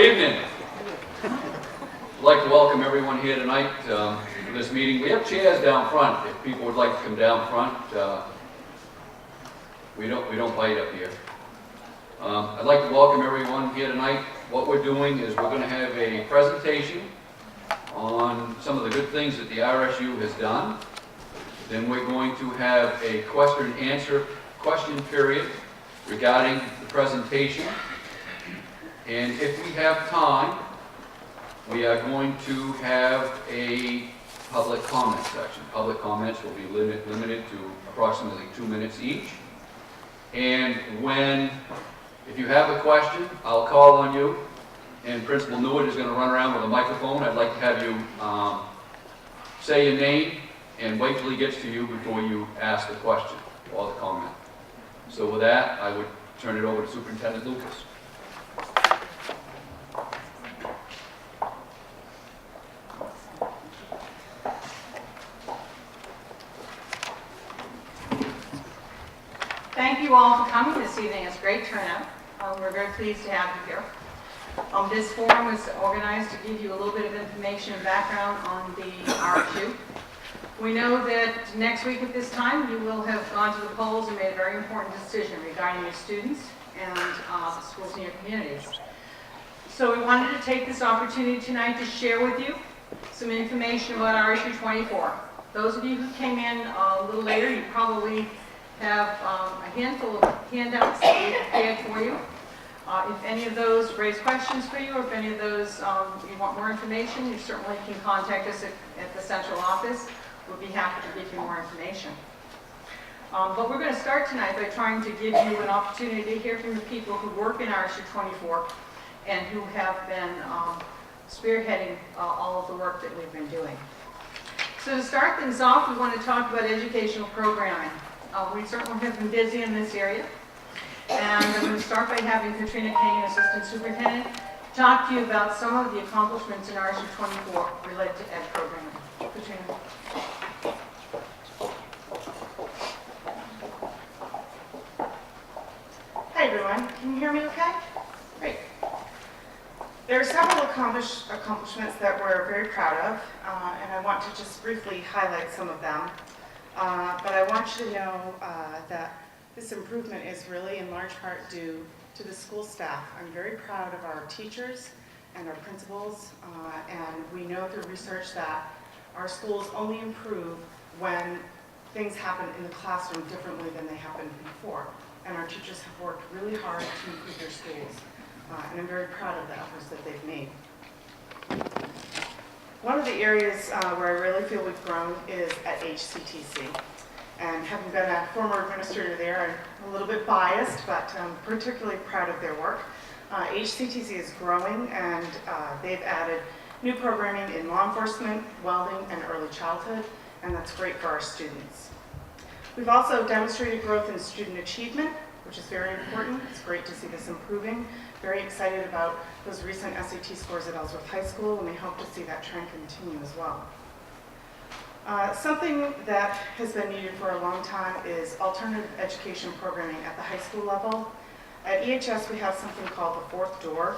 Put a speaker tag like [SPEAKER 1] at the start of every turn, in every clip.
[SPEAKER 1] evening. I'd like to welcome everyone here tonight to this meeting. We have chairs down front if people would like to come down front. We don't bite up here. I'd like to welcome everyone here tonight. What we're doing is we're going to have a presentation on some of the good things that the RSU has done. Then we're going to have a question and answer period regarding the presentation. And if we have time, we are going to have a public comment section. Public comments will be limited to approximately 2 minutes each. And if you have a question, I'll call on you, and Principal Newitt is going to run around with a microphone. I'd like to have you say your name and wait till he gets to you before you ask the question or the comment. So with that, I would turn it over to Superintendent Lucas.
[SPEAKER 2] Thank you all for coming this evening. It's a great turnout. We're very pleased to have you here. This forum was organized to give you a little bit of information and background on the RSU. We know that next week at this time you will have gone to the polls and made a very important decision regarding your students and the schools in your communities. So we wanted to take this opportunity tonight to share with you some information about RSU 24. Those of you who came in a little later, you probably have a handful of handouts that we prepared for you. If any of those raise questions for you, or if any of those you want more information, you certainly can contact us at the central office. We'll be happy to give you more information. But we're going to start tonight by trying to give you an opportunity to hear from the people who work in RSU 24 and who have been spearheading all of the work that we've been doing. So to start things off, we want to talk about educational programming. We certainly have been busy in this area. And I'm going to start by having Katrina Kane, Assistant Superintendent, talk to you about some of the accomplishments in RSU 24 related to ed programming. Katrina.
[SPEAKER 3] Hi everyone, can you hear me okay? Great. There are several accomplishments that we're very proud of, and I want to just briefly highlight some of them. But I want you to know that this improvement is really in large part due to the school staff. I'm very proud of our teachers and our principals, and we know through research that our schools only improve when things happen in the classroom differently than they happened before. And our teachers have worked really hard to improve their schools, and I'm very proud of the efforts that they've made. One of the areas where I really feel we've grown is at HCTC. And having been a former administrator there, I'm a little bit biased, but I'm particularly proud of their work. HCTC is growing, and they've added new programming in law enforcement, welding, and early childhood, and that's great for our students. We've also demonstrated growth in student achievement, which is very important. It's great to see this improving. Very excited about those recent SAT scores at Ellsworth High School, and we hope to see that trend continue as well. Something that has been needed for a long time is alternative education programming at the high school level. At EHS, we have something called the Fourth Door.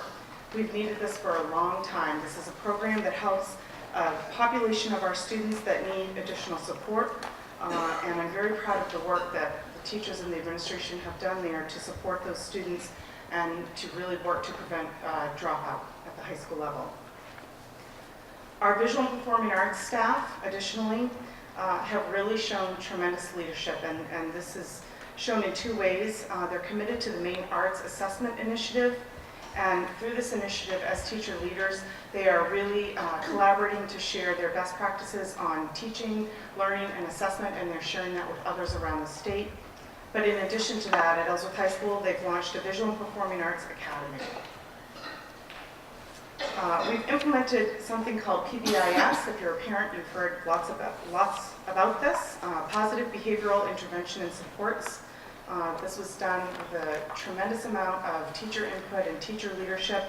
[SPEAKER 3] We've needed this for a long time. This is a program that helps a population of our students that need additional support, and I'm very proud of the work that the teachers and the administration have done there to support those students and to really work to prevent dropout at the high school level. Our visual and performing arts staff, additionally, have really shown tremendous leadership, and this is shown in two ways. They're committed to the Maine Arts Assessment Initiative, and through this initiative, as teacher leaders, they are really collaborating to share their best practices on teaching, learning, and assessment, and they're sharing that with others around the state. But in addition to that, at Ellsworth High School, they've launched a Visual and Performing Arts Academy. We've implemented something called PBIS. If you're a parent, you've heard lots about this. Positive Behavioral Intervention and Supports. This was done with a tremendous amount of teacher input and teacher leadership,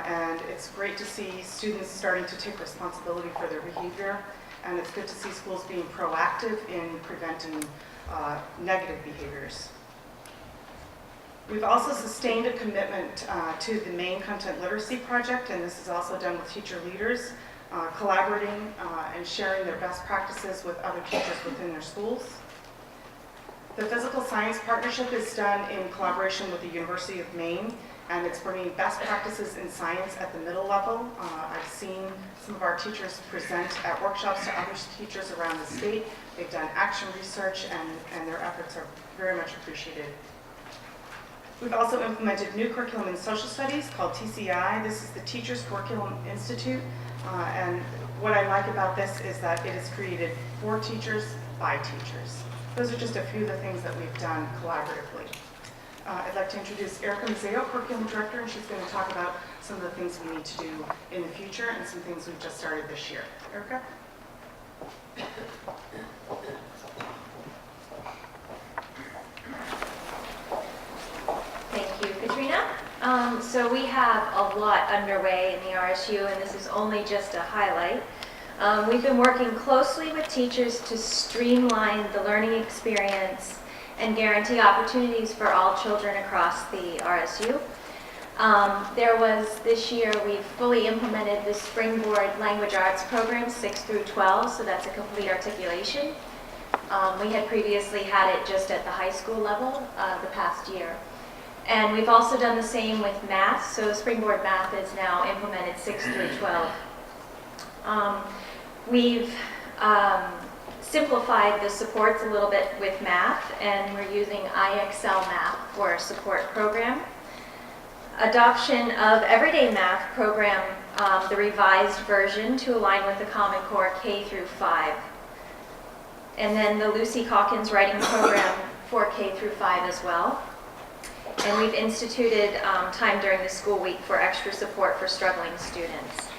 [SPEAKER 3] and it's great to see students starting to take responsibility for their behavior, and it's good to see schools being proactive in preventing negative behaviors. We've also sustained a commitment to the Maine Content Literacy Project, and this is also done with teacher leaders, collaborating and sharing their best practices with other teachers within their schools. The Physical Science Partnership is done in collaboration with the University of Maine, and it's bringing best practices in science at the middle level. I've seen some of our teachers present at workshops to other teachers around the state. They've done action research, and their efforts are very much appreciated. We've also implemented new curriculum in social studies called TCI. This is the Teachers Curriculum Institute, and what I like about this is that it is created for teachers by teachers. Those are just a few of the things that we've done collaboratively. I'd like to introduce Erica Mazzeo, Curriculum Director, and she's going to talk about some of the things we need to do in the future and some things we've just started this year. Erica?
[SPEAKER 4] Thank you, Katrina. So we have a lot underway in the RSU, and this is only just a highlight. We've been working closely with teachers to streamline the learning experience and guarantee opportunities for all children across the RSU. This year, we've fully implemented the Springboard Language Arts program, 6 through 12, so that's a complete articulation. We had previously had it just at the high school level the past year. And we've also done the same with math, so Springboard Math is now implemented 6 through 12. We've simplified the supports a little bit with math, and we're using IXL Math for our support program. Adoption of Everyday Math program, the revised version to align with the Common Core K through 5. And then the Lucy Calkins writing program for K through 5 as well. And we've instituted time during the school week for extra support for struggling students.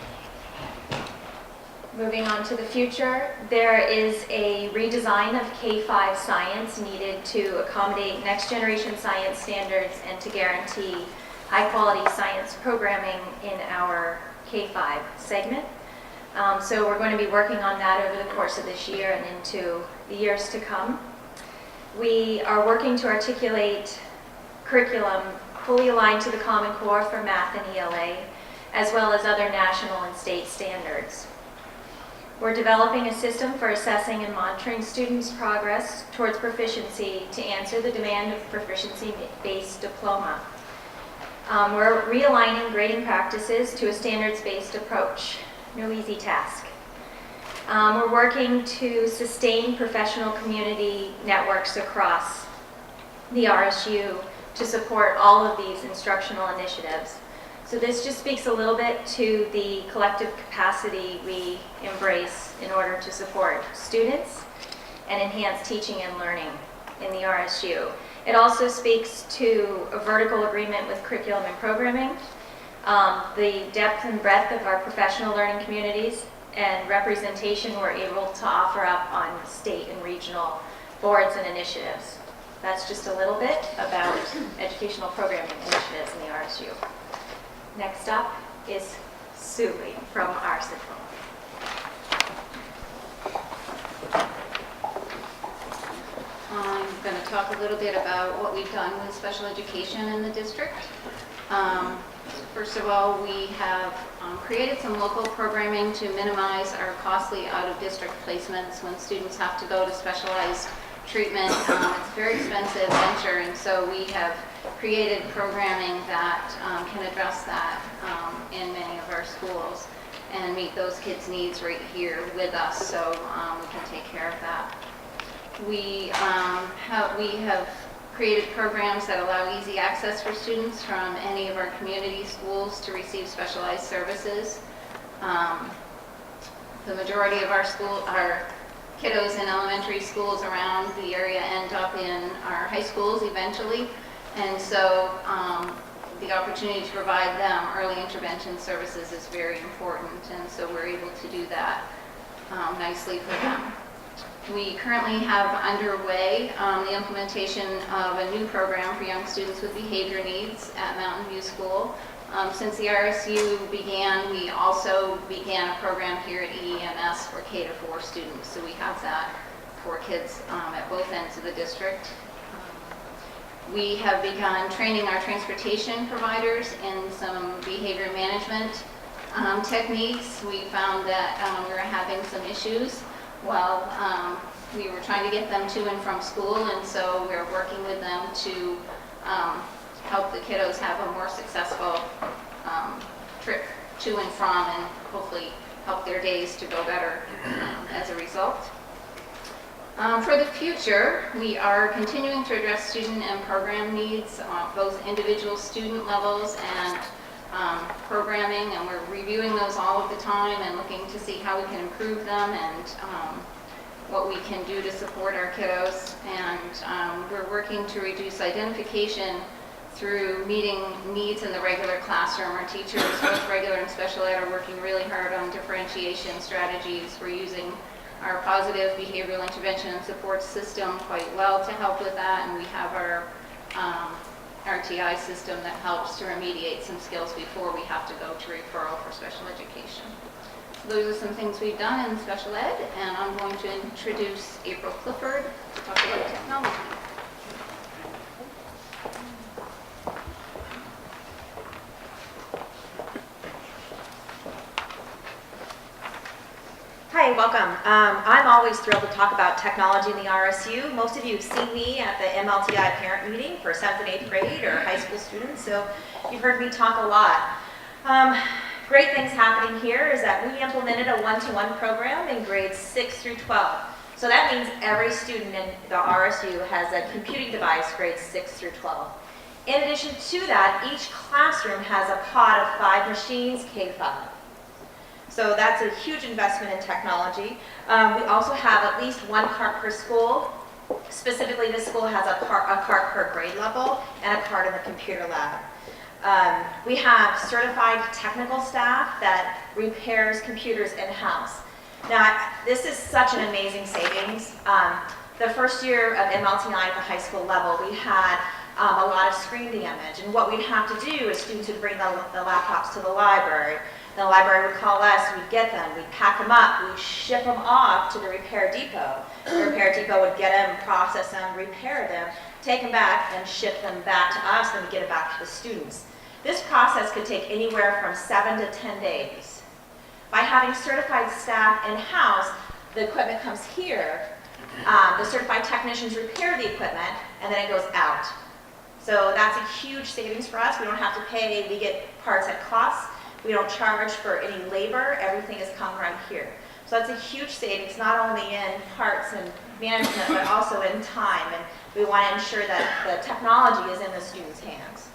[SPEAKER 4] Moving on to the future, there is a redesign of K-5 science needed to accommodate next generation science standards and to guarantee high quality science programming in our K-5 segment. So we're going to be working on that over the course of this year and into the years to come. We are working to articulate curriculum fully aligned to the Common Core for math and ELA, as well as other national and state standards. We're developing a system for assessing and monitoring students' progress towards proficiency to answer the demand of proficiency-based diploma. We're realigning grading practices to a standards-based approach. No easy task. We're working to sustain professional community networks across the RSU to support all of these instructional initiatives. So this just speaks a little bit to the collective capacity we embrace in order to support students and enhance teaching and learning in the RSU. It also speaks to a vertical agreement with curriculum and programming, the depth and breadth of our professional learning communities, and representation we're able to offer up on state and regional boards and initiatives. That's just a little bit about educational programming initiatives in the RSU. Next up is Sulie from Arsenal.
[SPEAKER 5] I'm going to talk a little bit about what we've done with special education in the district. First of all, we have created some local programming to minimize our costly out-of-district placements when students have to go to specialized treatment. It's a very expensive venture, and so we have created programming that can address that in many of our schools and meet those kids' needs right here with us, so we can take care of that. We have created programs that allow easy access for students from any of our community schools to receive specialized services. The majority of our kiddos in elementary schools around the area end up in our high schools eventually, and so the opportunity to provide them early intervention services is very important, and so we're able to do that nicely for them. We currently have underway the implementation of a new program for young students with behavior needs at Mountain View School. Since the RSU began, we also began a program here at EEMS for K-4 students. So we have that for kids at both ends of the district. We have begun training our transportation providers in some behavior management techniques. We found that we were having some issues while we were trying to get them to and from school, and so we're working with them to help the kiddos have a more successful trip to and from, and hopefully help their days to go better as a result. For the future, we are continuing to address student and program needs on both individual student levels and programming, and we're reviewing those all of the time and looking to see how we can improve them and what we can do to support our kiddos. And we're working to reduce identification through meeting needs in the regular classroom. Our teachers, both regular and special ed, are working really hard on differentiation strategies. We're using our positive behavioral intervention and support system quite well to help with that, and we have our RTI system that helps to remediate some skills before we have to go to referral for special education. Those are some things we've done in special ed, and I'm going to introduce April Clifford to talk about technology.
[SPEAKER 6] Hi, welcome. I'm always thrilled to talk about technology in the RSU. Most of you have seen me at the MLTI parent meeting for 7th and 8th grade or high school students, so you've heard me talk a lot. Great things happening here is that we implemented a one-to-one program in grades 6 through 12. So that means every student in the RSU has a computing device grades 6 through 12. In addition to that, each classroom has a pod of 5 machines, K-5. So that's a huge investment in technology. We also have at least 1 cart per school. Specifically, this school has a cart per grade level and a cart in the computer lab. We have certified technical staff that repairs computers in-house. Now, this is such an amazing savings. The first year of MLTI at the high school level, we had a lot of screen damage. And what we'd have to do is students would bring the laptops to the library. The library would call us, we'd get them, we'd pack them up, we'd ship them off to the repair depot. The repair depot would get them, process them, repair them, take them back, and ship them back to us, and we'd get it back to the students. This process could take anywhere from 7 to 10 days. By having certified staff in-house, the equipment comes here, the certified technicians repair the equipment, and then it goes out. So that's a huge savings for us. We don't have to pay, we get parts at cost. We don't charge for any labor, everything is come right here. So that's a huge savings, not only in parts and management, but also in time. And we want to ensure that the technology is in the students' hands.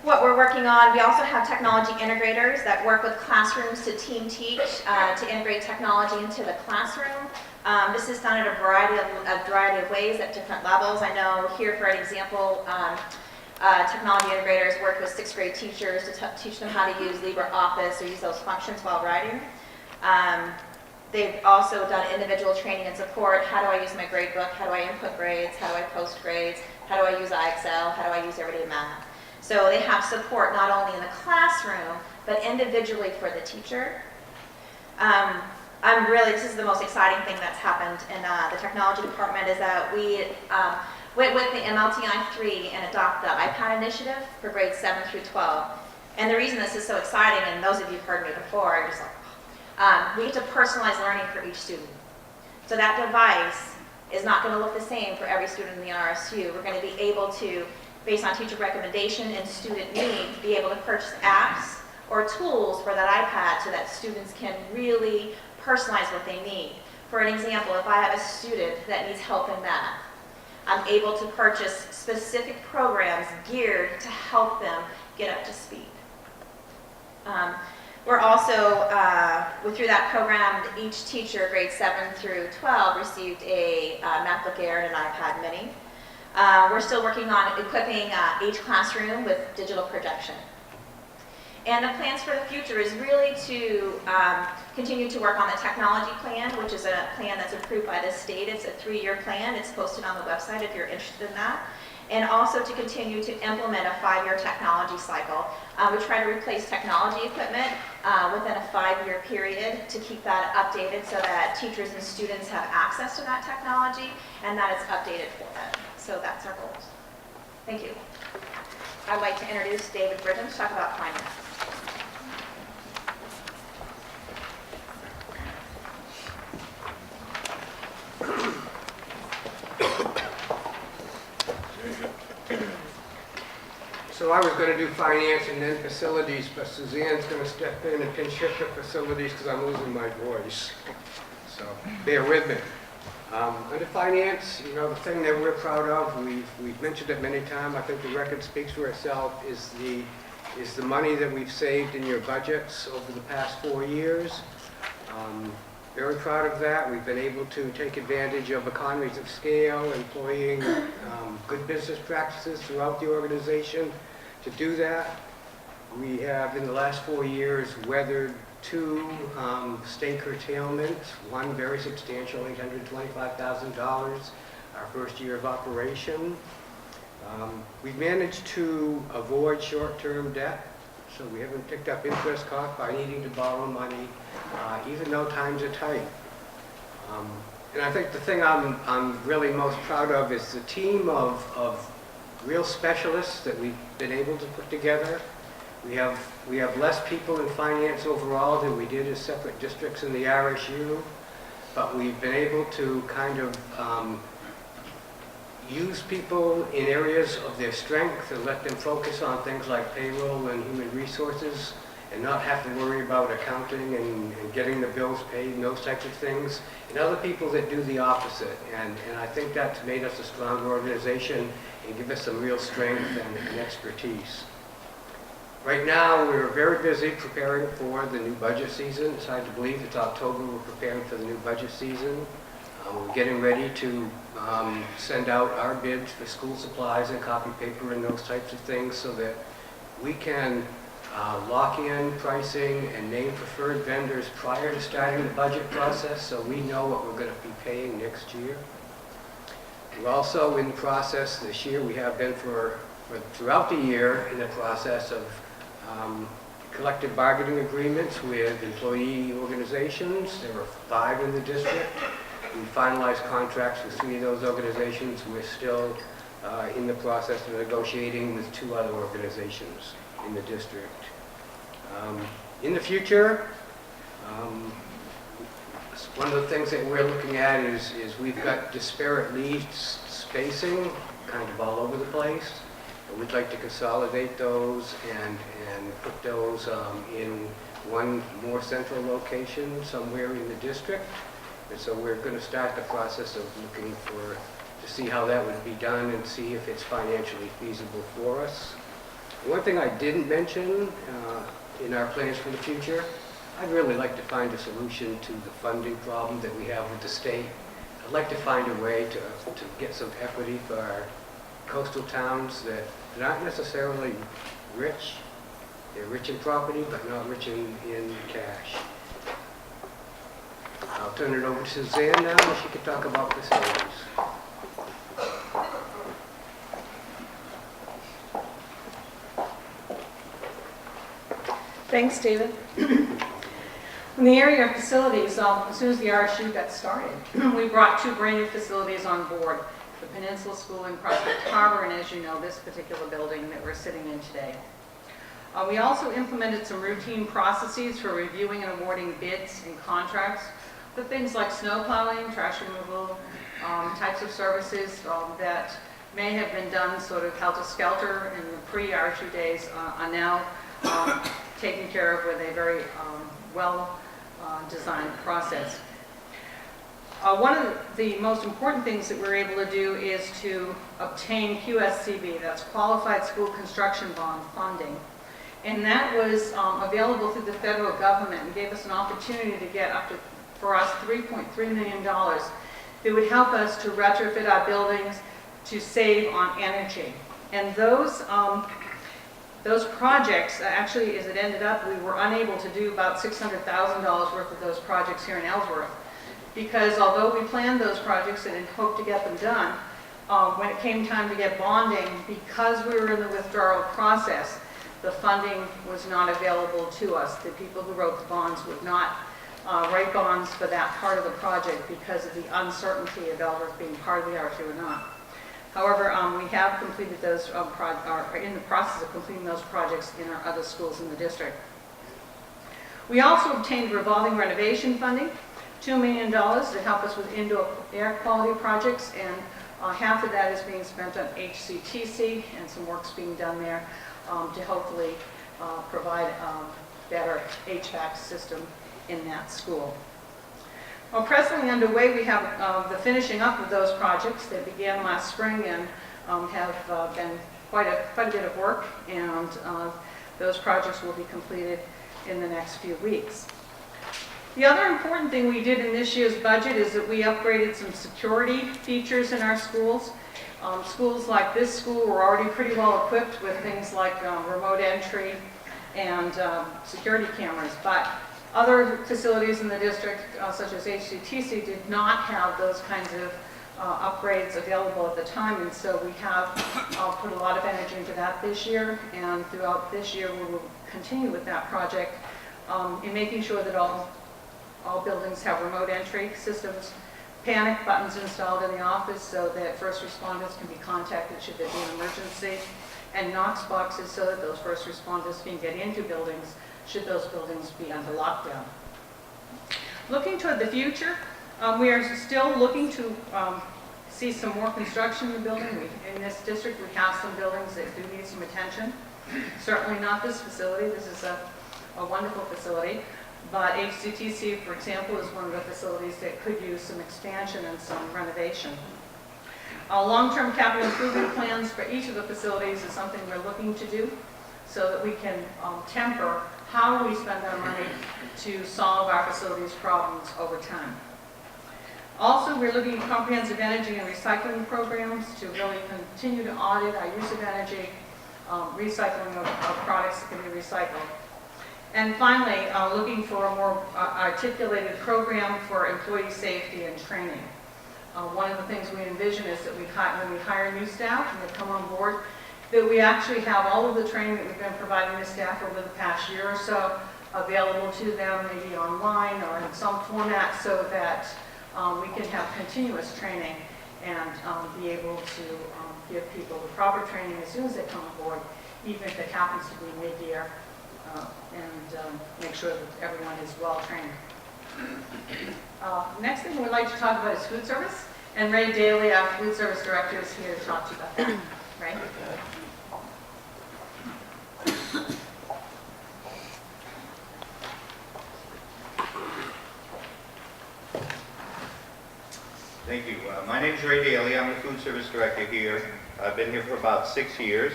[SPEAKER 6] What we're working on, we also have technology integrators that work with classrooms to team teach, to integrate technology into the classroom. This is done in a variety of ways at different levels. I know here, for an example, technology integrators work with 6th grade teachers to teach them how to use LibreOffice or use those functions while writing. They've also done individual training and support. How do I use my grade book? How do I input grades? How do I post grades? How do I use IXL? How do I use everyday math? So they have support not only in the classroom, but individually for the teacher. This is the most exciting thing that's happened in the technology department is that we went with the MLTI 3 and adopt the iPad initiative for grades 7 through 12. And the reason this is so exciting, and those of you who've heard me before, are just like, we get to personalize learning for each student. So that device is not going to look the same for every student in the RSU. We're going to be able to, based on teacher recommendation and student need, be able to purchase apps or tools for that iPad so that students can really personalize what they need. For an example, if I have a student that needs help in math, I'm able to purchase specific programs geared to help them get up to speed. We're also, through that program, each teacher, grades 7 through 12, received a MacBook Air and an iPad mini. We're still working on equipping each classroom with digital projection. And the plans for the future is really to continue to work on the technology plan, which is a plan that's approved by the state. It's a 3-year plan. It's posted on the website if you're interested in that. And also to continue to implement a 5-year technology cycle. We try to replace technology equipment within a 5-year period to keep that updated so that teachers and students have access to that technology and that it's updated for them. So that's our goals. Thank you. I'd like to introduce David Bridgham to talk about finance.
[SPEAKER 7] So I was going to do finance and then facilities, but Suzanne's going to step in and pinch hit the facilities because I'm losing my voice. So bear with me. Under finance, you know, the thing that we're proud of, we've mentioned it many times, I think the record speaks for itself, is the money that we've saved in your budgets over the past 4 years. Very proud of that. We've been able to take advantage of economies of scale, employing good business practices throughout the organization to do that. We have, in the last 4 years, weathered 2 state curtailments, one very substantial, $825,000, our first year of operation. We've managed to avoid short-term debt, so we haven't picked up interest costs by needing to borrow money, even though times are tight. And I think the thing I'm really most proud of is the team of real specialists that we've been able to put together. We have less people in finance overall than we did as separate districts in the RSU, but we've been able to kind of use people in areas of their strength and let them focus on things like payroll and human resources and not have to worry about accounting and getting the bills paid and those types of things, and other people that do the opposite. And I think that's made us a stronger organization and give us some real strength and expertise. Right now, we're very busy preparing for the new budget season. It's hard to believe it's October, we're preparing for the new budget season. We're getting ready to send out our bids for school supplies and copy paper and those types of things so that we can lock in pricing and name preferred vendors prior to starting the budget process so we know what we're going to be paying next year. We're also in the process this year, we have been for throughout the year in the process of collective bargaining agreements with employee organizations. There were 5 in the district. We finalized contracts with 3 of those organizations. We're still in the process of negotiating with 2 other organizations in the district. In the future, one of the things that we're looking at is we've got disparate needs spacing kind of all over the place. We'd like to consolidate those and put those in one more central location somewhere in the district. And so we're going to start the process of looking to see how that would be done and see if it's financially feasible for us. One thing I didn't mention in our plans for the future, I'd really like to find a solution to the funding problem that we have with the state. I'd like to find a way to get some equity for our coastal towns that aren't necessarily rich. They're rich in property, but not rich in cash. I'll turn it over to Suzanne now, and she can talk about facilities.
[SPEAKER 2] Thanks, David. In the area of facilities, as soon as the RSU got started, we brought 2 brand new facilities on board, the Peninsula School in Prospect Harbor, and as you know, this particular building that we're sitting in today. We also implemented some routine processes for reviewing and awarding bids and contracts for things like snow plowing, trash removal, types of services that may have been done sort of helter-skelter in the pre-RSU days are now taken care of with a very well-designed process. One of the most important things that we're able to do is to obtain QSCB, that's Qualified School Construction Bond funding. And that was available through the federal government and gave us an opportunity to get up to, for us, $3.3 million that would help us to retrofit our buildings to save on energy. And those projects, actually, as it ended up, we were unable to do about $600,000 worth of those projects here in Ellsworth. Because although we planned those projects and had hoped to get them done, when it came time to get bonding, because we were in the withdrawal process, the funding was not available to us. The people who wrote the bonds would not write bonds for that part of the project because of the uncertainty of Ellsworth being part of the RSU or not. However, we have completed those, are in the process of completing those projects in our other schools in the district. We also obtained revolving renovation funding, $2 million to help us with indoor air quality projects, and half of that is being spent on HCTC, and some work's being done there to hopefully provide a better HVAC system in that school. Well, presently underway, we have the finishing up of those projects. They began last spring and have been quite a bit of work, and those projects will be completed in the next few weeks. The other important thing we did in this year's budget is that we upgraded some security features in our schools. Schools like this school were already pretty well equipped with things like remote entry and security cameras, but other facilities in the district, such as HCTC, did not have those kinds of upgrades available at the time, and so we have put a lot of energy into that this year, and throughout this year we will continue with that project in making sure that all buildings have remote entry systems, panic buttons installed in the office so that first responders can be contacted should there be an emergency, and Knox boxes so that those first responders can get into buildings should those buildings be under lockdown. Looking toward the future, we are still looking to see some more construction in the building. In this district, we have some buildings that do need some attention. Certainly not this facility. This is a wonderful facility. But HCTC, for example, is one of the facilities that could use some expansion and some renovation. Long-term capital improvement plans for each of the facilities is something we're looking to do so that we can temper how we spend our money to solve our facilities problems over time. Also, we're looking at comprehensive energy and recycling programs to really continue to audit our use of energy, recycling of products that can be recycled. And finally, looking for a more articulated program for employee safety and training. One of the things we envision is that when we hire new staff and they come on board, that we actually have all of the training that we've been providing the staff over the past year or so available to them, maybe online or in some format, so that we can have continuous training and be able to give people the proper training as soon as they come on board, even if it happens to be mid-year, and make sure that everyone is well trained. Next thing we'd like to talk about is food service, and Ray Daly, our food service director, is here to talk to you about that. Ray?
[SPEAKER 8] Thank you. My name is Ray Daly. I'm the food service director here. I've been here for about 6 years.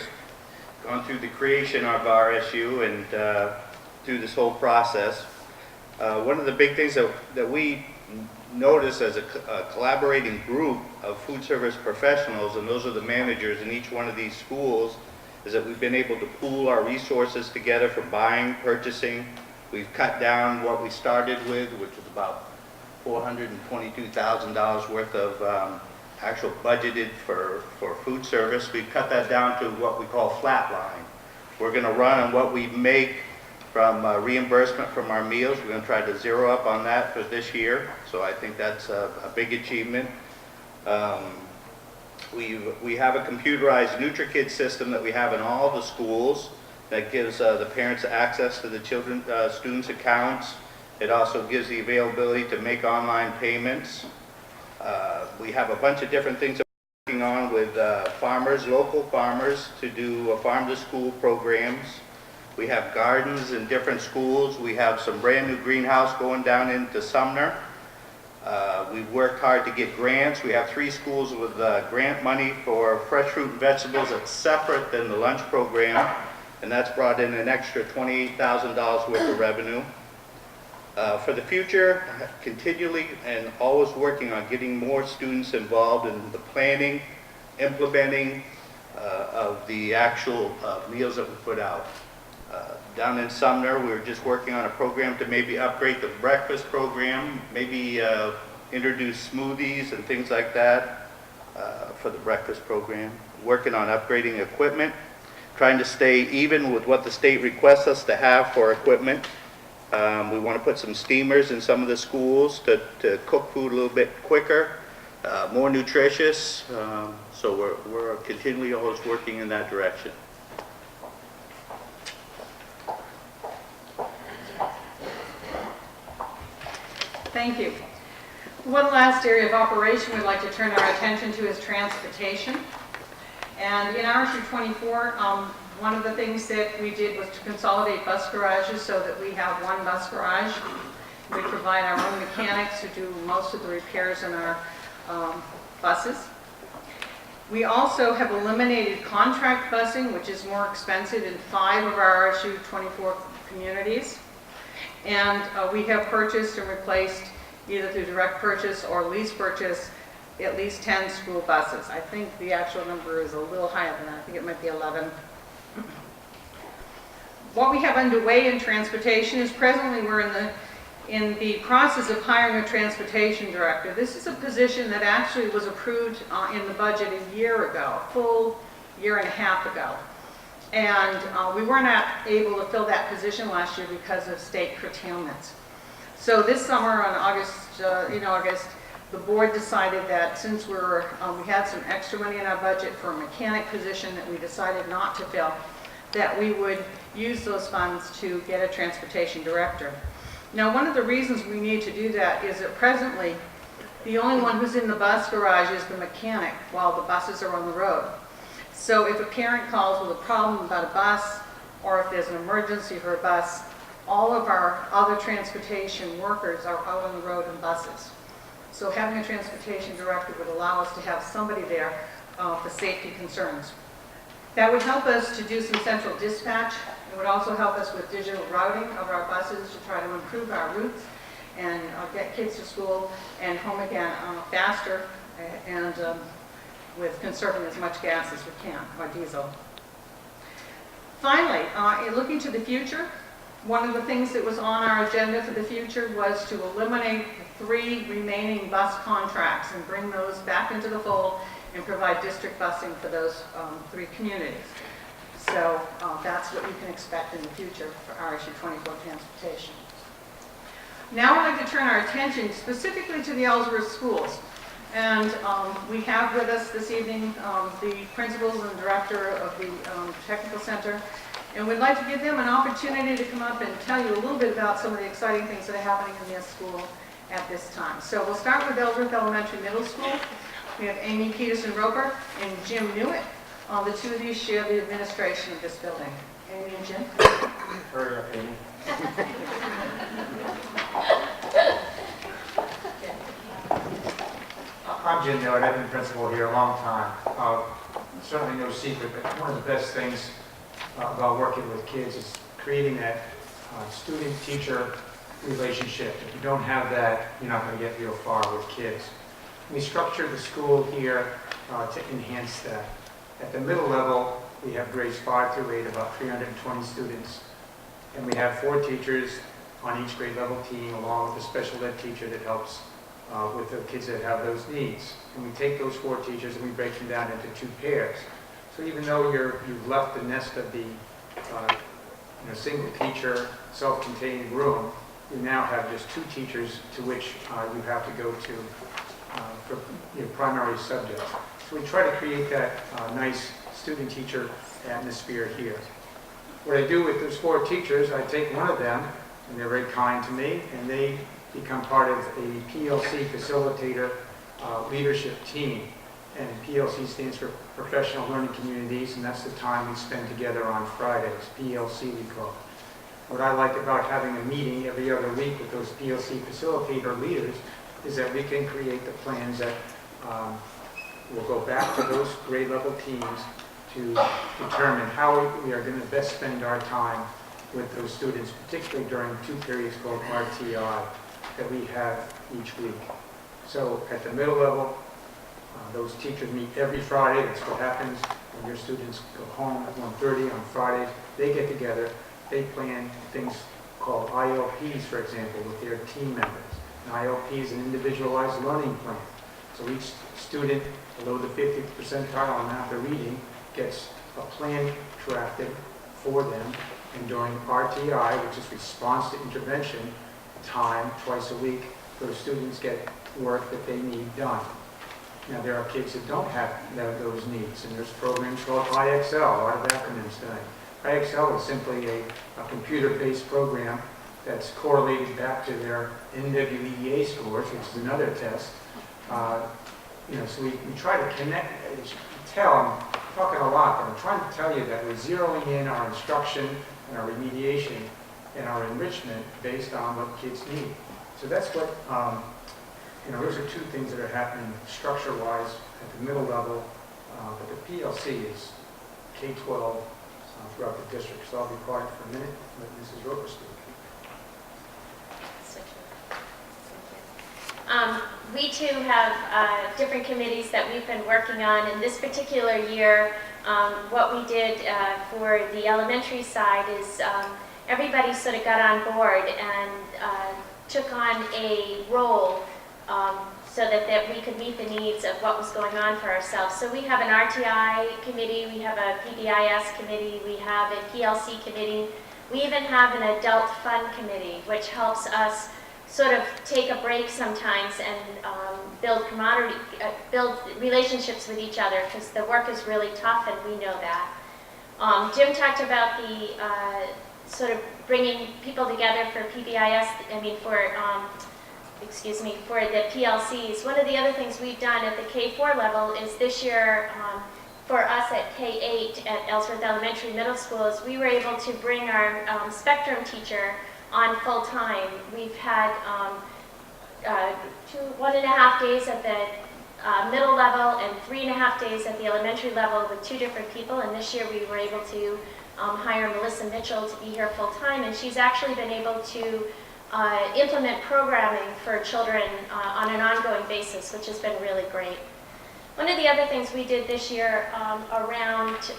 [SPEAKER 8] Gone through the creation of RSU and through this whole process. One of the big things that we notice as a collaborating group of food service professionals, and those are the managers in each one of these schools, is that we've been able to pool our resources together for buying, purchasing. We've cut down what we started with, which was about $422,000 worth of actual budgeted for food service. We've cut that down to what we call flat line. We're going to run on what we make from reimbursement from our meals. We're going to try to zero up on that for this year. So I think that's a big achievement. We have a computerized NutriKid system that we have in all the schools that gives the parents access to the students' accounts. It also gives the availability to make online payments. We have a bunch of different things that we're working on with farmers, local farmers, to do farm-to-school programs. We have gardens in different schools. We have some brand new greenhouse going down into Sumner. We've worked hard to get grants. We have 3 schools with grant money for fresh fruit and vegetables that's separate than the lunch program, and that's brought in an extra $28,000 worth of revenue. For the future, continually and always working on getting more students involved in the planning, implementing of the actual meals that we put out. Down in Sumner, we're just working on a program to maybe upgrade the breakfast program, maybe introduce smoothies and things like that for the breakfast program. Working on upgrading equipment, trying to stay even with what the state requests us to have for equipment. We want to put some steamers in some of the schools to cook food a little bit quicker. more nutritious. So we're continually always working in that direction.
[SPEAKER 2] Thank you. One last area of operation we'd like to turn our attention to is transportation. And in RSU 24, one of the things that we did was to consolidate bus garages so that we have one bus garage. We provide our own mechanics who do most of the repairs in our buses. We also have eliminated contract busing, which is more expensive in 5 of our RSU 24 communities. And we have purchased and replaced, either through direct purchase or lease purchase, at least 10 school buses. I think the actual number is a little higher than that. I think it might be 11. What we have underway in transportation is presently we're in the process of hiring a transportation director. This is a position that actually was approved in the budget a year ago, a full year and a half ago. And we were not able to fill that position last year because of state curtailments. So this summer in August, the board decided that since we had some extra money in our budget for a mechanic position that we decided not to fill, that we would use those funds to get a transportation director. Now, one of the reasons we need to do that is that presently, the only one who's in the bus garage is the mechanic while the buses are on the road. So if a parent calls with a problem about a bus, or if there's an emergency for a bus, all of our other transportation workers are out on the road in buses. So having a transportation director would allow us to have somebody there for safety concerns. That would help us to do some central dispatch. It would also help us with digital routing of our buses to try to improve our routes and get kids to school and home again faster and with conserving as much gas as we can, or diesel. Finally, looking to the future, one of the things that was on our agenda for the future was to eliminate the 3 remaining bus contracts and bring those back into the fold and provide district busing for those 3 communities. So that's what you can expect in the future for RSU 24 transportation. Now I'd like to turn our attention specifically to the Ellsworth schools. And we have with us this evening the principals and director of the technical center. And we'd like to give them an opportunity to come up and tell you a little bit about some of the exciting things that are happening in their school at this time. So we'll start with Ellsworth Elementary Middle School. We have Amy Peterson-Roper and Jim Newitt. The 2 of these share the administration of this building. Amy and Jim.
[SPEAKER 9] Hurry up, Amy. I'm Jim Newitt. I've been principal here a long time. Certainly no secret, but one of the best things about working with kids is creating that student-teacher relationship. If you don't have that, you're not going to get real far with kids. We structured the school here to enhance that. At the middle level, we have grades 5 through 8, about 320 students. And we have 4 teachers on each grade level team, along with a special ed teacher that helps with the kids that have those needs. And we take those 4 teachers and we break them down into 2 pairs. So even though you've left the nest of the single teacher, self-contained room, you now have just 2 teachers to which you have to go to for your primary subjects. So we try to create that nice student-teacher atmosphere here. What I do with those 4 teachers, I take one of them, and they're very kind to me, and they become part of a PLC facilitator leadership team. And PLC stands for Professional Learning Communities, and that's the time we spend together on Fridays, PLC we call it. What I like about having a meeting every other week with those PLC facilitator leaders is that we can create the plans that will go back to those grade level teams to determine how we are going to best spend our time with those students, particularly during 2 periods called RTI that we have each week. So at the middle level, those teachers meet every Friday. That's what happens when your students go home at 1:30 on Fridays. They get together, they plan things called ILPs, for example, with their team members. An ILP is an individualized learning plan. So each student below the 50th percentile on math or reading gets a plan drafted for them. And during RTI, which is response to intervention time, twice a week, those students get work that they need done. Now, there are kids that don't have those needs, and there's programs called IXL, a lot of acronyms tonight. IXL is simply a computer-based program that's correlated back to their NWEA scores, which is another test. So we try to connect, as you can tell, I'm talking a lot, but I'm trying to tell you that we're zeroing in our instruction and our remediation and our enrichment based on what kids need. So that's what, those are two things that are happening structure-wise at the middle level, but the PLC is K-12 throughout the district. So I'll be quiet for a minute and let Mrs. Roper speak.
[SPEAKER 4] We too have different committees that we've been working on. In this particular year, what we did for the elementary side is everybody sort of got on board and took on a role so that we could meet the needs of what was going on for ourselves. So we have an RTI committee, we have a PBIS committee, we have a PLC committee, we even have an adult fun committee, which helps us sort of take a break sometimes and build camaraderie, build relationships with each other, because the work is really tough and we know that. Jim talked about the sort of bringing people together for PBIS, for the PLCs. One of the other things we've done at the K-4 level is this year, for us at K-8 at Ellsworth Elementary Middle School, is we were able to bring our spectrum teacher on full time. We've had 1.5 days at the middle level and 3.5 days at the elementary level with 2 different people, and this year we were able to hire Melissa Mitchell to be here full time, and she's actually been able to implement programming for children on an ongoing basis, which has been really great. One of the other things we did this year around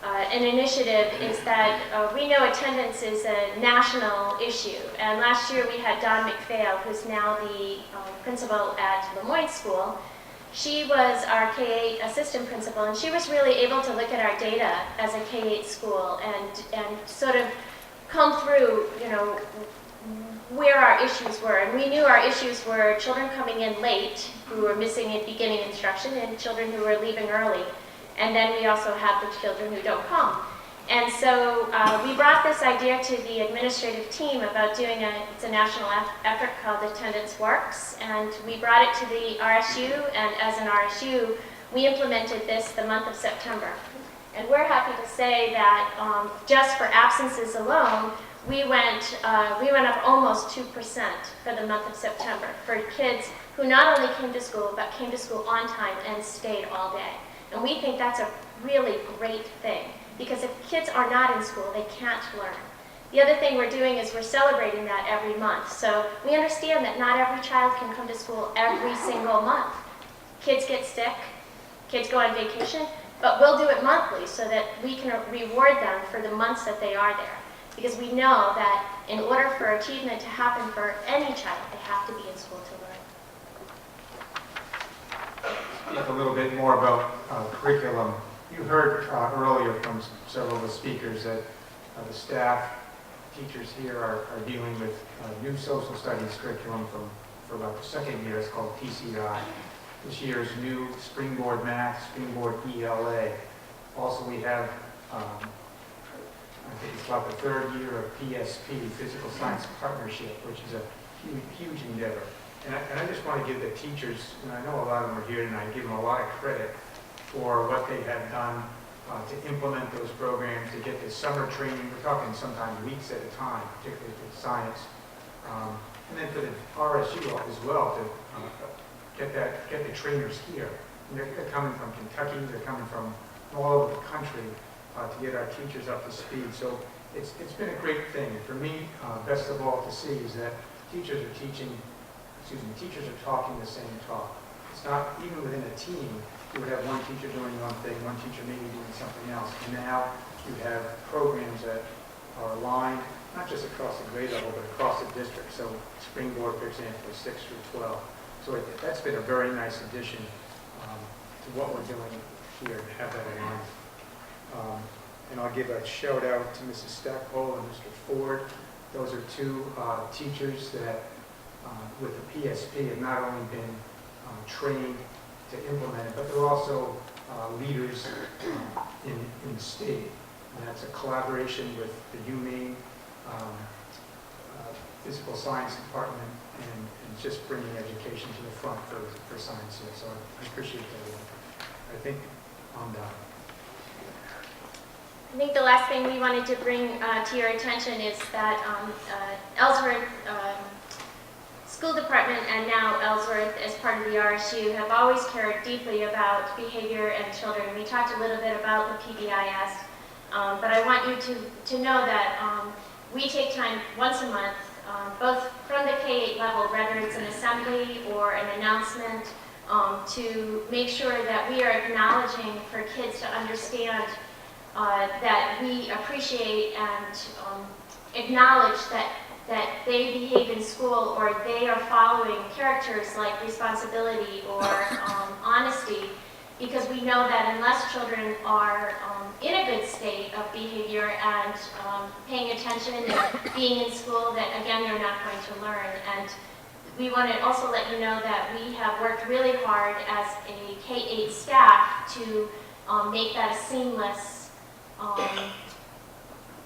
[SPEAKER 4] an initiative is that we know attendance is a national issue, and last year we had Dawn McPhail, who's now the principal at Lemoyne School. She was our K-8 assistant principal, and she was really able to look at our data as a K-8 school and sort of come through, where our issues were. And we knew our issues were children coming in late who were missing in beginning instruction and children who were leaving early. And then we also have the children who don't come. And so we brought this idea to the administrative team about doing it's a national effort called Attendance Works, and we brought it to the RSU, and as an RSU, we implemented this the month of September. And we're happy to say that just for absences alone, we went up almost 2% for the month of September for kids who not only came to school, but came to school on time and stayed all day. And we think that's a really great thing, because if kids are not in school, they can't learn. The other thing we're doing is we're celebrating that every month. So we understand that not every child can come to school every single month. Kids get sick, kids go on vacation, but we'll do it monthly so that we can reward them for the months that they are there. Because we know that in order for achievement to happen for any child, they have to be in school to learn.
[SPEAKER 9] Speak a little bit more about curriculum. You heard earlier from several of the speakers that the staff, teachers here are dealing with new social studies curriculum for about the second year. It's called TCI. This year's new Springboard Math, Springboard ELA. Also we have, I think it's about the third year of PSP, Physical Science Partnership, which is a huge endeavor. And I just want to give the teachers, and I know a lot of them are here tonight, give them a lot of credit for what they have done to implement those programs, to get the summer training. We're talking sometimes weeks at a time, particularly for science. And then for the RSU as well, to get the trainers here. And they're coming from Kentucky, they're coming from all over the country to get our teachers up to speed. So it's been a great thing. And for me, best of all to see is that teachers are talking the same talk. It's not, even within a team, you would have one teacher doing one thing, one teacher maybe doing something else. And now you have programs that are aligned, not just across the grade level, but across the district. So Springboard, for example, is 6 through 12. So that's been a very nice addition to what we're doing here, to have that aligned. And I'll give a shout out to Mrs. Stackpole and Mr. Ford. Those are two teachers that with the PSP have not only been trained to implement it, but they're also leaders in the state. And that's a collaboration with the UMaine Physical Science Department and just bringing education to the front for science here. So I appreciate that. I think I'm done.
[SPEAKER 4] I think the last thing we wanted to bring to your attention is that Ellsworth School Department and now Ellsworth, as part of the RSU, have always cared deeply about behavior and children. We talked a little bit about the PBIS, but I want you to know that we take time once a month, both from the K-8 level, whether it's an assembly or an announcement, to make sure that we are acknowledging for kids to understand that we appreciate and acknowledge that they behave in school or they are following characters like responsibility or honesty, because we know that unless children are in a good state of behavior and paying attention and being in school, that again, they're not going to learn. And we want to also let you know that we have worked really hard as a K-8 staff to make that a seamless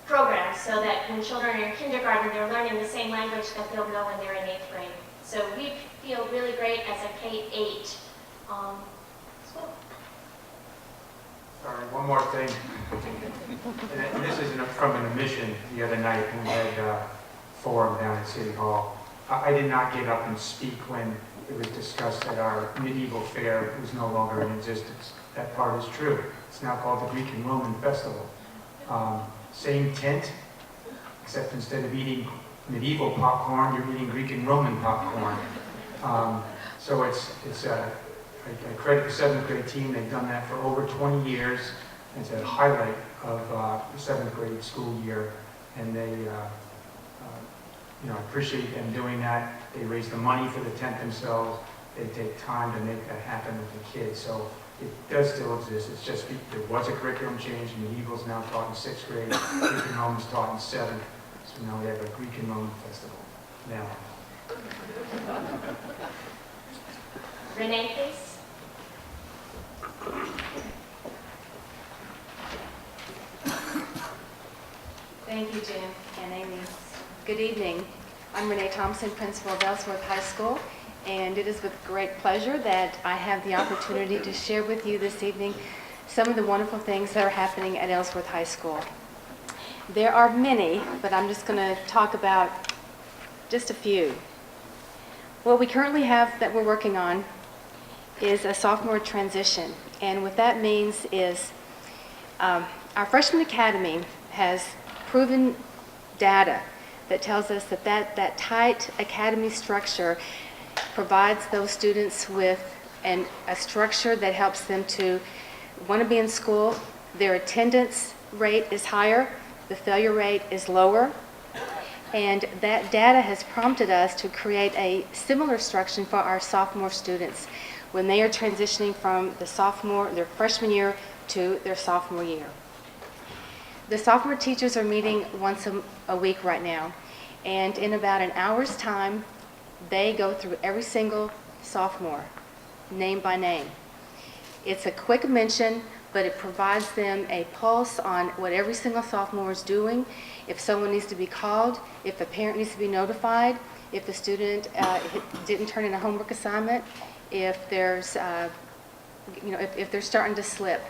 [SPEAKER 4] program, so that when children are in kindergarten, they're learning the same language that they'll know when they're in 8th grade. So we feel really great as a K-8 school.
[SPEAKER 9] All right, one more thing. And this is from an admission the other night when we had a forum down at City Hall. I did not get up and speak when it was discussed that our medieval fair was no longer in existence. That part is true. It's now called the Greek and Roman Festival. Same tent, except instead of eating medieval popcorn, you're eating Greek and Roman popcorn. So I credit the 7th grade team. They've done that for over 20 years. It's a highlight of the 7th grade school year, and they, I appreciate them doing that. They raise the money for the tent themselves. They take time to make that happen with the kids. So it does still exist. It's just there was a curriculum change. Medieval's now taught in 6th grade. Greek and Roman's taught in 7th. So now we have a Greek and Roman festival. Now.
[SPEAKER 4] Renee, please.
[SPEAKER 10] Thank you, Jim and Amy. Good evening. I'm Renee Thompson, principal of Ellsworth High School, and it is with great pleasure that I have the opportunity to share with you this evening some of the wonderful things that are happening at Ellsworth High School. There are many, but I'm just going to talk about just a few. What we currently have that we're working on is a sophomore transition, and what that means is our freshman academy has proven data that tells us that tight academy structure provides those students with a structure that helps them to want to be in school. Their attendance rate is higher, the failure rate is lower, and that data has prompted us to create a similar structure for our sophomore students when they are transitioning from their freshman year to their sophomore year. The sophomore teachers are meeting once a week right now, and in about an hour's time, they go through every single sophomore, name by name. It's a quick mention, but it provides them a pulse on what every single sophomore is doing, if someone needs to be called, if a parent needs to be notified, if the student didn't turn in a homework assignment, if there's, if they're starting to slip.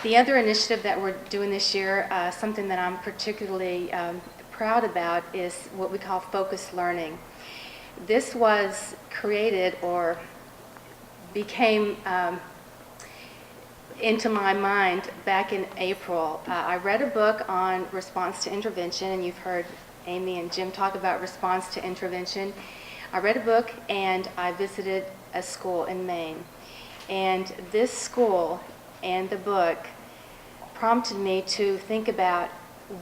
[SPEAKER 10] The other initiative that we're doing this year, something that I'm particularly proud about, is what we call focused learning. This was created or became into my mind back in April. I read a book on response to intervention, and you've heard Amy and Jim talk about response to intervention. I read a book and I visited a school in Maine. And this school and the book prompted me to think about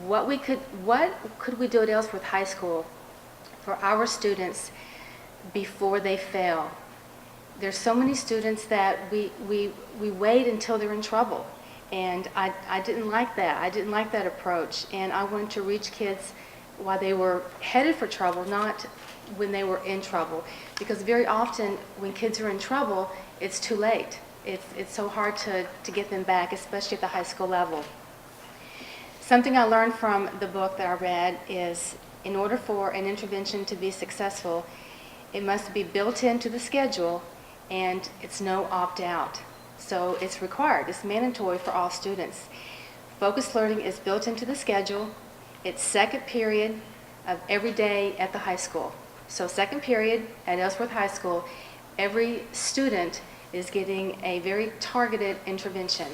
[SPEAKER 10] what could we do at Ellsworth High School for our students before they fail. There's so many students that we wait until they're in trouble, and I didn't like that. I didn't like that approach, and I wanted to reach kids while they were headed for trouble, not when they were in trouble. Because very often when kids are in trouble, it's too late. It's so hard to get them back, especially at the high school level. Something I learned from the book that I read is in order for an intervention to be successful, it must be built into the schedule and it's no opt-out. So it's required, it's mandatory for all students. Focused learning is built into the schedule. It's second period of every day at the high school. So second period at Ellsworth High School, every student is getting a very targeted intervention.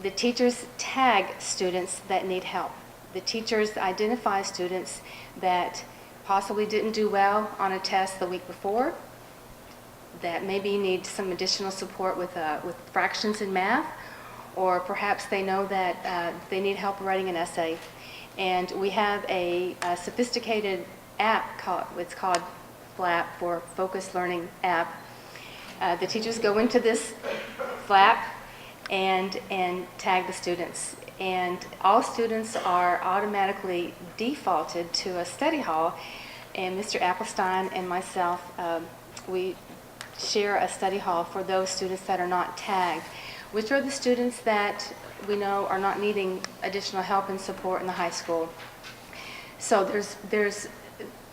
[SPEAKER 10] The teachers tag students that need help. The teachers identify students that possibly didn't do well on a test the week before, that maybe need some additional support with fractions in math, or perhaps they know that they need help writing an essay. And we have a sophisticated app it's called FLAP, for Focused Learning App. The teachers go into this FLAP and tag the students. And all students are automatically defaulted to a study hall. And Mr. Applestein and myself, we share a study hall for those students that are not tagged, which are the students that we know are not needing additional help and support in the high school. So there's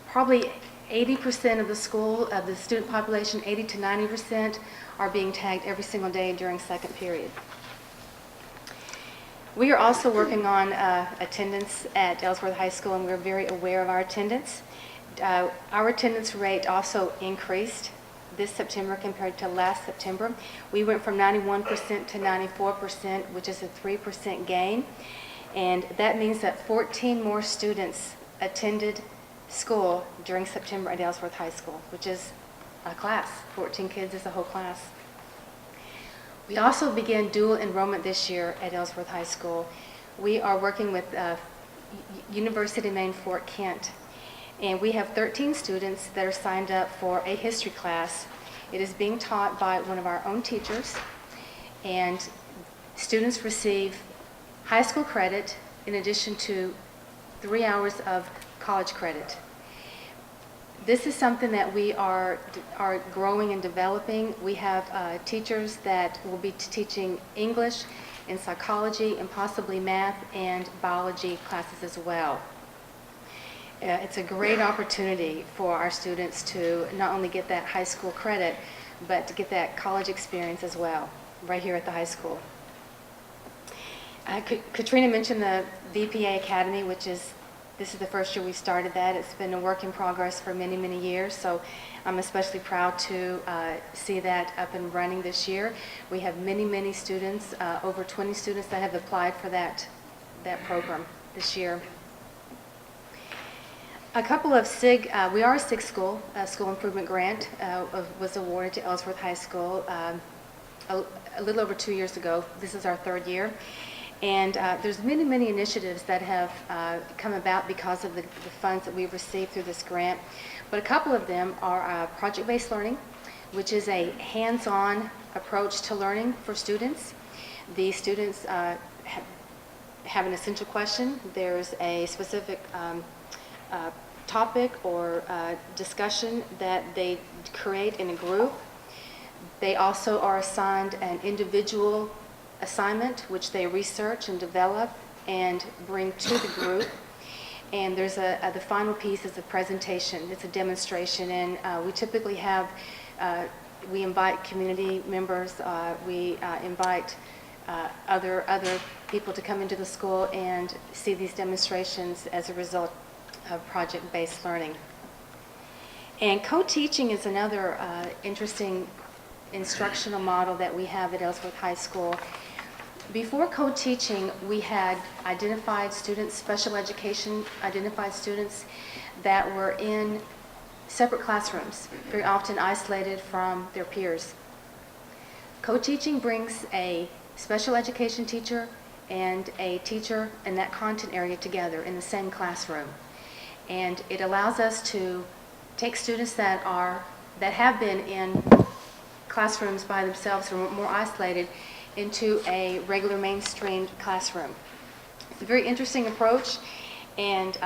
[SPEAKER 10] probably 80% of the student population, 80 to 90% are being tagged every single day during second period. We are also working on attendance at Ellsworth High School, and we're very aware of our attendance. Our attendance rate also increased this September compared to last September. We went from 91% to 94%, which is a 3% gain. And that means that 14 more students attended school during September at Ellsworth High School, which is a class. 14 kids is a whole class. We also began dual enrollment this year at Ellsworth High School. We are working with University of Maine Fort Kent, and we have 13 students that are signed up for a history class. It is being taught by one of our own teachers, and students receive high school credit in addition to 3 hours of college credit. This is something that we are growing and developing. We have teachers that will be teaching English and psychology and possibly math and biology classes as well. It's a great opportunity for our students to not only get that high school credit, but to get that college experience as well, right here at the high school. Katrina mentioned the VPA Academy, this is the first year we started that. It's been a work in progress for many, many years, so I'm especially proud to see that up and running this year. We have many, many students, over 20 students that have applied for that program this year. A couple of we are a SIG school, a school improvement grant was awarded to Ellsworth High School a little over 2 years ago. This is our third year. And there's many, many initiatives that have come about because of the funds that we've received through this grant. But a couple of them are project-based learning, which is a hands-on approach to learning for students. The students have an essential question. There's a specific topic or discussion that they create in a group. They also are assigned an individual assignment, which they research and develop and bring to the group. And there's the final piece is a presentation. It's a demonstration, and we typically have, we invite community members, we invite other people to come into the school and see these demonstrations as a result of project-based learning. And co-teaching is another interesting instructional model that we have at Ellsworth High School. Before co-teaching, we had identified students, special education identified students that were in separate classrooms, very often isolated from their peers. Co-teaching brings a special education teacher and a teacher in that content area together in the same classroom. And it allows us to take students that have been in classrooms by themselves or more isolated into a regular mainstream classroom. It's a very interesting approach, and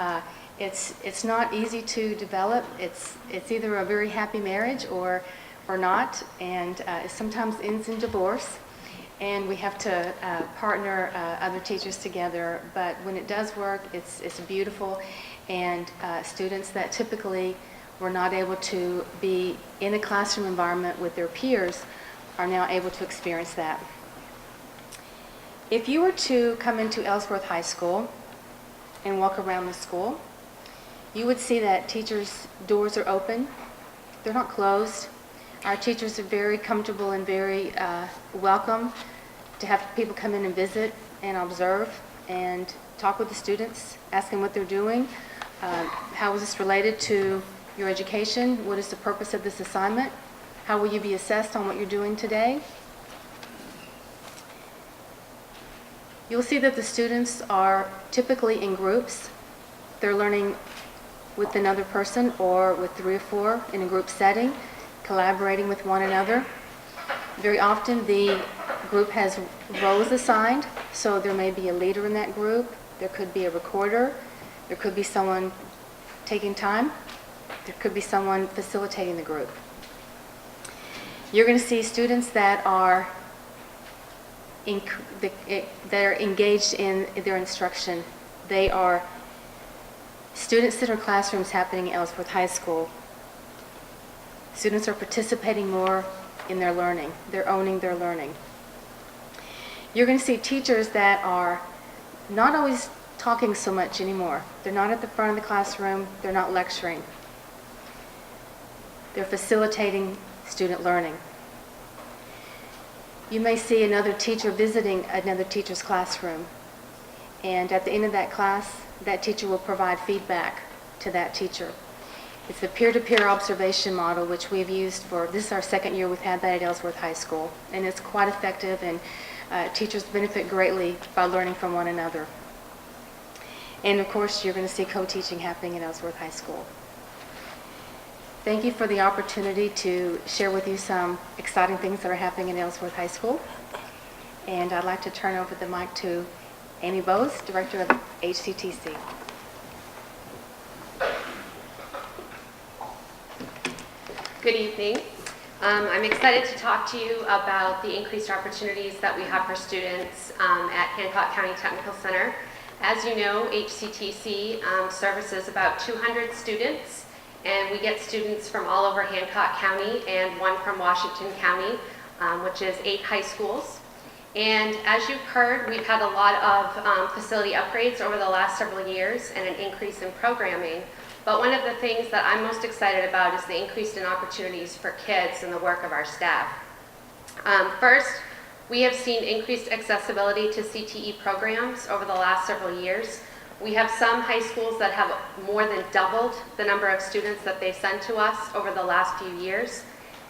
[SPEAKER 10] It's not easy to develop. It's either a very happy marriage or not, and it sometimes ends in divorce. And we have to partner other teachers together. But when it does work, it's beautiful. And students that typically were not able to be in a classroom environment with their peers are now able to experience that. If you were to come into Ellsworth High School and walk around the school, you would see that teachers' doors are open. They're not closed. Our teachers are very comfortable and very welcome to have people come in and visit and observe and talk with the students, ask them what they're doing. How is this related to your education? What is the purpose of this assignment? How will you be assessed on what you're doing today? You'll see that the students are typically in groups. They're learning with another person or with 3 or 4 in a group setting, collaborating with one another. Very often the group has roles assigned, so there may be a leader in that group, there could be a recorder, there could be someone taking time, there could be someone facilitating the group. You're going to see students that are engaged in their instruction. They are student-centered classrooms happening at Ellsworth High School. Students are participating more in their learning. They're owning their learning. You're going to see teachers that are not always talking so much anymore. They're not at the front of the classroom. They're not lecturing. They're facilitating student learning. You may see another teacher visiting another teacher's classroom, and at the end of that class, that teacher will provide feedback to that teacher. It's a peer-to-peer observation model, which we've used for, this is our 2nd year we've had that at Ellsworth High School, and it's quite effective, and teachers benefit greatly by learning from one another. And of course, you're going to see co-teaching happening at Ellsworth High School. Thank you for the opportunity to share with you some exciting things that are happening at Ellsworth High School. And I'd like to turn over the mic to Amy Bose, Director of HCTC.
[SPEAKER 11] Good evening. I'm excited to talk to you about the increased opportunities that we have for students at Hancock County Technical Center. As you know, HCTC services about 200 students, and we get students from all over Hancock County and one from Washington County, which is 8 high schools. And as you've heard, we've had a lot of facility upgrades over the last several years and an increase in programming. But one of the things that I'm most excited about is the increase in opportunities for kids and the work of our staff. First, we have seen increased accessibility to CTE programs over the last several years. We have some high schools that have more than doubled the number of students that they send to us over the last few years.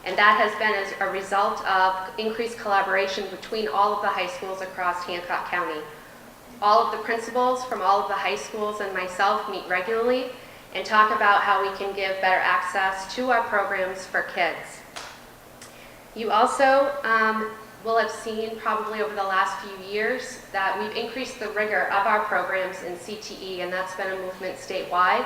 [SPEAKER 11] And that has been as a result of increased collaboration between all of the high schools across Hancock County. All of the principals from all of the high schools and myself meet regularly and talk about how we can give better access to our programs for kids. You also will have seen probably over the last few years that we've increased the rigor of our programs in CTE, and that's been a movement statewide.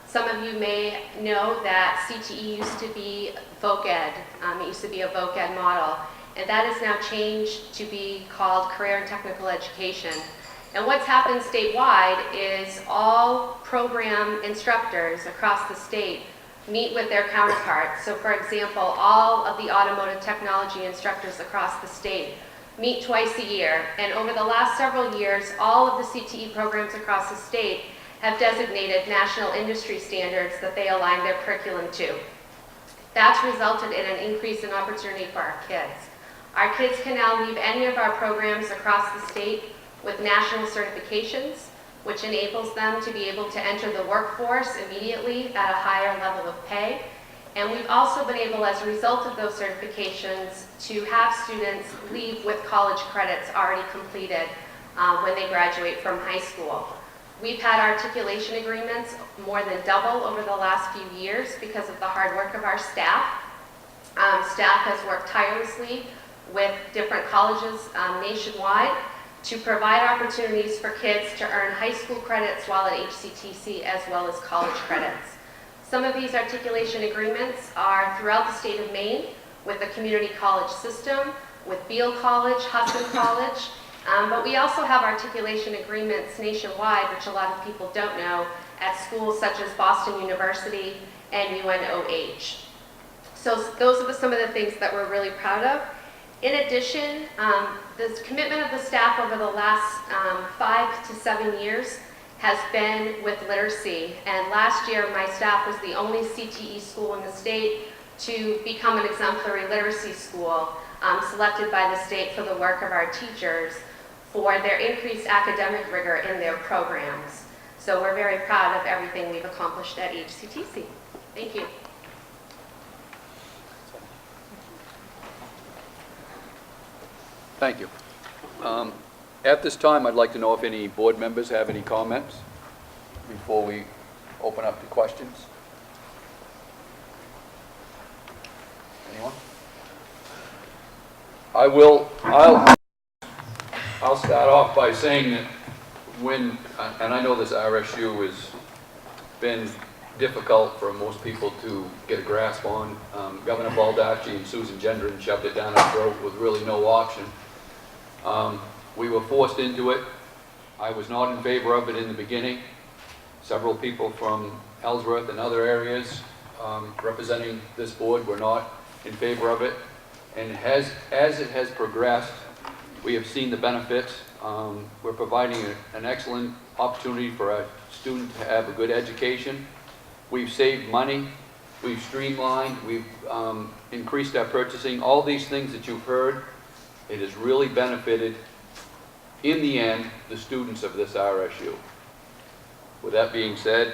[SPEAKER 11] Some of you may know that CTE used to be voc ed. It used to be a voc ed model, and that has now changed to be called career and technical education. And what's happened statewide is all program instructors across the state meet with their counterparts. So for example, all of the automotive technology instructors across the state meet twice a year. And over the last several years, all of the CTE programs across the state have designated national industry standards that they align their curriculum to. That's resulted in an increase in opportunity for our kids. Our kids can now leave any of our programs across the state with national certifications, which enables them to be able to enter the workforce immediately at a higher level of pay. And we've also been able, as a result of those certifications, to have students leave with college credits already completed when they graduate from high school. We've had articulation agreements more than double over the last few years because of the hard work of our staff. Staff has worked tirelessly with different colleges nationwide to provide opportunities for kids to earn high school credits while at HCTC as well as college credits. Some of these articulation agreements are throughout the state of Maine with the community college system, with Beale College, Hudson College, but we also have articulation agreements nationwide, which a lot of people don't know, at schools such as Boston University and UNOH. So those are some of the things that we're really proud of. In addition, the commitment of the staff over the last 5 to 7 years has been with literacy. And last year, my staff was the only CTE school in the state to become an exemplary literacy school, selected by the state for the work of our teachers for their increased academic rigor in their programs. So we're very proud of everything we've accomplished at HCTC. Thank you.
[SPEAKER 1] Thank you. At this time, I'd like to know if any board members have any comments before we open up to questions. Anyone? I'll start off by saying that when, and I know this RSU has been difficult for most people to get a grasp on. Governor Baldacci and Susan Gendron shoved it down our throat with really no option. We were forced into it. I was not in favor of it in the beginning. Several people from Ellsworth and other areas representing this board were not in favor of it. And as it has progressed, we have seen the benefits. We're providing an excellent opportunity for a student to have a good education. We've saved money, we've streamlined, we've increased our purchasing. All these things that you've heard, it has really benefited, in the end, the students of this RSU. With that being said,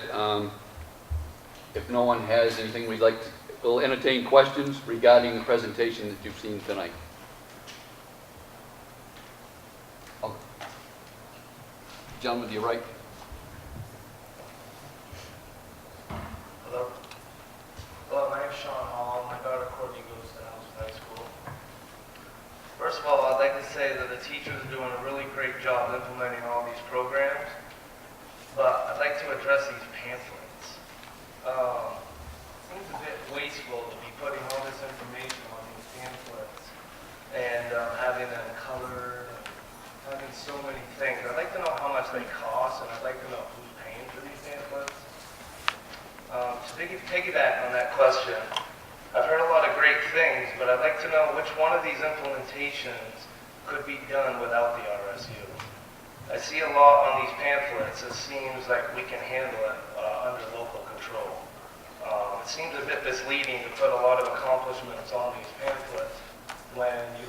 [SPEAKER 1] if no one has anything we'll entertain questions regarding the presentation that you've seen tonight. Gentleman to your right.
[SPEAKER 12] Hello. Hello, my name is Sean Hall. My daughter Courtney goes to Ellsworth High School. First of all, I'd like to say that the teachers are doing a really great job implementing all these programs, but I'd like to address these pamphlets. It seems a bit wasteful to be putting all this information on these pamphlets and having them colored and having so many things. I'd like to know how much they cost, and I'd like to know who's paying for these pamphlets. To piggyback on that question, I've heard a lot of great things, but I'd like to know which one of these implementations could be done without the RSU. I see a lot on these pamphlets. It seems like we can handle it under local control. It seems a bit misleading to put a lot of accomplishments on these pamphlets when you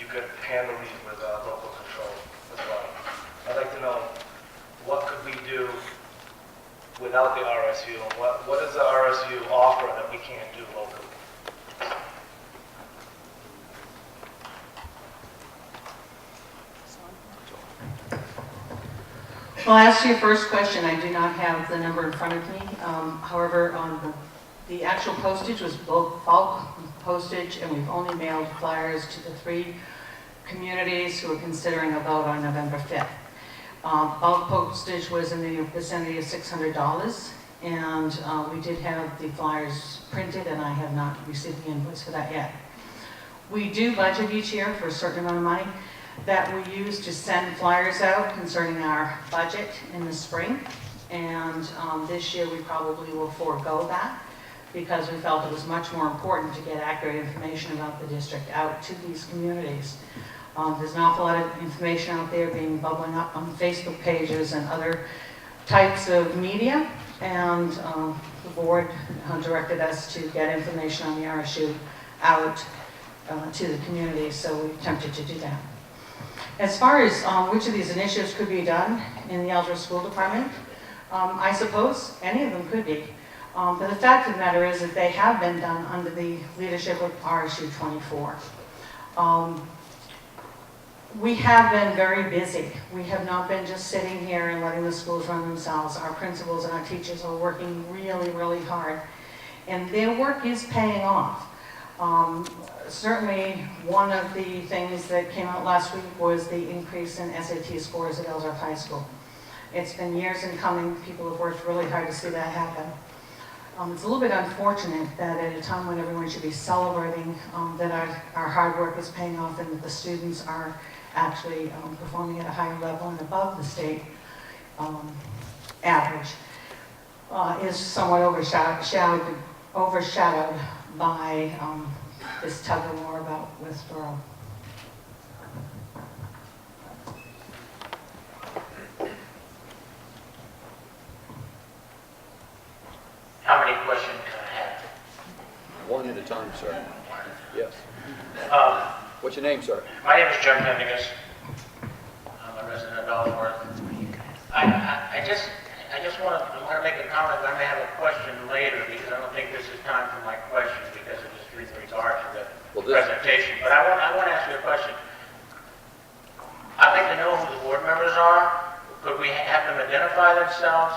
[SPEAKER 12] could handle these with local control as well. I'd like to know what could we do without the RSU, and what does the RSU offer that we can't do locally?
[SPEAKER 2] Well, as to your first question, I do not have the number in front of me. However, on the actual postage was bulk postage, and we've only mailed flyers to the 3 communities who are considering a vote on November 5th. Bulk postage was in the vicinity of $600, and we did have the flyers printed, and I have not received the invoice for that yet. We do budget each year for a certain amount of money that we use to send flyers out concerning our budget in the spring, and this year we probably will forego that because we felt it was much more important to get accurate information about the district out to these communities. There's an awful lot of information out there bubbling up on Facebook pages and other types of media, and the board directed us to get information on the RSU out to the community, so we attempted to do that. As far as which of these initiatives could be done in the Ellsworth School Department, I suppose any of them could be. But the fact of the matter is that they have been done under the leadership of RSU 24. We have been very busy. We have not been just sitting here and letting the schools run themselves. Our principals and our teachers are working really, really hard. And their work is paying off. certainly one of the things that came out last week was the increase in SAT scores at Ellsworth High School. It's been years in coming. People have worked really hard to see that happen. It's a little bit unfortunate that at a time when everyone should be celebrating that our hard work is paying off and that the students are actually performing at a higher level and above the state average, is somewhat overshadowed by this tug of war about withdrawal.
[SPEAKER 13] How many questions can I have?
[SPEAKER 1] One at a time, sir. Yes. What's your name, sir?
[SPEAKER 13] My name is Jim Pendigas. I'm a resident of Ellsworth. I just want to make a comment. I may have a question later because I don't think this is time for my question because it is with regard to the presentation. But I want to ask you a question. I'd like to know who the board members are. Could we have them identify themselves?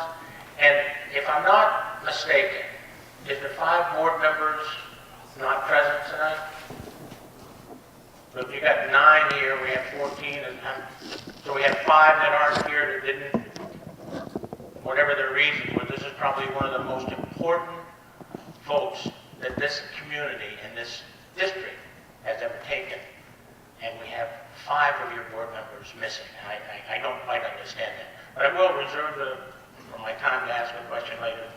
[SPEAKER 13] And if I'm not mistaken, is the 5 board members not present tonight? But you got 9 here, we have 14, so we have 5 that aren't here that didn't, whatever their reason was. This is probably one of the most important votes that this community and this district has ever taken. And we have 5 of your board members missing. I don't quite understand that. But I will reserve for my time to ask a question later,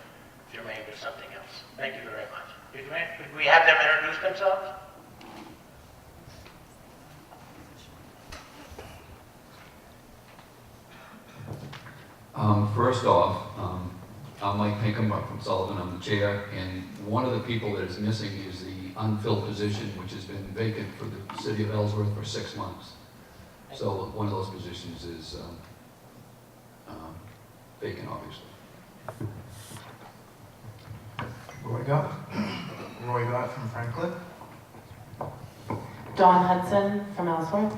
[SPEAKER 13] germane to something else. Thank you very much. Could we have them introduce themselves?
[SPEAKER 1] First off, I'm Mike Pinkham from Sullivan. I'm the chair, and one of the people that is missing is the unfilled position, which has been vacant for the city of Ellsworth for 6 months. So one of those positions is vacant, obviously.
[SPEAKER 14] Roy Gott from Franklin.
[SPEAKER 3] Dawn Hudson from Ellsworth.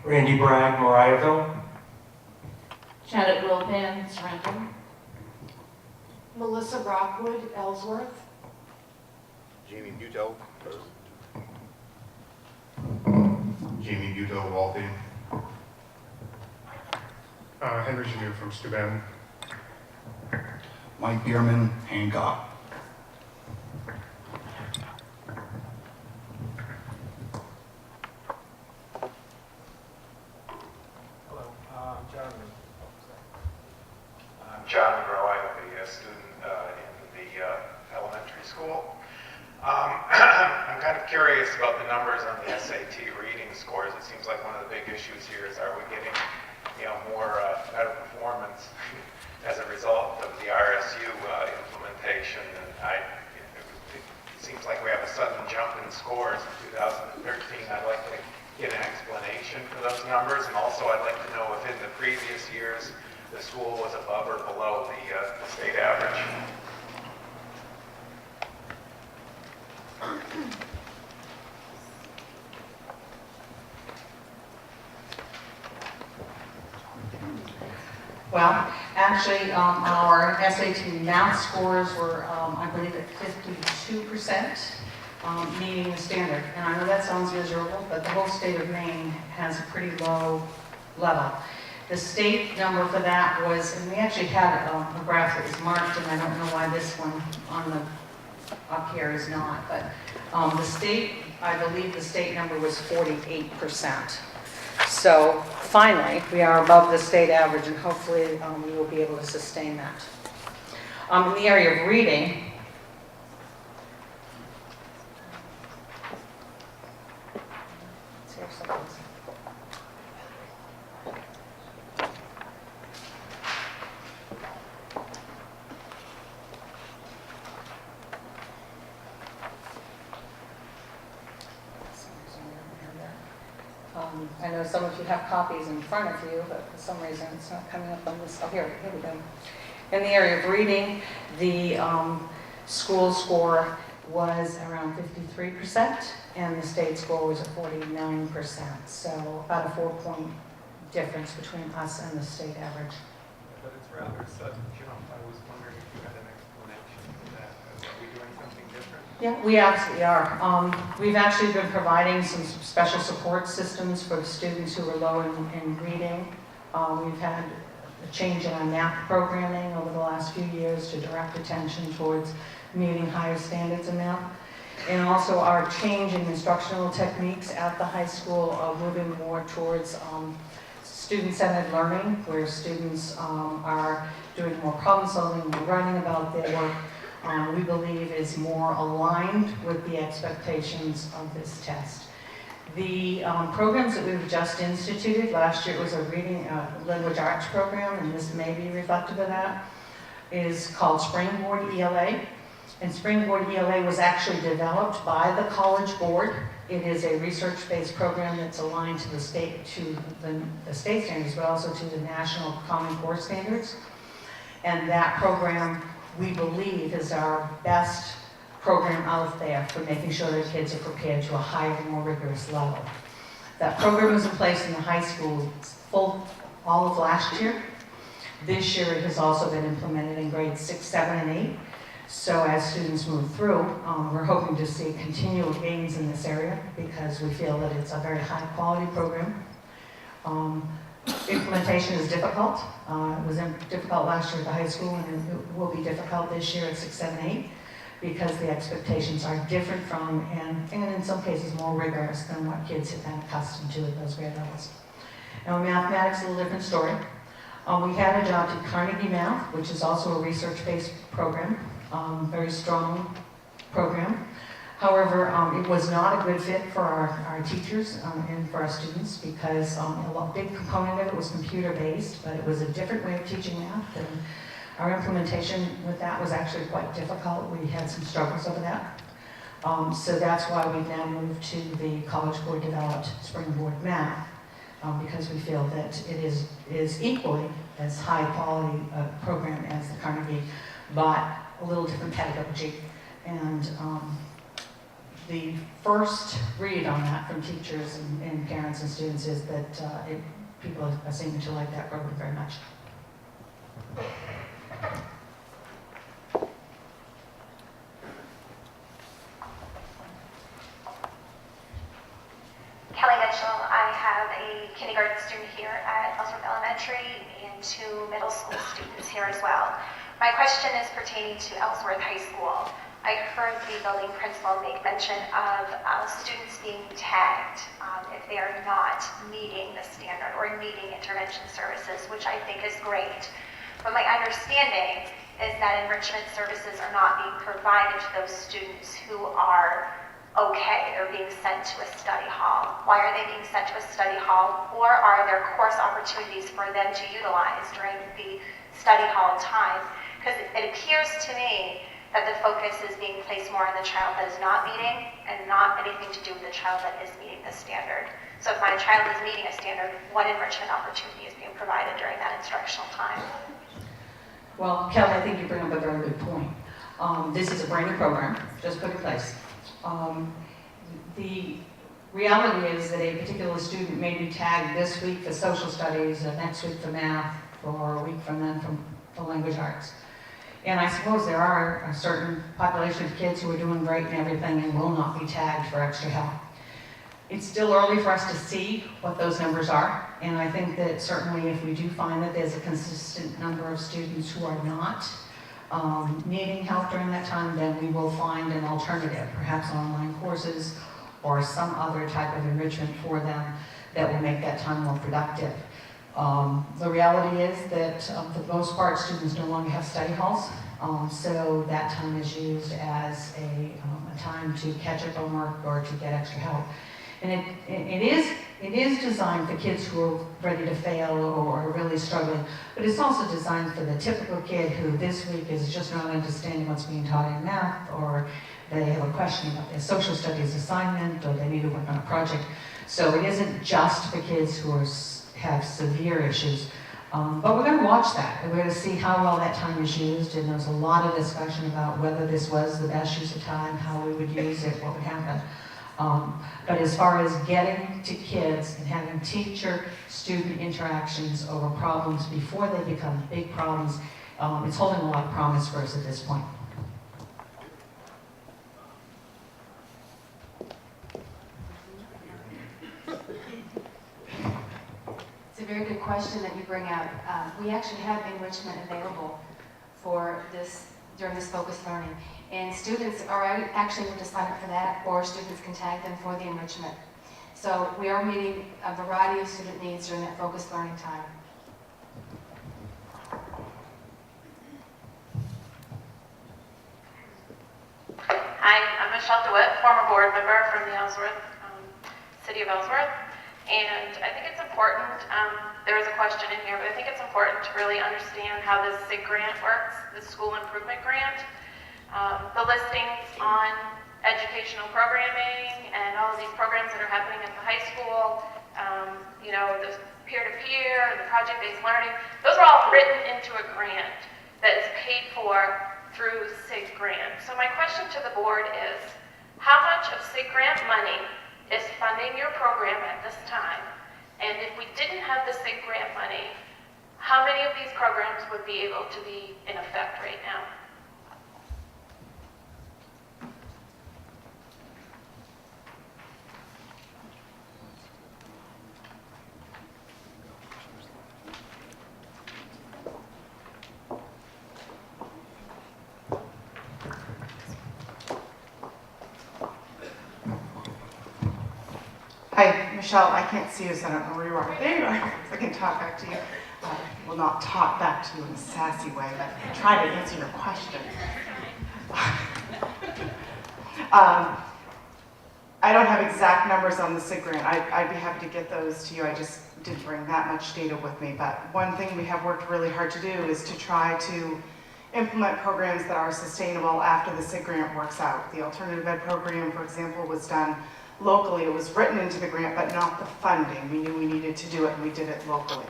[SPEAKER 14] Randy Bragg, Mariahville.
[SPEAKER 3] Janet Wilpan, Scranton. Melissa Rockwood, Ellsworth.
[SPEAKER 8] Jamie Buteau.
[SPEAKER 14] Jamie Buteau, Waltham. Henry Janu from Steuben. Mike Bierman, Hancock.
[SPEAKER 15] Hello, I'm John Monroe. I'm a student in the elementary school. I'm kind of curious about the numbers on the SAT reading scores. It seems like one of the big issues here is, are we getting, more better performance as a result of the RSU implementation? And it seems like we have a sudden jump in scores in 2013. I'd like to get an explanation for those numbers, and also I'd like to know if in the previous years the school was above or below the state average.
[SPEAKER 2] Well, actually, our SAT math scores were, I believe, at 52%, meeting the standard. And I know that sounds miserable, but the whole state of Maine has a pretty low level. The state number for that was, and we actually had a graph that was marked, and I don't know why this one on the up here is not, but the state, I believe the state number was 48%. So finally, we are above the state average, and hopefully we will be able to sustain that. In the area of reading, let's see if something's- I know some of you have copies in front of you, but for some reason it's not coming up on this. Oh, here we go. In the area of reading, the school score was around 53%, and the state score was at 49%. So about a 4-point difference between us and the state average.
[SPEAKER 15] But it's rather sudden jump. I was wondering if you had an explanation for that. Are we doing something different?
[SPEAKER 2] Yeah, we absolutely are. We've actually been providing some special support systems for the students who are low in reading. We've had a change in our math programming over the last few years to direct attention towards meeting higher standards in math. And also our change in instructional techniques at the high school are moving more towards student-centered learning, where students are doing more problem solving, more writing about their work. We believe is more aligned with the expectations of this test. The programs that we've just instituted, last year it was a reading language arts program, and this may be reflective of that, is called Springboard ELA. And Springboard ELA was actually developed by the College Board. It is a research-based program that's aligned to the state standards, but also to the National Common Core standards. And that program, we believe, is our best program out there for making sure that kids are prepared to a higher, more rigorous level. That program was in place in the high school all of last year. This year it has also been implemented in grades 6, 7, and 8. So as students move through, we're hoping to see continual gains in this area because we feel that it's a very high quality program. Implementation is difficult. It was difficult last year at the high school, and it will be difficult this year at 6, 7, 8 because the expectations are different from and in some cases more rigorous than what kids have been accustomed to at those grade levels. Now in mathematics, a little different story. We had adopted Carnegie Math, which is also a research-based program, very strong program. However, it was not a good fit for our teachers and for our students because a big component of it was computer-based, but it was a different way of teaching math, and our implementation with that was actually quite difficult. We had some struggles over that. So that's why we've now moved to the College Board developed Springboard Math because we feel that it is equally as high quality a program as the Carnegie, but a little different pedagogy. And the first read on that from teachers and parents and students is that people are seeming to like that program very much.
[SPEAKER 16] Kelly Mitchell. I have a kindergarten student here at Ellsworth Elementary and 2 middle school students here as well. My question is pertaining to Ellsworth High School. I heard the building principal make mention of students being tagged if they are not meeting the standard or needing intervention services, which I think is great. But my understanding is that enrichment services are not being provided to those students who are okay or being sent to a study hall. Why are they being sent to a study hall? Or are there course opportunities for them to utilize during the study hall time? Because it appears to me that the focus is being placed more on the child that is not meeting and not anything to do with the child that is meeting the standard. So if my child is meeting a standard, what enrichment opportunity is being provided during that instructional time?
[SPEAKER 2] Well, Kelly, I think you bring up a very good point. This is a brand new program, just put in place. The reality is that a particular student may be tagged this week for social studies, next week for math, for a week from then for language arts. And I suppose there are a certain population of kids who are doing great and everything and will not be tagged for extra help. It's still early for us to see what those numbers are, and I think that certainly if we do find that there's a consistent number of students who are not needing help during that time, then we will find an alternative, perhaps online courses or some other type of enrichment for them that will make that time more productive. The reality is that for the most part, students no longer have study halls, so that time is used as a time to catch up on work or to get extra help. And it is designed for kids who are ready to fail or are really struggling, but it's also designed for the typical kid who this week is just not understanding what's being taught in math, or they have a question about their social studies assignment, or they need to work on a project. So it isn't just for kids who have severe issues. But we're going to watch that, and we're going to see how well that time is used, and there's a lot of discussion about whether this was the best use of time, how we would use it, what would happen. But as far as getting to kids and having teacher-student interactions over problems before they become big problems, it's holding a lot of promise for us at this point.
[SPEAKER 10] a very good question that you bring out. We actually have enrichment available for this, during this focused learning. And students are actually able to sign up for that, or students can tag them for the enrichment. So we are meeting a variety of student needs during that focused learning time.
[SPEAKER 17] Hi, I'm Michelle DeWitt, former board member from the City of Ellsworth. And I think it's important, there was a question in here, but I think it's important to really understand how this SIG grant works, the School Improvement Grant. The listings on educational programming and all of these programs that are happening at the high school, you know, the peer-to-peer, the project-based learning, those are all written into a grant that is paid for through SIG grant. So my question to the board is, how much of SIG grant money is funding your program at this time? And if we didn't have the SIG grant money, how many of these programs would be able to be in effect right now?
[SPEAKER 3] Hi, Michelle. I can't see you, so I don't know where you are. There you are. I can talk back to you. Well, not talk back to you in a sassy way, but try to answer your question. I don't have exact numbers on the SIG grant. I'd be happy to get those to you. I just didn't bring that much data with me. But one thing we have worked really hard to do is to try to implement programs that are sustainable after the SIG grant works out. The alternative ed program, for example, was done locally. It was written into the grant, but not the funding. We knew we needed to do it, and we did it locally.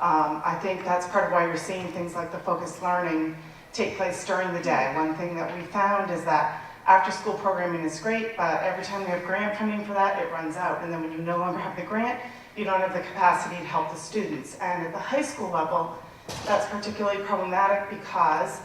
[SPEAKER 3] I think that's part of why you're seeing things like the focused learning take place during the day. One thing that we found is that after-school programming is great, but every time we have grant funding for that, it runs out. And then when you no longer have the grant, you don't have the capacity to help the students. And at the high school level, that's particularly problematic because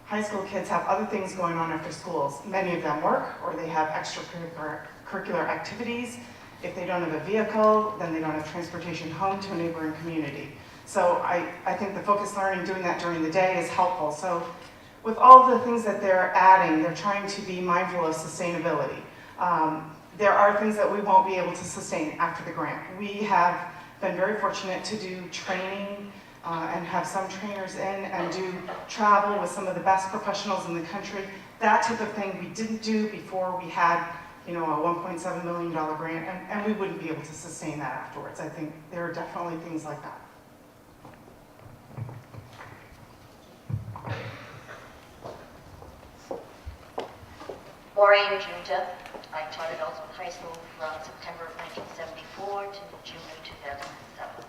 [SPEAKER 3] high school kids have other things going on after schools. Many of them work, or they have extracurricular activities. If they don't have a vehicle, then they don't have transportation home to a neighboring community. So I think the focused learning, doing that during the day, is helpful. So with all of the things that they're adding, they're trying to be mindful of sustainability. There are things that we won't be able to sustain after the grant. We have been very fortunate to do training and have some trainers in and do travel with some of the best professionals in the country. That type of thing we didn't do before we had, you know, a $1.7 million grant, and we wouldn't be able to sustain that afterwards. I think there are definitely things like that.
[SPEAKER 18] Maureen Junta. I taught at Ellsworth High School from September of 1974 to June of 2007.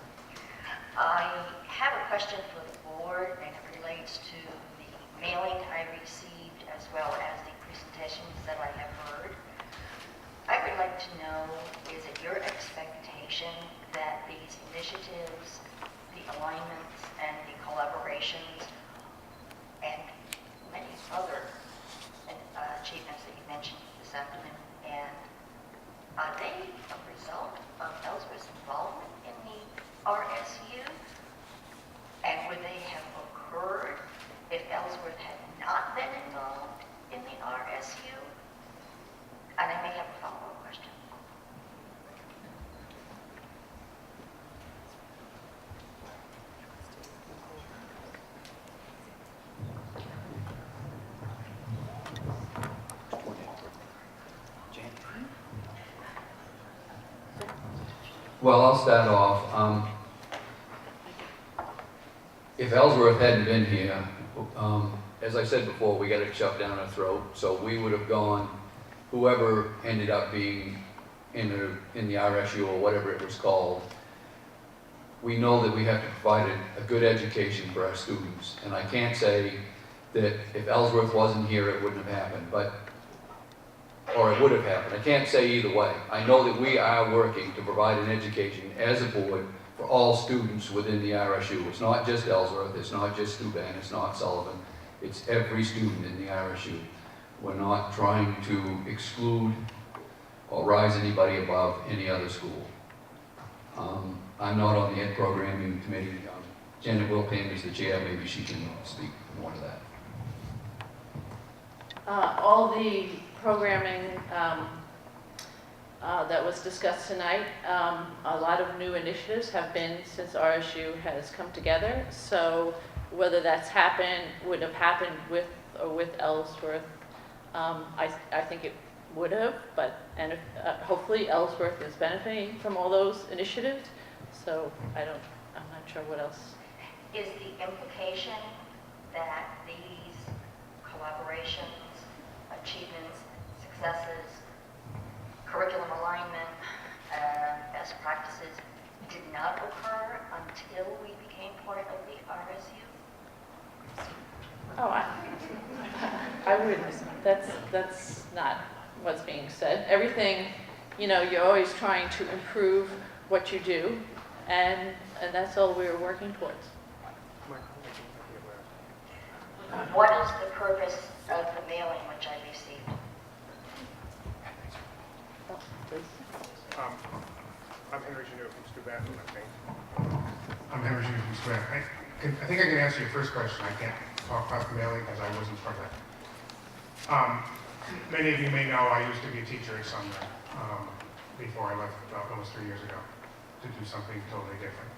[SPEAKER 18] I have a question for the board, and it relates to the mailing I received as well as the presentations that I have heard. I would like to know, is it your expectation that these initiatives, the alignments, and the collaborations, and many other achievements that you mentioned this afternoon, and are they a result of Ellsworth's involvement in the RSU? And would they have occurred if Ellsworth had not been involved in the RSU? And I may have a follow-up question.
[SPEAKER 1] Well, I'll start off. If Ellsworth hadn't been here, as I said before, we got it shoved down our throat, so we would have gone, whoever ended up being in the RSU or whatever it was called. We know that we have to provide a good education for our students, and I can't say that if Ellsworth wasn't here, it wouldn't have happened, or it would have happened. I can't say either way. I know that we are working to provide an education as a board for all students within the RSU. It's not just Ellsworth, it's not just Steuben, it's not Sullivan, it's every student in the RSU. We're not trying to exclude or rise anybody above any other school. I'm not on the ed programming committee. Janet Wilpin is the chair. Maybe she can speak more to that.
[SPEAKER 19] All the programming that was discussed tonight, a lot of new initiatives have been since RSU has come together. So whether that's would have happened with or with Ellsworth, I think it would have, and if, hopefully Ellsworth is benefiting from all those initiatives. So I'm not sure what else.
[SPEAKER 18] Is the implication that these collaborations, achievements, successes, curriculum alignment, best practices did not occur until we became part of the RSU?
[SPEAKER 19] Oh, I wouldn't. That's not what's being said. Everything, you're always trying to improve what you do, and that's all we're working towards.
[SPEAKER 18] What is the purpose of the mailing which I received?
[SPEAKER 19] Oh, please.
[SPEAKER 14] I'm Henry Janot from Steuben, I think. I'm Henry Janot from Steuben. I think I can answer your first question. I can't talk about the mailing because I wasn't part of that. Many of you may know I used to be a teacher at Sumner before I left about almost 3 years ago to do something totally different.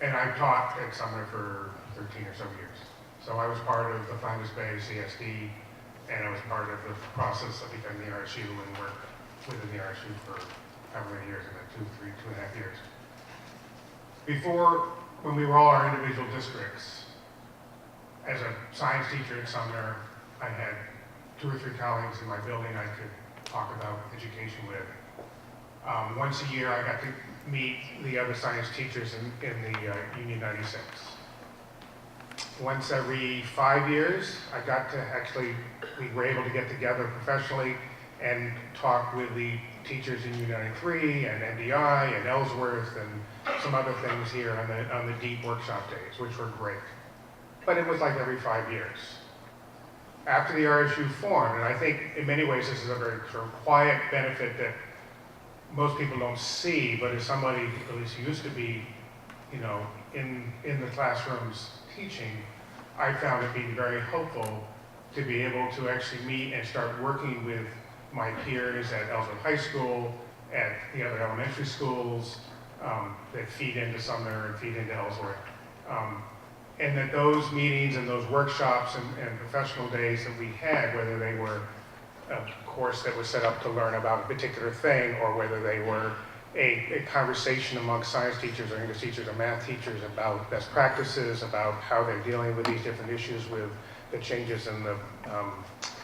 [SPEAKER 14] And I've taught at Sumner for 13 or so years. So I was part of the Flanders Bay CSD, and I was part of the process of becoming the RSU and worked within the RSU for however many years, about 2.5 years. Before, when we were all our individual districts, as a science teacher at Sumner, I had 2 or 3 colleagues in my building I could talk about education with. Once a year, I got to meet the other science teachers in the Union 96. Once every 5 years, I got to we were able to get together professionally and talk with the teachers in Union 93 and NDI and Ellsworth and some other things here on the deep workshop days, which were great. But it was like every 5 years. After the RSU formed, and I think in many ways this is a very sort of quiet benefit that most people don't see, but as somebody at least used to be, in the classrooms teaching, I found it being very helpful to be able to actually meet and start working with my peers at Ellsworth High School, at the other elementary schools that feed into Sumner and feed into Ellsworth. And that those meetings and those workshops and professional days that we had, whether they were a course that was set up to learn about a particular thing, or whether they were a conversation amongst science teachers or English teachers or math teachers about best practices, about how they're dealing with these different issues with the changes in the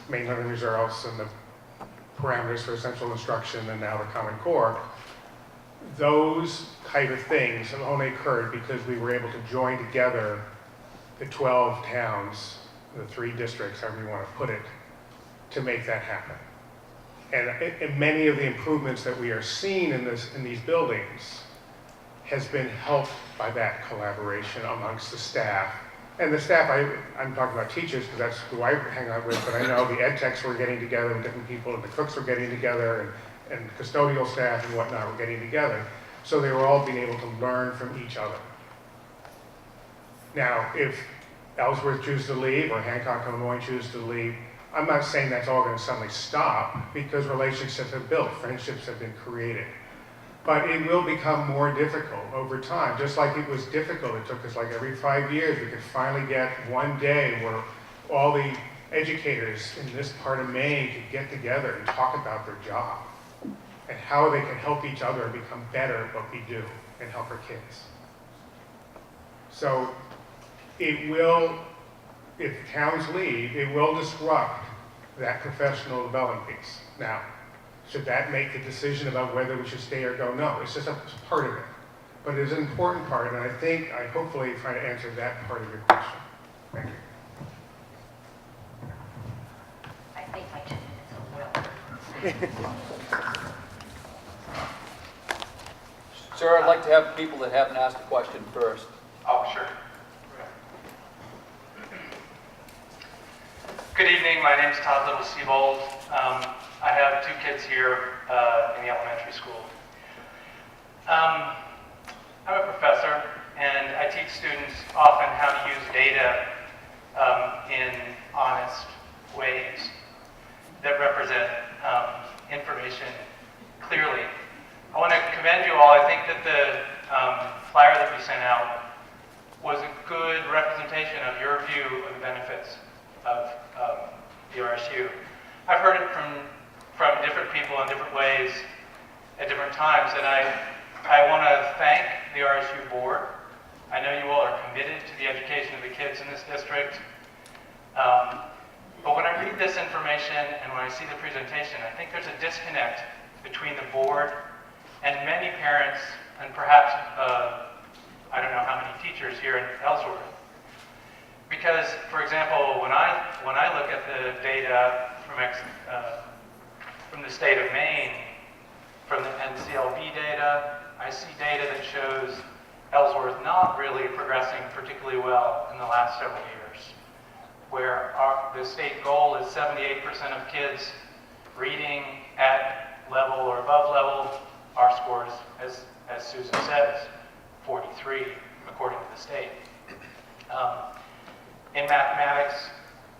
[SPEAKER 14] main learning results and the parameters for essential instruction and now the Common Core. Those type of things have only occurred because we were able to join together the 12 towns, the 3 districts, however you want to put it, to make that happen. And many of the improvements that we are seeing in these buildings has been helped by that collaboration amongst the staff. And the staff, I'm talking about teachers because that's who I hang out with, but I know the ed techs were getting together and different people, and the cooks were getting together, and custodial staff and whatnot were getting together. So they were all being able to learn from each other. Now, if Ellsworth chooses to leave or Hancock, Illinois chooses to leave, I'm not saying that's all going to suddenly stop, because relationships have built, friendships have been created. But it will become more difficult over time, just like it was difficult. It took us like every 5 years, we could finally get one day where all the educators in this part of Maine could get together and talk about their job and how they can help each other become better at what we do and help our kids. So it will, if towns leave, it will disrupt that professional development piece. Now, should that make the decision about whether we should stay or go? No, it's just a part of it. But it's an important part, and I hopefully try to answer that part of your question. Thank you.
[SPEAKER 18] I think my 2 minutes are well.
[SPEAKER 1] Sir, I'd like to have people that haven't asked a question first.
[SPEAKER 20] Oh, sure. Good evening. My name is Todd Little-Seabold. I have 2 kids here in the elementary school. I'm a professor, and I teach students often how to use data in honest ways that represent information clearly. I want to commend you all. I think that the flyer that we sent out was a good representation of your view of the benefits of the RSU. I've heard it from different people in different ways at different times, and I want to thank the RSU board. I know you all are committed to the education of the kids in this district. But when I read this information and when I see the presentation, I think there's a disconnect between the board and many parents and perhaps, I don't know how many teachers here in Ellsworth. Because, for example, when I look at the data from the state of Maine, from the NCLB data, I see data that shows Ellsworth not really progressing particularly well in the last several years, where the state goal is 78% of kids reading at level or above level. Our scores, as Susan says, 43 according to the state. In mathematics,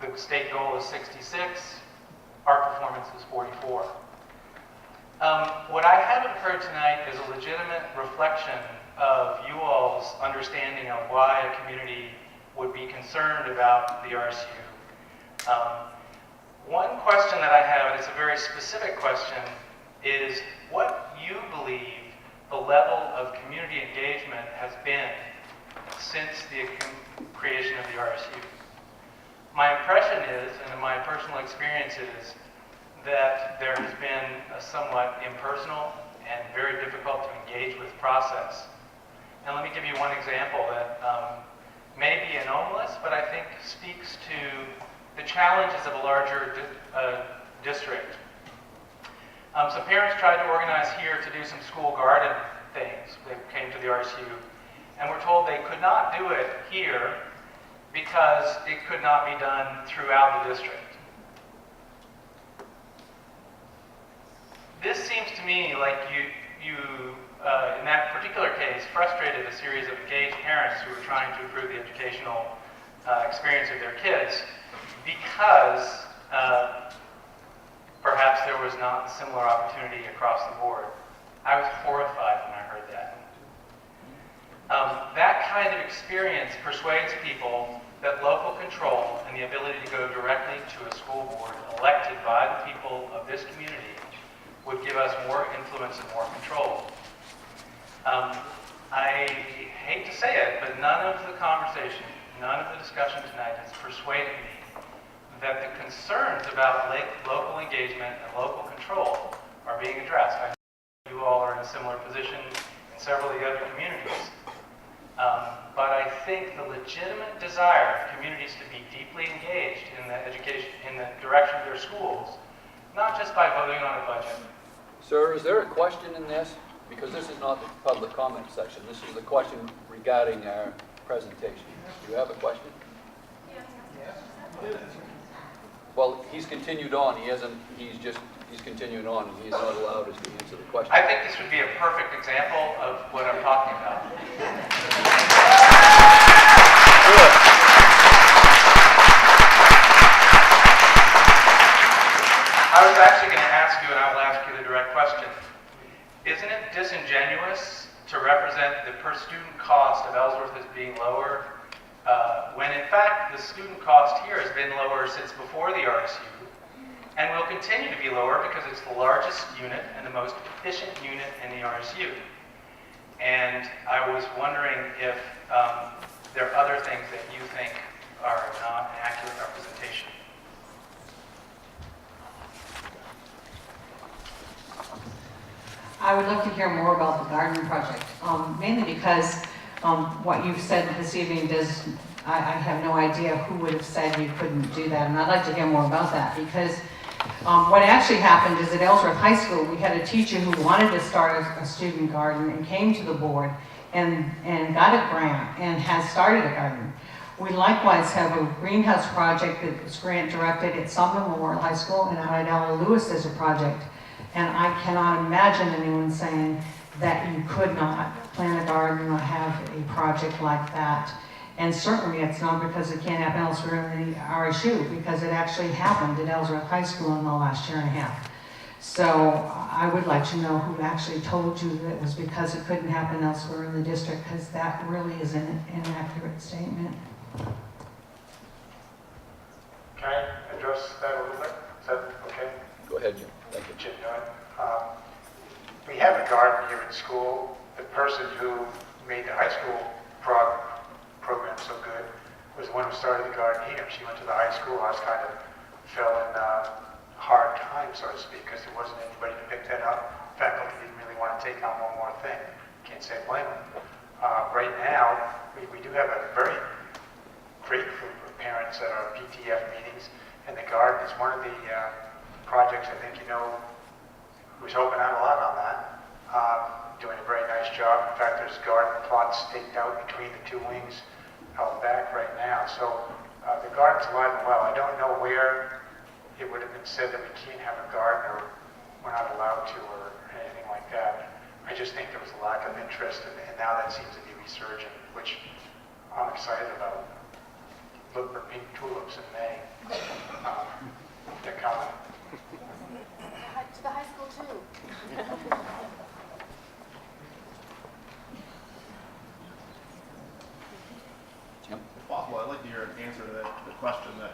[SPEAKER 20] the state goal is 66. Our performance is 44. What I haven't heard tonight is a legitimate reflection of you all's understanding of why a community would be concerned about the RSU. One question that I have, and it's a very specific question, is what you believe the level of community engagement has been since the creation of the RSU. My impression is, and my personal experience is, that there has been a somewhat impersonal and very difficult to engage with process. And let me give you one example that may be anomalous, but I think speaks to the challenges of a larger district. Some parents tried to organize here to do some school garden things. They came to the RSU and were told they could not do it here because it could not be done throughout the district. This seems to me like you in that particular case, frustrated a series of engaged parents who were trying to improve the educational experience of their kids because perhaps there was not a similar opportunity across the board. I was horrified when I heard that. That kind of experience persuades people that local control and the ability to go directly to a school board elected by the people of this community would give us more influence and more control. I hate to say it, but none of the conversation, none of the discussion tonight has persuaded me that the concerns about local engagement and local control are being addressed. I know you all are in a similar position in several of the other communities. But I think the legitimate desire of communities to be deeply engaged in the education, in the direction of their schools, not just by voting on a budget.
[SPEAKER 1] Sir, is there a question in this? Because this is not the public comment section. This is the question regarding our presentation. Do you have a question? Yes. Well, he's continued on. He's continuing on, and he's not allowed us to answer the question.
[SPEAKER 20] I think this would be a perfect example of what I'm talking about. I was actually going to ask you, and I will ask you the direct question. Isn't it disingenuous to represent the per student cost of Ellsworth as being lower, when in fact the student cost here has been lower since before the RSU, and will continue to be lower because it's the largest unit and the most efficient unit in the RSU. And I was wondering if there are other things that you think are not an accurate representation.
[SPEAKER 2] I would love to hear more about the garden project, mainly because what you've said this evening I have no idea who would have said you couldn't do that, and I'd like to hear more about that, because what actually happened is at Ellsworth High School, we had a teacher who wanted to start a student garden and came to the board and got a grant and has started a garden. We likewise have a greenhouse project that was grant directed at Sumner Memorial High School, and out at Ella Lewis there's a project. And I cannot imagine anyone saying that you could not plant a garden or have a project like that. And certainly it's not because it can't happen elsewhere in the RSU, because it actually happened at Ellsworth High School in the last year and a half. So I would like to know who actually told you that it was because it couldn't happen elsewhere in the district, because that really is an inaccurate statement.
[SPEAKER 9] Can I address that a little bit? Is that okay?
[SPEAKER 1] Go ahead, Jim. Thank you.
[SPEAKER 9] Jim Doyle. We have a garden here in school. The person who made the high school program so good was the one who started the garden here. She went to the high school. I was kind of fell in hard time, so to speak, because there wasn't anybody to pick that up. Faculty didn't really want to take on one more thing. Can't say I blame them. Right now, we do have a very great group of parents at our PTF meetings, and the garden is one of the projects I think who's helping out a lot on that. Doing a very nice job. In fact, there's garden plots staked out between the two wings out back right now. So the garden's alive and well. I don't know where it would have been said that we can't have a garden or we're not allowed to or anything like that. I just think there was a lack of interest, and now that seems to be resurgent, which I'm excited about. Look for pink tulips in May. They're coming.
[SPEAKER 10] To the high school too.
[SPEAKER 21] If possible, I'd like to hear an answer to the question that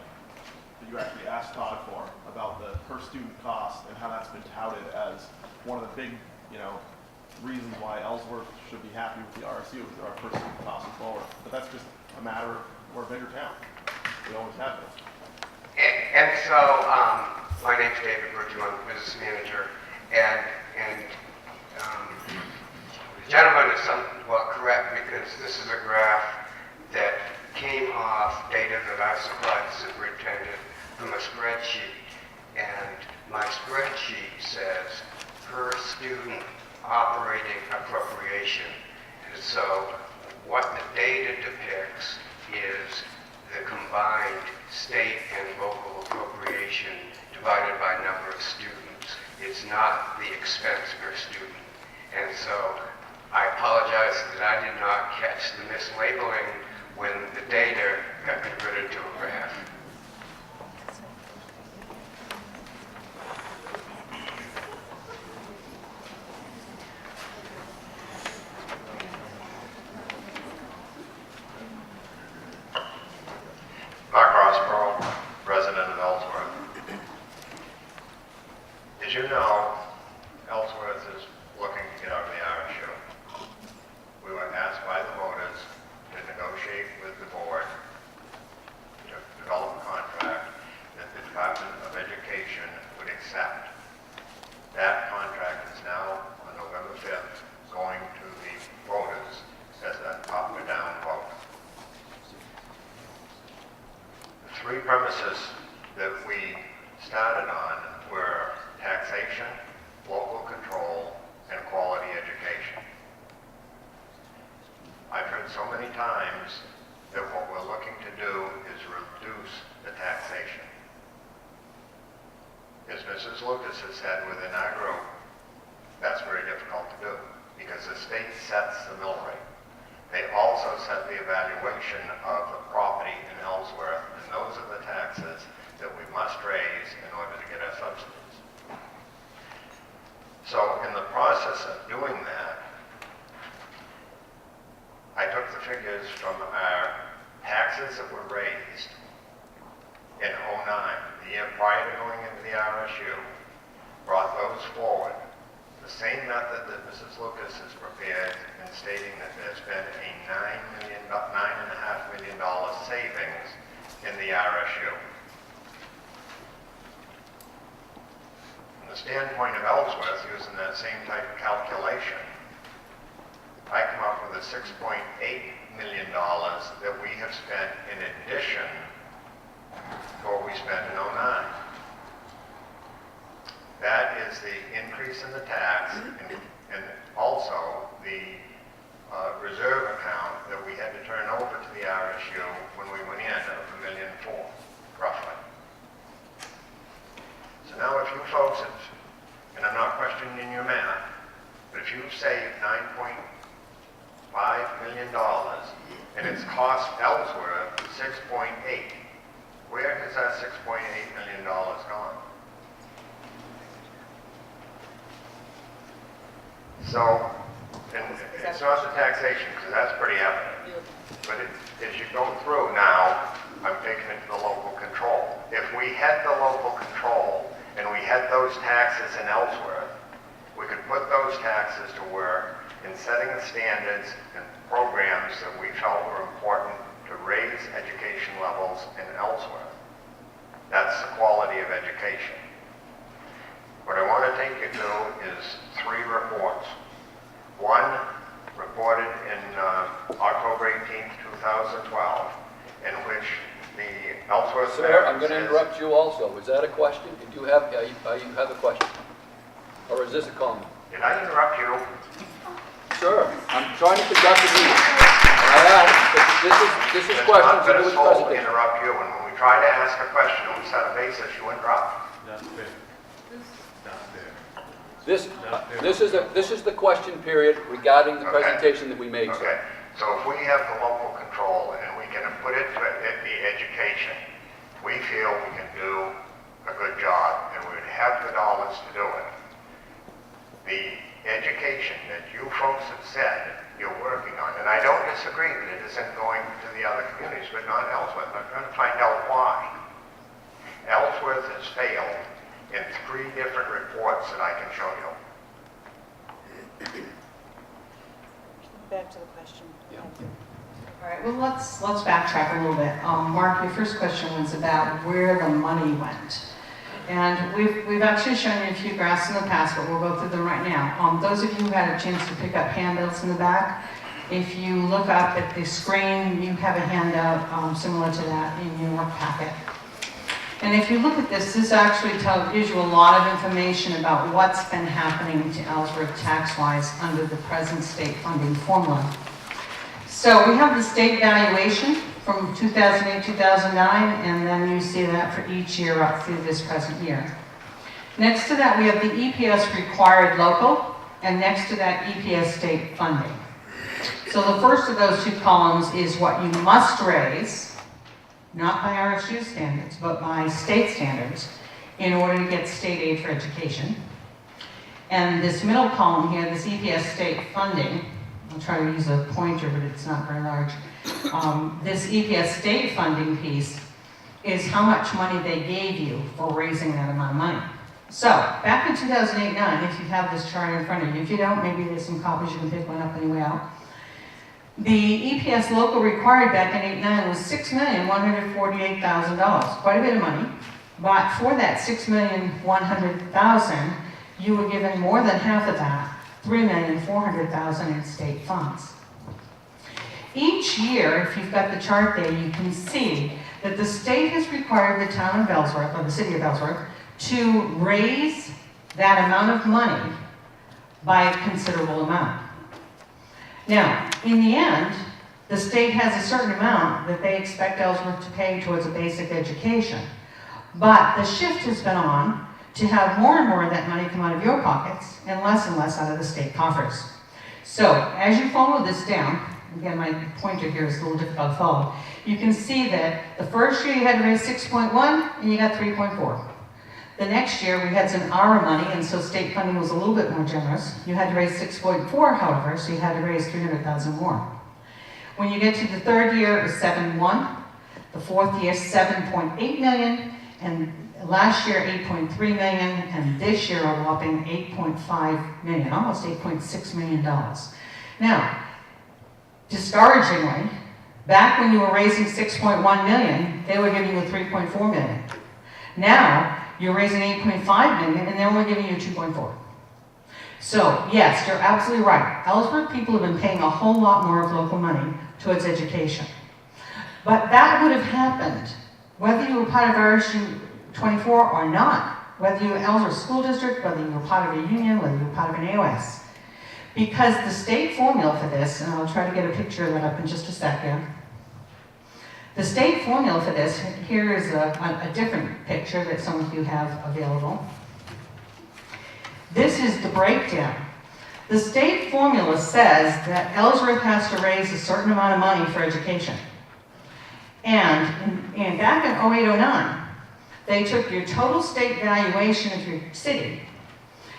[SPEAKER 21] you actually asked Todd for about the per student cost and how that's been touted as one of the big, reasons why Ellsworth should be happy with the RSU is that our per student cost is lower. But that's just a matter of we're a bigger town. We always have been.
[SPEAKER 22] And so, my name's David Virtue, I'm the business manager, and the gentleman is somewhat correct because this is a graph that came off data that I supplied the superintendent from a spreadsheet, and my spreadsheet says per student operating appropriation. And so what the data depicts is the combined state and local appropriation divided by number of students. It's not the expense per student. And so I apologize that I did not catch the mislabeling when the data got converted to a graph.
[SPEAKER 23] Mark Rossborough, resident of Ellsworth. As you know, Ellsworth is looking to get out of the RSU. We were asked by the voters to negotiate with the board to develop a contract that the Department of Education would accept. That contract is now, on November 5th, going to the voters as an up or down vote. The three premises that we started on were taxation, local control, and quality education. I've heard so many times that what we're looking to do is reduce the taxation. As Mrs. Lucas has said within our group, that's very difficult to do because the state sets the mill rate. They also set the evaluation of the property in Ellsworth, and those are the taxes that we must raise in order to get our subsidies. So in the process of doing that, I took the figures from our taxes that were raised in 2009, the year prior to going into the RSU, brought those forward. The same method that Mrs. Lucas has prepared in stating that there's been a $9.5 million savings in the RSU. From the standpoint of Ellsworth, using that same type of calculation, I come up with a $6.8 million that we have spent in addition to what we spent in 2009. That is the increase in the tax and also the reserve account that we had to turn over to the RSU when we went in of $1.4 million, roughly. So now if you folks, and I'm not questioning your math, but if you've saved $9 million, and it's cost Ellsworth 6.8. Where has that $6.8 million gone? So, and it's not the taxation, because that's pretty evident. But as you go through now, I'm taking it to the local control. If we had the local control and we had those taxes in Ellsworth, we could put those taxes to work in setting the standards and programs that we felt were important to raise education levels in Ellsworth. That's the quality of education. What I want to take you to is 3 reports. One reported in October 18th, 2012, in which the Ellsworth...
[SPEAKER 1] Sir, I'm going to interrupt you also. Was that a question? Did you have, you have a question? Or is this a comment?
[SPEAKER 23] Did I interrupt you?
[SPEAKER 1] Sir, I'm trying to conduct a meeting. I asked, this is questions to do with the presentation.
[SPEAKER 23] Interrupt you, and when we try to ask a question and we set a basis, you interrupt.
[SPEAKER 21] That's fair. That's fair.
[SPEAKER 1] This is the question period regarding the presentation that we made, sir.
[SPEAKER 23] Okay, so if we have the local control and we can put it to the education, we feel we can do a good job and we would have the dollars to do it. The education that you folks have said you're working on, and I don't disagree that it isn't going to the other communities, but not Ellsworth. I'm trying to find out why. Ellsworth has failed in 3 different reports that I can show you.
[SPEAKER 3] Back to the question.
[SPEAKER 1] Yeah.
[SPEAKER 2] All right, well, let's backtrack a little bit. Mark, your first question was about where the money went. And we've actually shown you a few graphs in the past, but we'll go through them right now. Those of you who had a chance to pick up handouts in the back, if you look up at the screen, you have a handout similar to that in your packet. And if you look at this, this actually gives you a lot of information about what's been happening to Ellsworth tax-wise under the present state funding formula. So we have the state valuation from 2008, 2009, and then you see that for each year up through this present year. Next to that, we have the EPS required local, and next to that, EPS state funding. So the first of those 2 columns is what you must raise, not by RSU standards, but by state standards, in order to get state aid for education. And this middle column here, this EPS state funding, I'll try to use a pointer, but it's not very large. This EPS state funding piece is how much money they gave you for raising that amount of money. So, back in 2008-9, if you have this chart in front of you, if you don't, maybe there's some copies, you can pick one up on your way out. The EPS local required back in 8-9 was $6,148,000, quite a bit of money. But for that $6,100,000, you were given more than half of that, $3,400,000 in state funds. Each year, if you've got the chart there, you can see that the state has required the town of Ellsworth, or the city of Ellsworth, to raise that amount of money by a considerable amount. Now, in the end, the state has a certain amount that they expect Ellsworth to pay towards a basic education. But the shift has been on to have more and more of that money come out of your pockets and less out of the state coffers. So, as you follow this down, again, my pointer here is a little difficult to follow, you can see that the first year you had to raise 6.1 and you got 3.4. The next year we had some ARA money, and so state funding was a little bit more generous. You had to raise 6.4, however, so you had to raise 300,000 more. When you get to the third year, it was 7.1. The fourth year, 7.8 million, and last year 8.3 million, and this year a whopping 8.5 million, almost $8.6 million. Now, discouragingly, back when you were raising 6.1 million, they were giving you 3.4 million. Now, you're raising 8.5 million, and they're only giving you 2.4. So, yes, you're absolutely right. Ellsworth people have been paying a whole lot more of local money towards education. But that would have happened whether you were part of RSU 24 or not, whether you were Ellsworth School District, whether you were part of a union, whether you were part of an AOS. Because the state formula for this, and I'll try to get a picture of that up in just a second. The state formula for this, here is a different picture that some of you have available. This is the breakdown. The state formula says that Ellsworth has to raise a certain amount of money for education. And back in 08-09, they took your total state valuation of your city,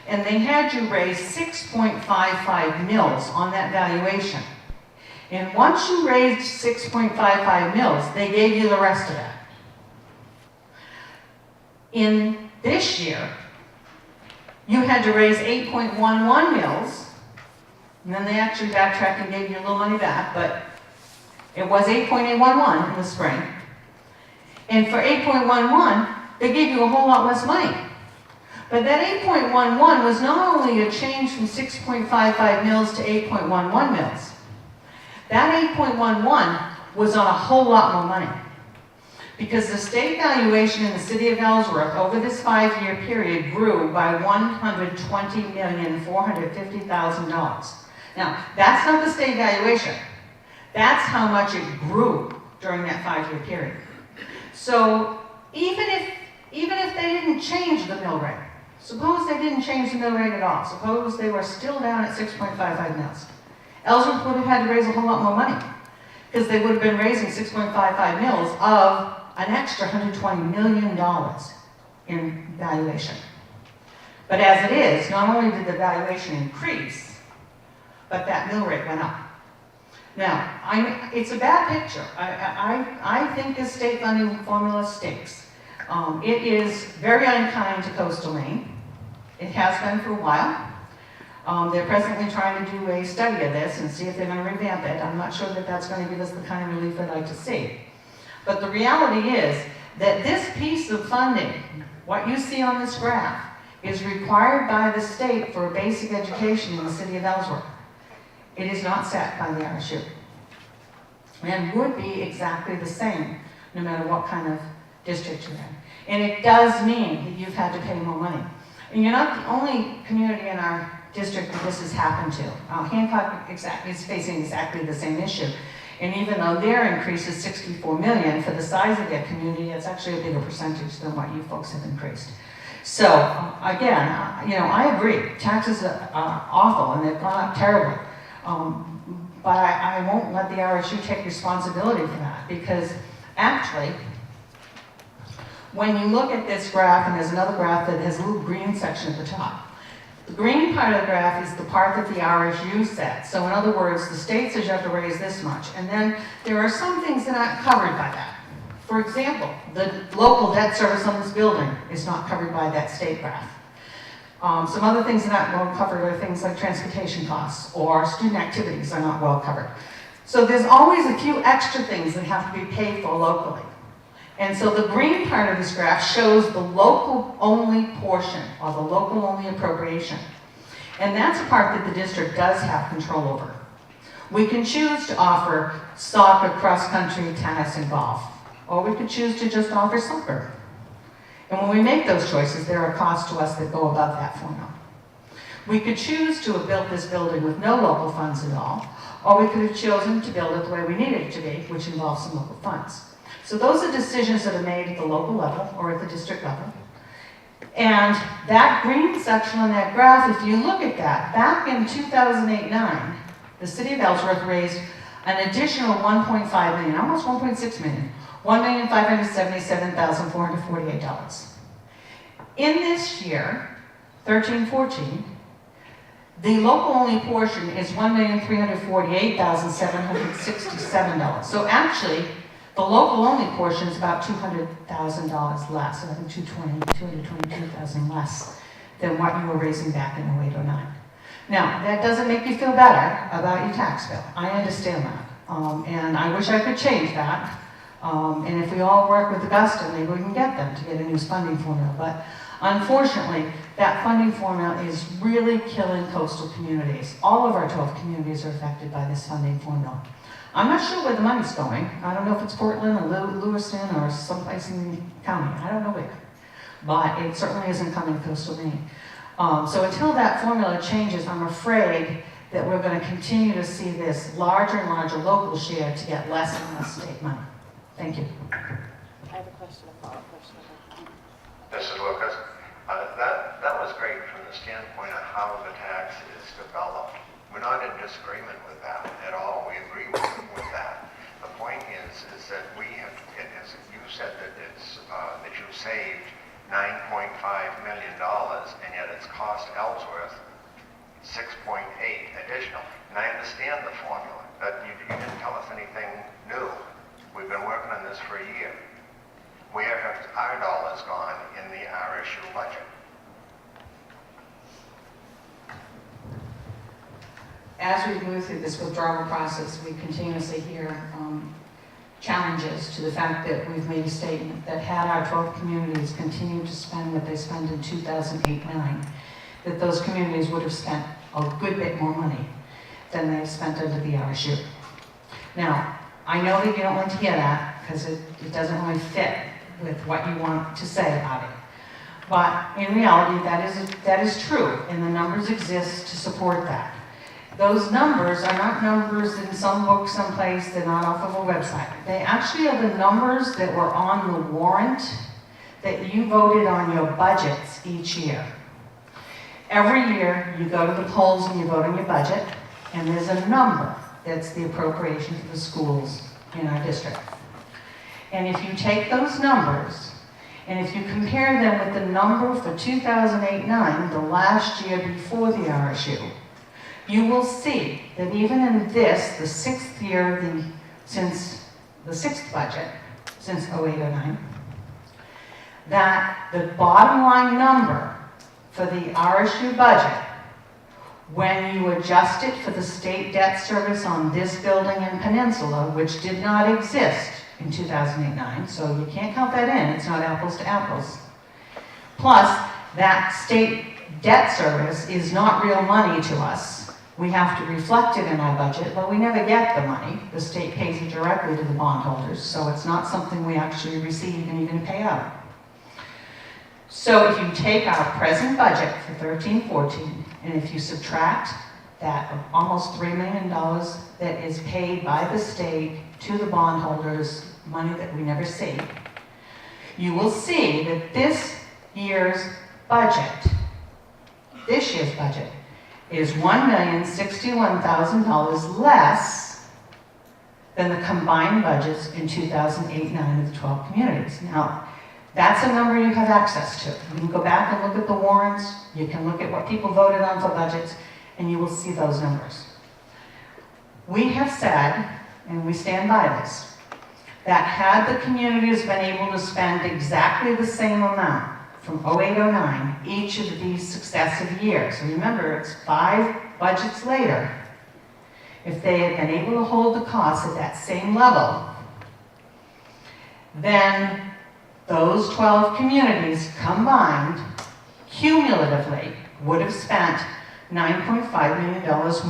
[SPEAKER 2] and they had you raise 6.55 mils on that valuation. And once you raised 6.55 mils, they gave you the rest of that. In this year, you had to raise 8.11 mils, and then they actually backtracked and gave you a little money back, but it was 8.811 in the spring. And for 8.11, they gave you a whole lot less money. But that 8.11 was not only a change from 6.55 mils to 8.11 mils. That 8.11 was on a whole lot more money. Because the state valuation in the city of Ellsworth over this 5-year period grew by $120,450,000. Now, that's not the state valuation. That's how much it grew during that 5-year period. So even if they didn't change the mill rate, suppose they didn't change the mill rate at all, suppose they were still down at 6.55 mils, Ellsworth would have had to raise a whole lot more money, because they would have been raising 6.55 mils of an extra $120 million in valuation. But as it is, not only did the valuation increase, but that mill rate went up. Now, it's a bad picture. I think this state funding formula stinks. It is very unkind to coastal Maine. It has been for a while. They're presently trying to do a study of this and see if they're going to revamp it. I'm not sure that that's going to give us the kind of relief I'd like to see. But the reality is that this piece of funding, what you see on this graph, is required by the state for a basic education in the city of Ellsworth. It is not set by the RSU. And would be exactly the same no matter what kind of district you're in. And it does mean that you've had to pay more money. And you're not the only community in our district that this has happened to. Hancock is facing exactly the same issue. And even though their increase is $64 million, for the size of their community, it's actually a bigger percentage than what you folks have increased. So again, I agree. Taxes are awful and they've gone up terribly. But I won't let the RSU take responsibility for that, because actually, when you look at this graph, and there's another graph that has a little green section at the top. The green part of the graph is the part that the RSU sets. So in other words, the state says you have to raise this much. And then there are some things that aren't covered by that. For example, the local debt service on this building is not covered by that state graph. Some other things that aren't well covered are things like transportation costs or student activities are not well covered. So there's always a few extra things that have to be paid for locally. And so the green part of this graph shows the local-only portion, or the local-only appropriation. And that's a part that the district does have control over. We can choose to offer soccer, cross-country, tennis, and golf. Or we could choose to just offer soccer. And when we make those choices, there are costs to us that go above that formula. We could choose to have built this building with no local funds at all, or we could have chosen to build it the way we needed it to be, which involves some local funds. So those are decisions that are made at the local level or at the district level. And that green section on that graph, if you look at that, back in 2008-09, the city of Ellsworth raised an additional $1.5 million, almost $1.6 million, $1,577,448. In this year, 13-14, the local-only portion is $1,348,767. So actually, the local-only portion is about $200,000 less, I think $222,000 less than what you were raising back in 08-09. Now, that doesn't make you feel better about your tax bill. I understand that. And I wish I could change that. And if we all work with Augusta, maybe we can get them to get a new funding formula. But unfortunately, that funding formula is really killing coastal communities. All of our 12 communities are affected by this funding formula. I'm not sure where the money's going. I don't know if it's Portland or Lewiston or someplace in the county. I don't know where. But it certainly isn't coming to coastal Maine. So until that formula changes, I'm afraid that we're going to continue to see this larger and larger local share to get less and less state money. Thank you.
[SPEAKER 10] I have a question, a follow-up question.
[SPEAKER 23] This is Lucas. That was great from the standpoint of how the tax is developed. We're not in disagreement with that at all. We agree with that. The point is that we have, as you said, that that you saved $9.5 million, and yet it's cost Ellsworth 6.8 additional. And I understand the formula, but you didn't tell us anything new. We've been working on this for a year. Where have our dollars gone in the RSU budget?
[SPEAKER 5] As we move through this withdrawal process, we continuously hear challenges to the fact that we've made a statement that had our 12 communities continued to spend what they spent in 2008-9, that those communities would have spent a good bit more money than they've spent under the RSU. Now, I know that you don't want to hear that because it doesn't really fit with what you want to say about it. But in reality, that is true, and the numbers exist to support that. Those numbers are not numbers in some book someplace, they're not off of a website. They actually are the numbers that were on the warrant that you voted on your budgets each year. Every year, you go to the polls and you vote on your budget, and there's a number that's the appropriation for the schools in our district. And if you take those numbers, and if you compare them with the number for 2008-9, the last year before the RSU, you will see that even in this, the sixth year since the sixth budget, since 08-09, that the bottom line number for the RSU budget, when you adjust it for the state debt service on this building and Peninsula, which did not exist in 2008-09, so you can't count that in, it's not apples to apples. Plus, that state debt service is not real money to us. We have to reflect it in our budget, but we never get the money. The state pays it directly to the bondholders, so it's not something we actually receive and even pay out. So if you take our present budget for 13-14, and if you subtract that almost $3 million that is paid by the state to the bondholders, money that we never see, you will see that this year's budget is $1,061,000 less than the combined budgets in 2008-9 of the 12 communities. Now, that's a number you have access to. You can go back and look at the warrants, you can look at what people voted on for budgets, and you will see those numbers. We have said, and we stand by this, that had the communities been able to spend exactly the same amount from 08-09 each of these successive years, and remember, it's 5 budgets later, if they had been able to hold the costs at that same level, then those 12 communities combined, cumulatively, would have spent $9.5 million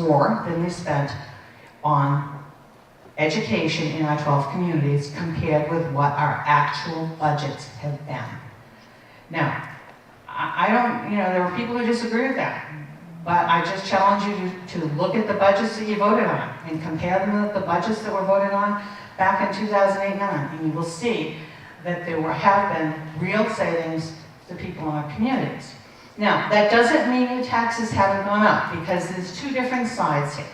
[SPEAKER 5] more than they spent on education in our 12 communities compared with what our actual budgets have been. Now, I don't, there are people who disagree with that, but I just challenge you to look at the budgets that you voted on and compare them with the budgets that were voted on back in 2008-9, and you will see that there have been real savings to people in our communities. Now, that doesn't mean your taxes haven't gone up, because there's 2 different sides here.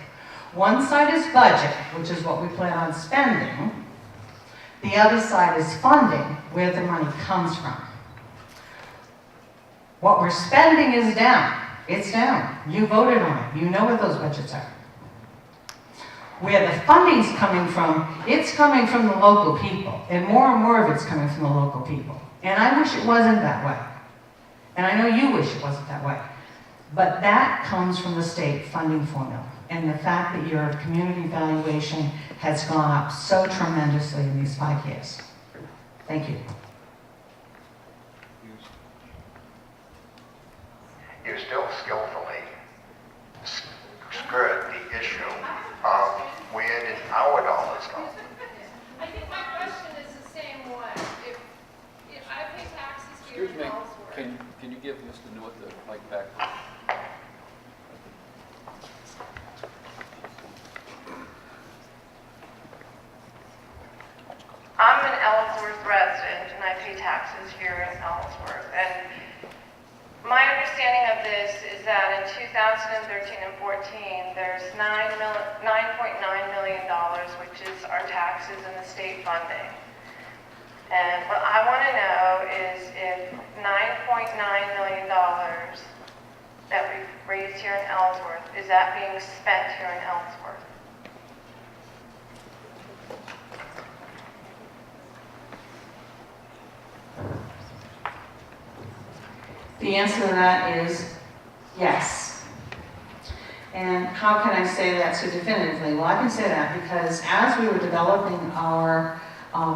[SPEAKER 5] One side is budget, which is what we plan on spending. The other side is funding, where the money comes from. What we're spending is down. It's down. You voted on it. You know what those budgets are. Where the funding's coming from, it's coming from the local people. And more of it's coming from the local people. And I wish it wasn't that way. And I know you wish it wasn't that way. But that comes from the state funding formula. And the fact that your community valuation has gone up so tremendously in these 5 years. Thank you.
[SPEAKER 23] You still skillfully skirt the issue of where did our dollars go?
[SPEAKER 6] I think my question is the same way. If I pay taxes here
[SPEAKER 1] Excuse
[SPEAKER 6] in
[SPEAKER 1] me,
[SPEAKER 6] Ellsworth.
[SPEAKER 1] can you give Mr. Newitt the mic back?
[SPEAKER 17] I'm an Ellsworth resident and I pay taxes here in Ellsworth. And my understanding understanding of this is that in 2013 and 14, there's $9.9 million, which is our taxes and the state funding. And what I want to know is if $9.9 million that we've raised here in Ellsworth, is that being spent here in Ellsworth?
[SPEAKER 5] The answer to that is yes. And how can I say that so definitively? Well, I can say that because as we were developing our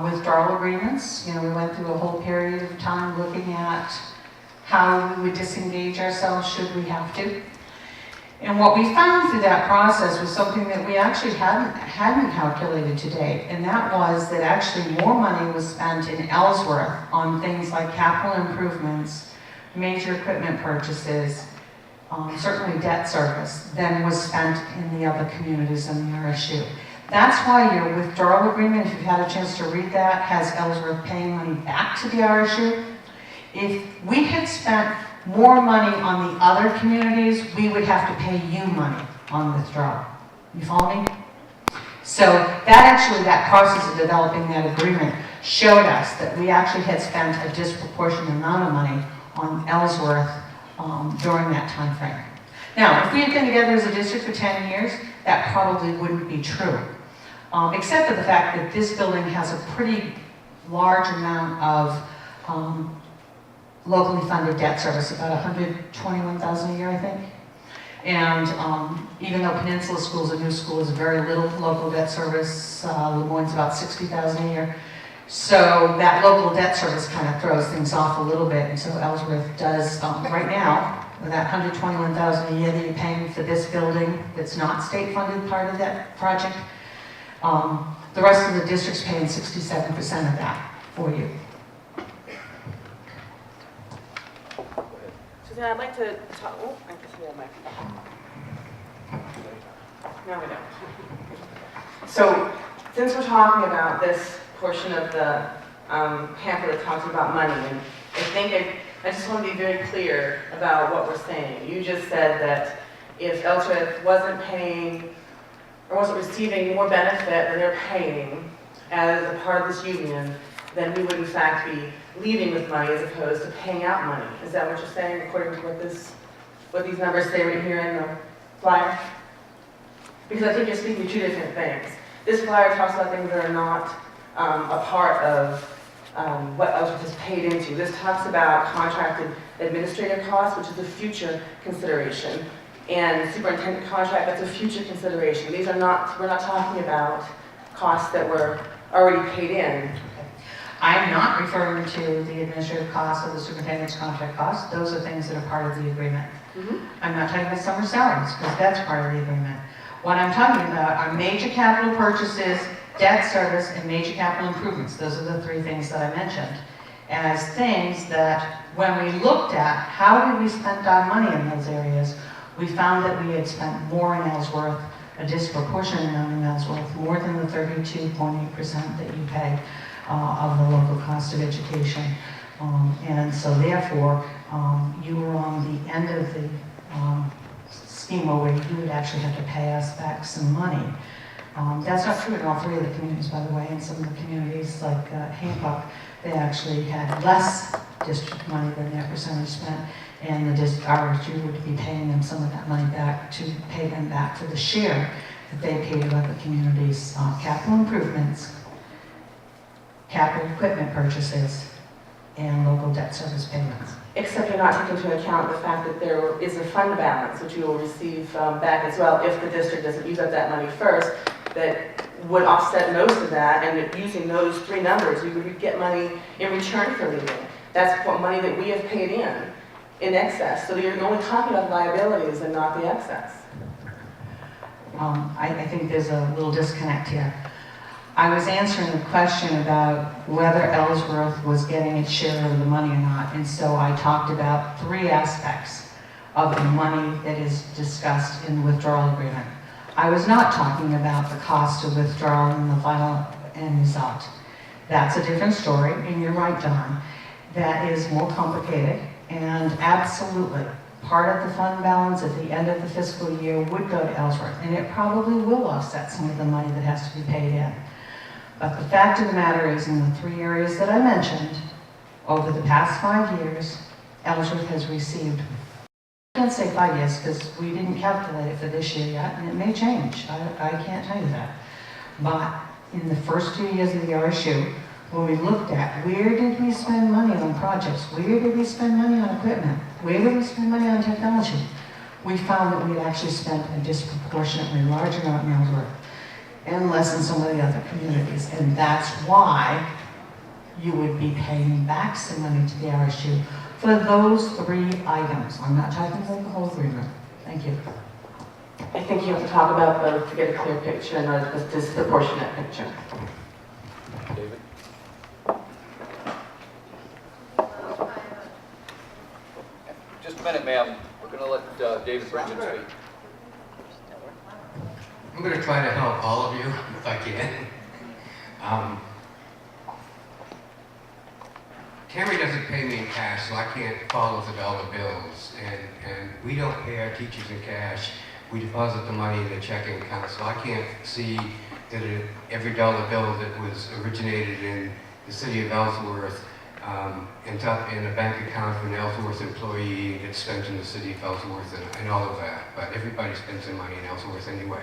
[SPEAKER 5] withdrawal agreements, we went through a whole period of time looking at how we would disengage ourselves should we have to. And what we found through that process was something that we actually hadn't calculated to date, and that was that actually more money was spent in Ellsworth on things like capital improvements, major equipment purchases, certainly debt service, than was spent in the other communities in the RSU. That's why your withdrawal agreement, if you've had a chance to read that, has Ellsworth paying money back to the RSU. If we had spent more money on the other communities, we would have to pay you money on withdrawal. You follow me? So that process of developing that agreement showed us that we actually had spent a disproportionate amount of money on Ellsworth during that time frame. Now, if we had been together as a district for 10 years, that probably wouldn't be true. Except for the fact that this building has a pretty large amount of locally funded debt service, about $121,000 a year, I think. And even though Peninsula School is a new school, is very little local debt service. Lemoyne's about $60,000 a year. So that local debt service kind of throws things off a little bit. And so Ellsworth does, right now, with that $121,000 a year that you're paying for this building that's not state-funded part of that project, the rest of the district's paying 67% of that for you.
[SPEAKER 4] Suzanne, I'd like to talk. Oh, I guess we have my. No, we don't. So, since we're talking about this portion of the pamphlet that talks about money, and I just want to be very clear about what we're saying. You just said that if Ellsworth wasn't paying or wasn't receiving more benefit than they're paying as a part of this union, then we would in fact be leaving with money as opposed to paying out money. Is that what you're saying, according to what these numbers say right here in the flyer? Because I think you're speaking to two different things. This flyer talks about things that are not a part of what Ellsworth is paid into. This talks about contracted administrative costs, which is a future consideration, and superintendent contract, that's a future consideration. We're not talking about costs that were already paid in.
[SPEAKER 5] I'm not referring to the administrative costs or the superintendent's contract costs. Those are things that are part of the agreement. I'm not talking about summer salaries, because that's part of the agreement. What I'm talking about are major capital purchases, debt service, and major capital improvements. Those are the three things that I mentioned as things that when we looked at how did we spend our money in those areas, we found that we had spent more in Ellsworth, a disproportionate amount in Ellsworth, more than the 32.8% that you pay of the local cost of education. And so therefore, you were on the end of the schema where you would actually have to pay us back some money. That's not true in all three of the communities, by the way. In some of the communities like Hancock, they actually had less district money than their percentage spent, and the RSU would be paying them some of that money back to pay them back for the share that they paid to other communities, capital improvements, capital equipment purchases, and local debt service payments.
[SPEAKER 4] Except you're not taking into account the fact that there is a fund balance, which you will receive back as well if the district doesn't use up that money first, that would offset most of that, and using those three numbers, you would get money in return for leaving. That's what money that we have paid in excess. So you're only talking about liabilities and not the excess.
[SPEAKER 5] I think there's a little disconnect here. I was answering a question about whether Ellsworth was getting its share of the money or not, and so I talked about three aspects of the money that is discussed in the withdrawal agreement. I was not talking about the cost of withdrawal in the final end result. That's a different story, and you're right, Don. That is more complicated, and absolutely, part of the fund balance at the end of the fiscal year would go to Ellsworth, and it probably will offset some of the money that has to be paid in. But the fact of the matter is, in the 3 areas that I mentioned, over the past 5 years, Ellsworth has received, I can't say 5 years because we didn't calculate it for this year yet, and it may change. I can't tell you that. But in the first 2 years of the RSU, when we looked at where did we spend money on projects, where did we spend money on equipment, where did we spend money on technology, we found that we had actually spent a disproportionately large amount in Ellsworth and less in some of the other communities. And that's why you would be paying back some money to the RSU for those 3 items. I'm not talking about the whole agreement. Thank you.
[SPEAKER 4] I think you have to talk about both to get a clear picture and not a disproportionate picture.
[SPEAKER 1] David? Just a minute, ma'am. We're going to let David Brennan speak.
[SPEAKER 7] I'm going to try to help all of you if I can. Tammy doesn't pay me in cash, so I can't follow the dollar bills. And we don't pay our teachers in cash. We deposit the money in the checking account, so I can't see that every dollar bill that was originated in the city of Ellsworth ends up in a bank account of an Ellsworth employee and gets spent in the city of Ellsworth and all of that. But everybody spends their money in Ellsworth anyway.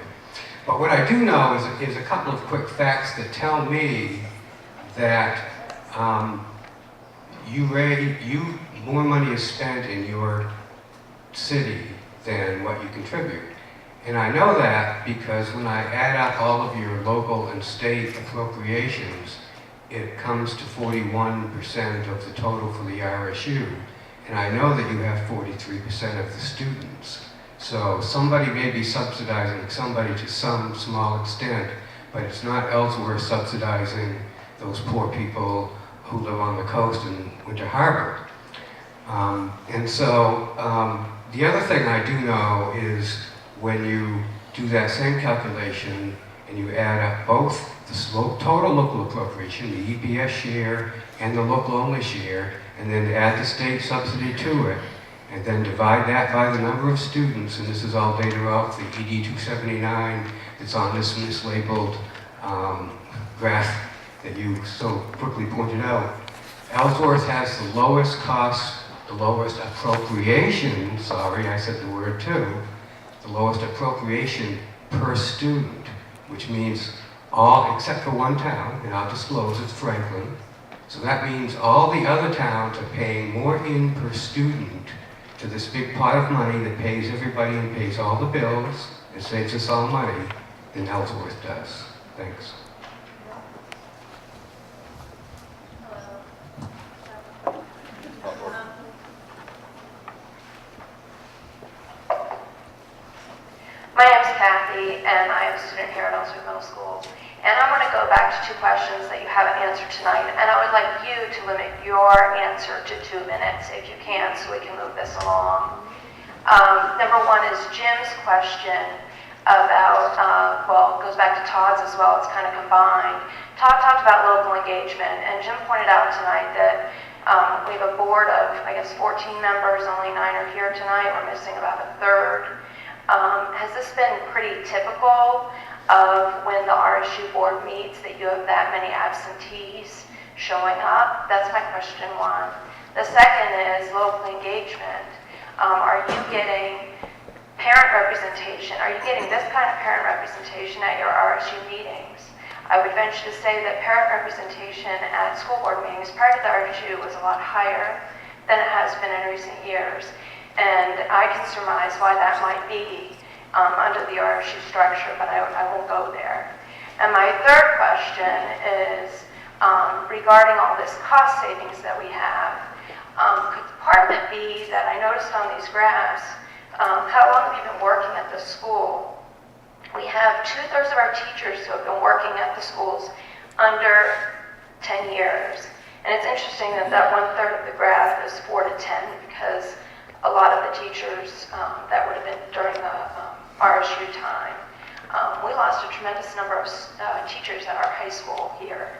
[SPEAKER 7] But what I do know is a couple of quick facts that tell me that more money is spent in your city than what you contribute. And I know that because when I add up all of your local and state appropriations, it comes to 41% of the total for the RSU. And I know that you have 43% of the students. So somebody may be subsidizing somebody to some small extent, but it's not Ellsworth subsidizing those poor people who live on the coast in Winter Harbor. And so the other thing I do know is when you do that same calculation and you add up both the total local appropriation, the EPS share and the local only share, and then add the state subsidy to it, and then divide that by the number of students, and this is all data off the ED 279 that's on this mislabeled graph that you so quickly pointed out. Ellsworth has the lowest cost, the lowest appropriation, sorry, I said the word too, the lowest appropriation per student, which means all, except for one town, and I'll disclose it's Franklin. So that means all the other towns are paying more in per student to this big pot of money that pays everybody and pays all the bills and saves us all money than Ellsworth does. Thanks.
[SPEAKER 17] My name's Kathy, and I am a student here at Ellsworth Middle School. And I want to go back to 2 questions that you haven't answered tonight, and I would like you to limit your answer to 2 minutes, if you can, so we can move this along. Number 1 is Jim's question about, well, it goes back to Todd's as well, it's kind of combined. Todd talked about local engagement, and Jim pointed out tonight that we have a board of, I guess, 14 members, only 9 are here tonight, we're missing about a third. Has this been pretty typical of when the RSU board meets, that you have that many absentees showing up? That's my question 1. The second is local engagement. Are you getting parent representation? Are you getting this kind of parent representation at your RSU meetings? I would venture to say that parent representation at school board meetings prior to the RSU was a lot higher than it has been in recent years. And I can surmise why that might be under the RSU structure, but I won't go there. And my third question is regarding all this cost savings that we have. Could part of it be that I noticed on these graphs, how long have you been working at the school? We have 2/3 of our teachers who have been working at the schools under 10 years. And it's interesting that that 1/3 of the graph is 4 to 10 because a lot of the teachers that would have been during the RSU time, we lost a tremendous number of teachers at our high school here.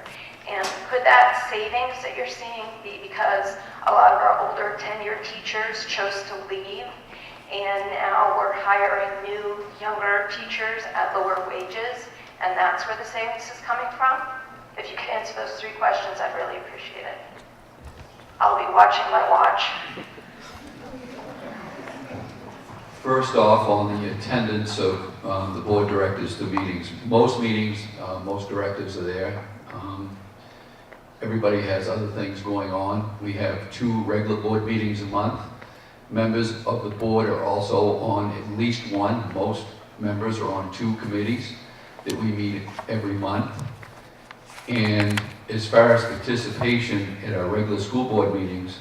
[SPEAKER 17] And could that savings that you're seeing be because a lot of our older tenured teachers chose to leave
[SPEAKER 11] And now we're hiring new, younger teachers at lower wages, and that's where the savings is coming from? If you could answer those 3 questions, I'd really appreciate it. I'll be watching my watch.
[SPEAKER 1] First off, on the attendance of the board directors to meetings. Most meetings, most directives are there. Everybody has other things going on. We have 2 regular board meetings a month. Members of the board are also on at least 1. Most members are on 2 committees that we meet every month. And as far as participation at our regular school board meetings,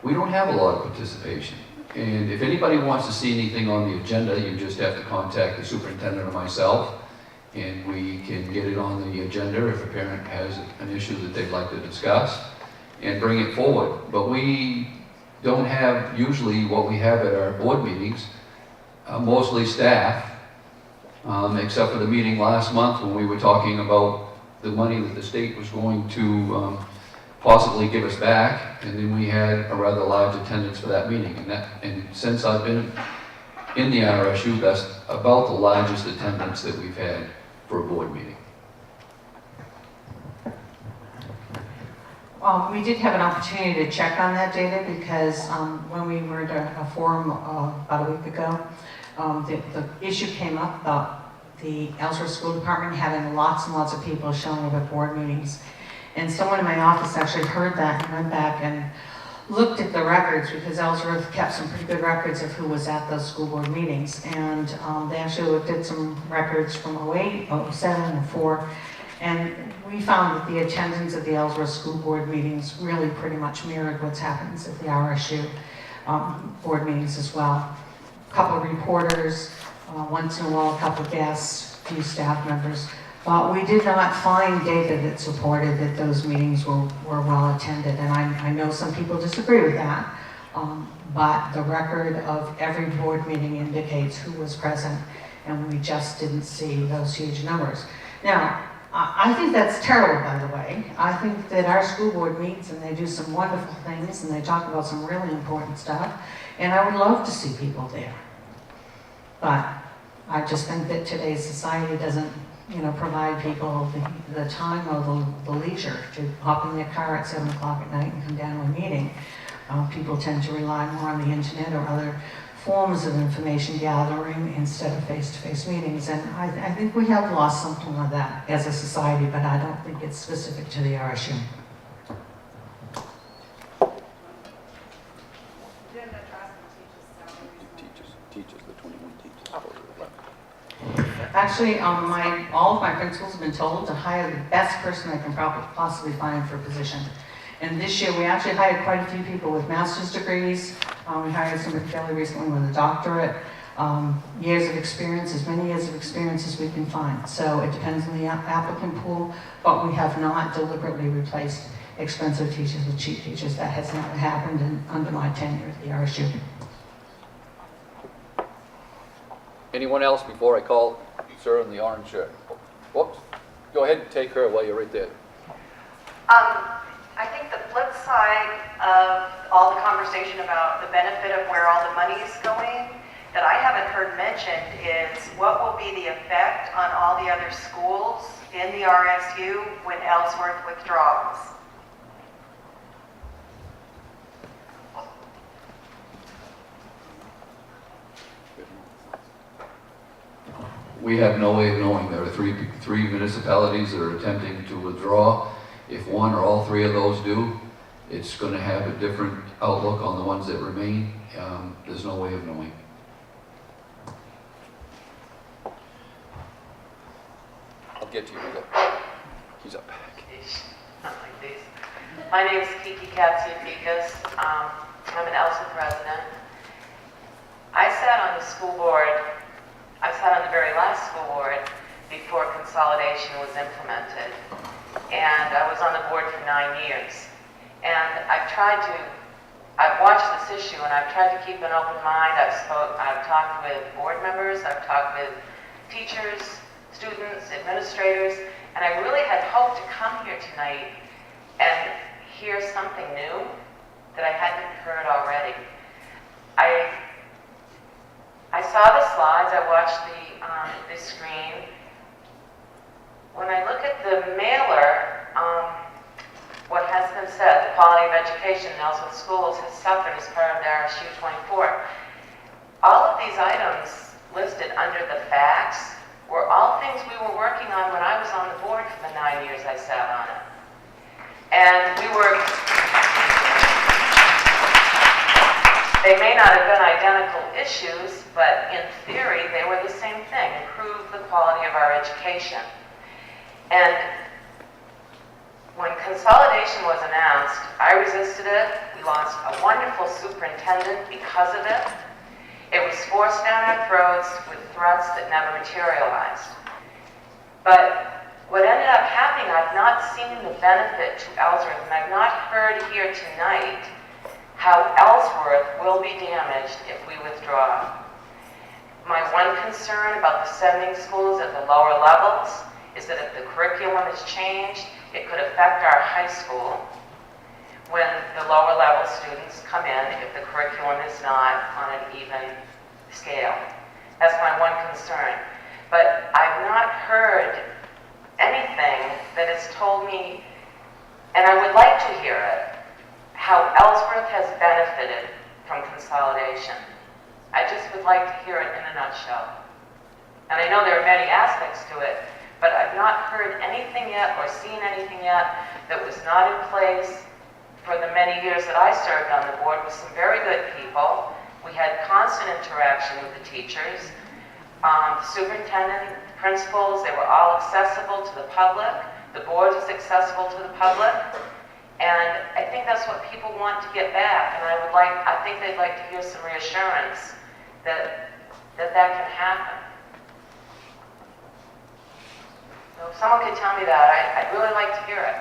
[SPEAKER 1] we don't have a lot of participation. And if anybody wants to see anything on the agenda, you just have to contact the superintendent or myself, and we can get it on the agenda if a parent has an issue that they'd like to discuss, and bring it forward. But we don't have usually what we have at our board meetings, mostly staff, except for the meeting last month when we were talking about the money that the state was going to possibly give us back, and then we had a rather large attendance for that meeting. And since I've been in the RSU, that's about the largest attendance that we've had for a board meeting.
[SPEAKER 5] We did have an opportunity to check on that data because when we were at a forum about a week ago, the issue came up about the Ellsworth School Department having lots and lots of people showing up at board meetings. And someone in my office actually heard that and went back and looked at the records because Ellsworth kept some pretty good records of who was at those school board meetings. And they actually looked at some records from 08, 07, and 04. And we found that the attendance at the Ellsworth school board meetings really pretty much mirrored what's happens at the RSU board meetings as well. A couple of reporters, once in a while a couple of guests, a few staff members. But we did not find data that supported that those meetings were well attended. And I know some people disagree with that, but the record of every board meeting indicates who was present, and we just didn't see those huge numbers. Now, I think that's terrible, by the way. I think that our school board meets and they do some wonderful things and they talk about some really important stuff, and I would love to see people there. But I just think that today's society doesn't, provide people the time or the leisure to hop in their car at 7 o'clock at night and come down to a meeting. People tend to rely more on the internet or other forms of information gathering instead of face-to-face meetings. And I think we have lost something of that as a society, but I don't think it's specific to the RSU.
[SPEAKER 1] Teachers, the 21 teachers.
[SPEAKER 5] Actually, all of my principals have been told to hire the best person I can possibly find for a position. And this year, we actually hired quite a few people with master's degrees. We hired somebody fairly recently with a doctorate, years of experience, as many years of experience as we can find. So it depends on the applicant pool, but we have not deliberately replaced expensive teachers with cheap teachers. That has never happened under my tenure at the RSU.
[SPEAKER 1] Anyone else before I call sir in the orange shirt? Whoops. Go ahead and take her while you're right there.
[SPEAKER 12] I think the flip side of all the conversation about the benefit of where all the money is going that I haven't heard mentioned is what will be the effect on all the other schools in the RSU when Ellsworth withdraws.
[SPEAKER 1] We have no way of knowing. There are three municipalities that are attempting to withdraw. If one or all 3 of those do, it's going to have a different outlook on the ones that remain. There's no way of knowing. I'll get to you. He's up.
[SPEAKER 17] Not like these. My name is Kiki Katsiafikas. I'm an Ellsworth resident. I sat on the school board. I sat on the very last school board before consolidation was implemented. And I was on the board for 9 years. And I've watched this issue and I've tried to keep an open mind. I've talked with board members, I've talked with teachers, students, administrators, and I really had hoped to come here tonight and hear something new that I hadn't heard already.
[SPEAKER 12] I saw the slides, I watched the screen. When I look at the mailer, what has been said, the quality of education in Ellsworth schools has suffered as part of the RSU 24. All of these items listed under the facts were all things we were working on when I was on the board for the 9 years I sat on it. And they may not have been identical issues, but in theory, they were the same thing, improve the quality of our education. And when consolidation was announced, I resisted it. We lost a wonderful superintendent because of it. It was forced down our throats with threats that never materialized. But what ended up happening, I've not seen the benefit to Ellsworth, and I've not heard here tonight how Ellsworth will be damaged if we withdraw. My one concern about the sending schools at the lower levels is that if the curriculum is changed, it could affect our high school when the lower level students come in if the curriculum is not on an even scale. That's my one concern. But I've not heard anything that has told me, and I would like to hear it, how Ellsworth has benefited from consolidation. I just would like to hear it in a nutshell. And I know there are many aspects to it, but I've not heard anything yet or seen anything yet that was not in place for the many years that I served on the board with some very good people. We had constant interaction with the teachers, the superintendent, the principals, they were all accessible to the public. The board is accessible to the public. And I think that's what people want to get back. And I think they'd like to hear some reassurance that that can happen. So if someone could tell me that, I'd really like to hear it.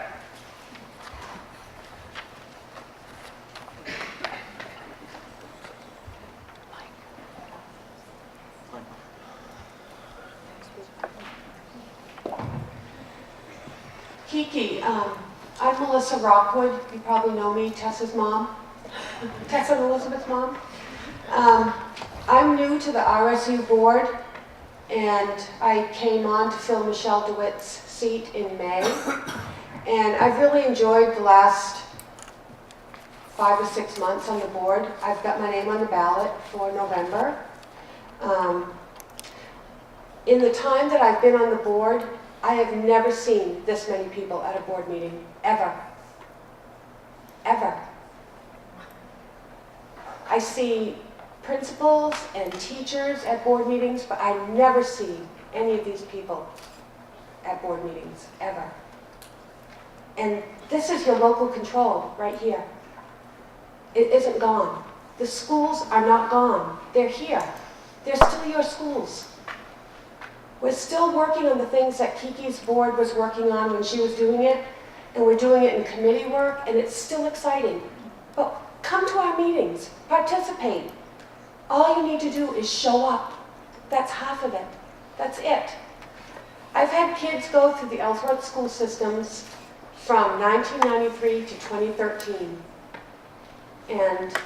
[SPEAKER 8] Kiki, I'm Melissa Rockwood. You probably know me, Tessa's mom. Tessa and Elizabeth's mom. I'm new to the RSU board, and I came on to fill Michelle DeWitt's seat in May. And I've really enjoyed the last 5 or 6 months on the board. I've got my name on the ballot for November. In the time that I've been on the board, I have never seen this many people at a board meeting, ever. Ever. I see principals and teachers at board meetings, but I never see any of these people at board meetings, ever. And this is your local control right here. It isn't gone. The schools are not gone. They're here. They're still your schools. We're still working on the things that Kiki's board was working on when she was doing it, and we're doing it in committee work, and it's still exciting. But come to our meetings, participate. All you need to do is show up. That's half of it. That's it. I've had kids go through the Ellsworth school systems from 1993 to 2013. And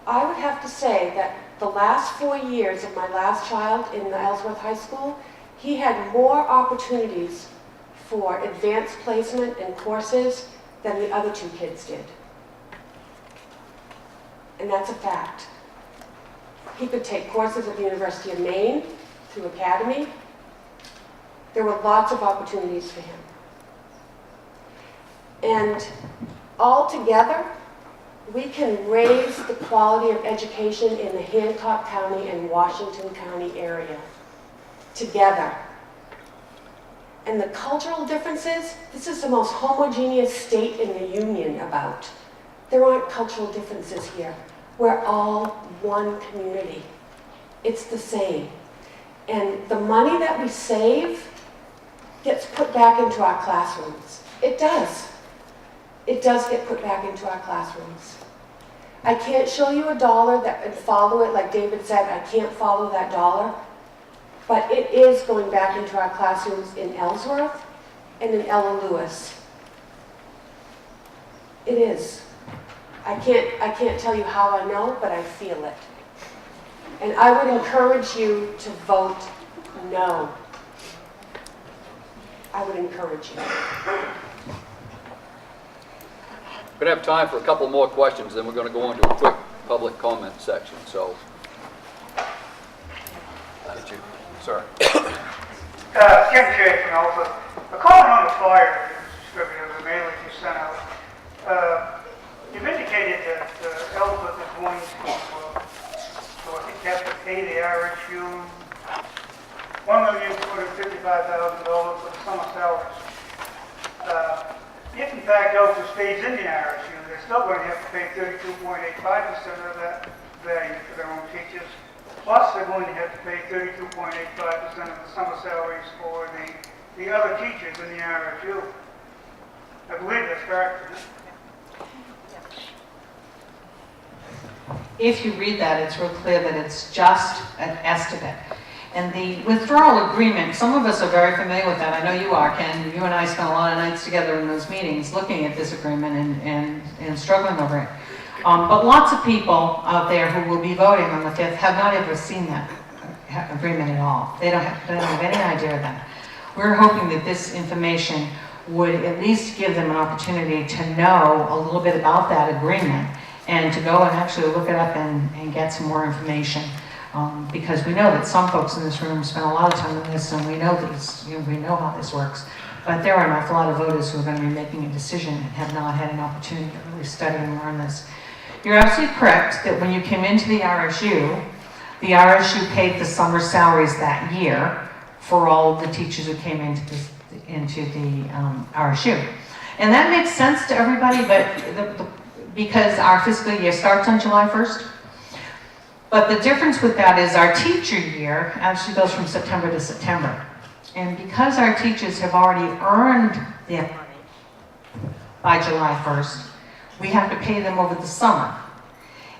[SPEAKER 8] I would have to say that the last 4 years of my last child in the Ellsworth High School, he had more opportunities for advanced placement and courses than the other 2 kids did. And that's a fact. He could take courses at the University of Maine through Academy. There were lots of opportunities for him. And all together, we can raise the quality of education in the Hancock County and Washington County area together. And the cultural differences, this is the most homogeneous state in the union about. There aren't cultural differences here. We're all one community. It's the same. And the money that we save gets put back into our classrooms. It does. It does get put back into our classrooms. I can't show you a dollar and follow it, like David said, I can't follow that dollar. But it is going back into our classrooms in Ellsworth and in Ella Lewis. It is. I can't tell you how I know, but I feel it. And I would encourage you to vote no. I would encourage you.
[SPEAKER 1] We're going to have time for a couple more questions, then we're going to go into a quick public comment section. So, sir.
[SPEAKER 13] Ken Shea from Ellsworth. A comment on the flyer distributed, the mailing you sent out. You've indicated that Ellsworth is going to, so I think you have to pay the RSU $1,255,000 for the summer salaries. If in fact Ellsworth stays in the RSU, they're still going to have to pay 32.85% of that value for their own teachers. Plus, they're going to have to pay 32.85% of the summer salaries for the other teachers in the RSU. I believe that's correct.
[SPEAKER 5] If you read that, it's real clear that it's just an estimate. And the withdrawal agreement, some of us are very familiar with that. I know you are, Ken. You and I spent a lot of nights together in those meetings looking at this agreement and struggling over it. But lots of people out there who will be voting on the 5th have not ever seen that agreement at all. They don't have any idea of that. We're hoping that this information would at least give them an opportunity to know a little bit about that agreement and to go and actually look it up and get some more information. Because we know that some folks in this room spend a lot of time on this, and we know this, we know how this works. But there are an awful lot of voters who are going to be making a decision and have not had an opportunity to really study and learn this. You're absolutely correct that when you came into the RSU paid the summer salaries that year for all of the teachers who came into the RSU. And that makes sense to everybody, but because our fiscal year starts on July 1st. But the difference with that is our teacher year actually goes from September to September. And because our teachers have already earned their money by July 1st, we have to pay them over the summer.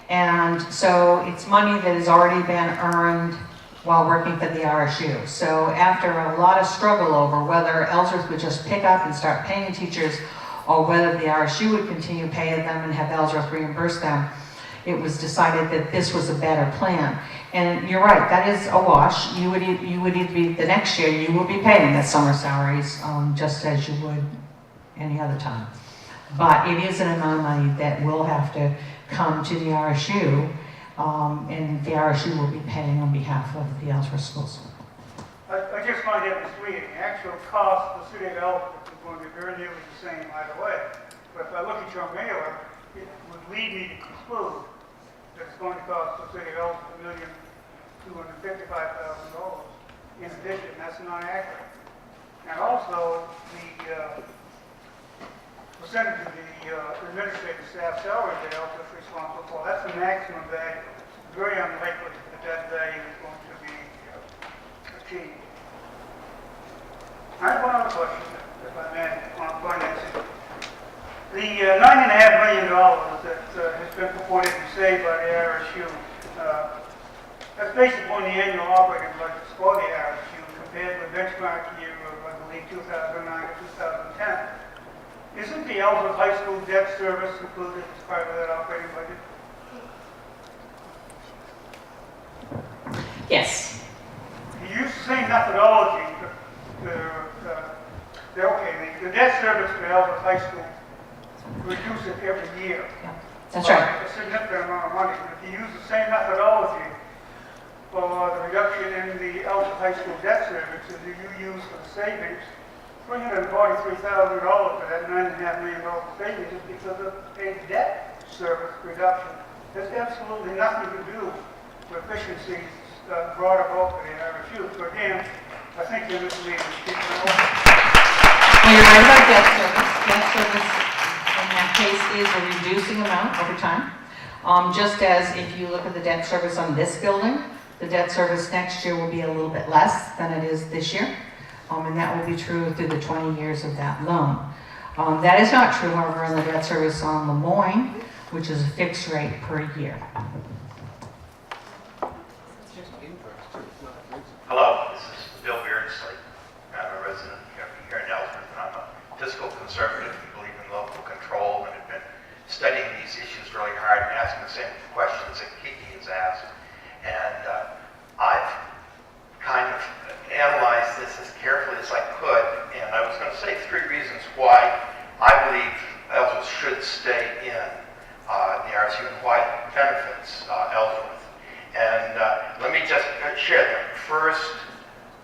[SPEAKER 5] And so it's money that has already been earned while working for the RSU. So after a lot of struggle over whether Ellsworth would just pick up and start paying teachers or whether the RSU would continue paying them and have Ellsworth reimburse them, it was decided that this was a better plan. And you're right, that is a wash. You would either be, the next year, you will be paying the summer salaries just as you would any other time. But it is an amount of money that will have to come to the RSU, and the RSU will be paying on behalf of the Ellsworth schools.
[SPEAKER 13] I just find that misleading. The actual cost of the city of Ellsworth is going to be very nearly the same either way. But if I look at your mailer, it would lead me to conclude that it's going to cost the city of Ellsworth $1,255,000 in addition. That's not accurate. And also, the percentage of the administrative staff salary that Ellsworth is responsible for, that's the maximum value. It's very unlikely that that value is going to be achieved. I have one other question, if I may, on financing. The $9.5 million that has been purported to be saved by the RSU, that's based upon the annual operating budgets for the RSU compared with benchmark year of, I believe, 2009 to 2010. Isn't the Ellsworth High School debt service included as part of that operating budget?
[SPEAKER 5] Yes.
[SPEAKER 13] You use the same methodology the debt service for Ellsworth High School, reduce it every year.
[SPEAKER 5] Yeah, that's right.
[SPEAKER 13] A significant amount of money. If you use the same methodology for the reduction in the Ellsworth High School debt service as you use for the savings, $343,000 for that $9.5 million savings is because of a debt service reduction. There's absolutely nothing to do with efficiencies brought about by the RSU. So again, I think you're misleading people.
[SPEAKER 5] Well, you're right about debt service. Debt service in that case is a reducing amount over time. Just as if you look at the debt service on this building, the debt service next year will be a little bit less than it is this year. And that will be true through the 20 years of that loan. That is not true, however, in the debt service on Lemoyne, which is a fixed rate per year.
[SPEAKER 23] Hello, this is Bill Beardsley. I'm a resident here in Ellsworth, and I'm a fiscal conservative who believe in local control and have been studying these issues really hard and asking the same questions that Kiki has asked. And
[SPEAKER 15] analyzed this as carefully as I could, and I was going to say 3 reasons why I believe Ellsworth should stay in the RSU and why it benefits Ellsworth. And let me just share them. First,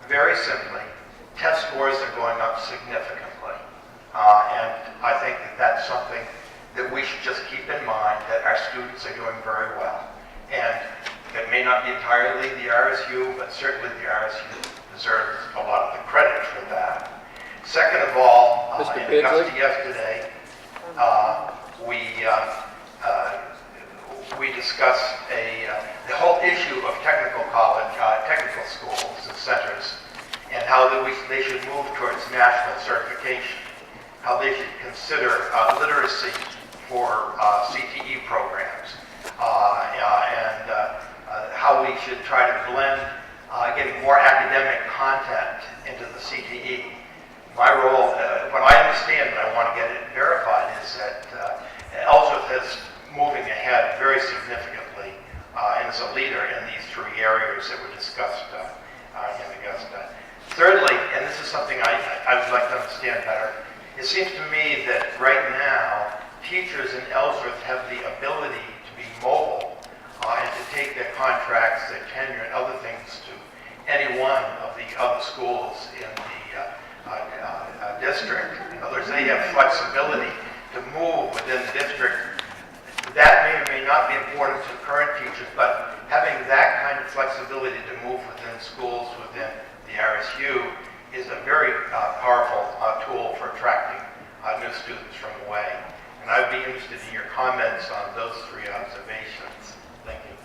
[SPEAKER 15] very simply, test scores are going up significantly. And I think that that's something that we should just keep in mind, that our students are doing very well. And it may not be entirely the RSU, but certainly the RSU deserves a lot of the credit for that. Second of all, in Augusta yesterday, we discussed the whole issue of technical college, technical schools and centers, and how they should move towards national certification, how they should consider literacy for CTE programs, and how we should try to blend getting more academic content into the CTE. My role, what I understand, but I want to get it verified, is that Ellsworth is moving ahead very significantly and is a leader in these 3 areas that were discussed in Augusta. Thirdly, and this is something I would like to understand better, it seems to me that right now, teachers in Ellsworth have the ability to be mobile and to take their contracts, their tenure, and other things to any one of the other schools in the district. In other words, they have flexibility to move within the district. That may or may not be important to current teachers, but having that kind of flexibility to move within schools, within the RSU, is a very powerful tool for attracting new students from away. And I'd be interested in your comments on those 3 observations. Thank you.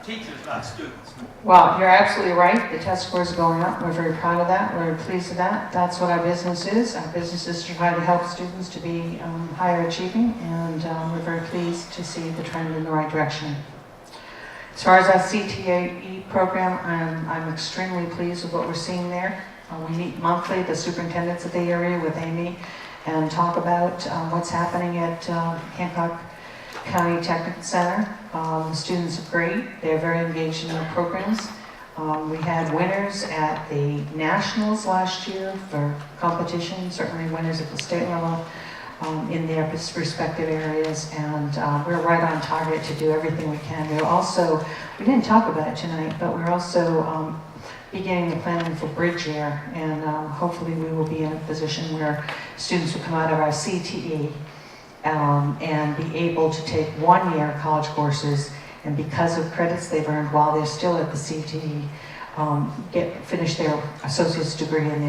[SPEAKER 16] Teachers, not students.
[SPEAKER 5] Well, you're absolutely right. The test scores are going up. We're very proud of that. We're pleased with that. That's what our business is. Our business is to try to help students to be higher achieving, and we're very pleased to see the trend in the right direction. As far as our CTE program, I'm extremely pleased with what we're seeing there. We meet monthly, the superintendents of the area with Amy, and talk about what's happening at Hancock County Technical Center. The students are great. They're very engaged in their programs. We had winners at the nationals last year for competition, certainly winners at the state level in their respective areas, and we're right on target to do everything we can. We didn't talk about it tonight, but we're also beginning the planning for bridge year, and hopefully we will be in a position where students will come out of our CTE and be able to take 1-year college courses, and because of credits they've earned while they're still at the CTE, finish their associate's degree in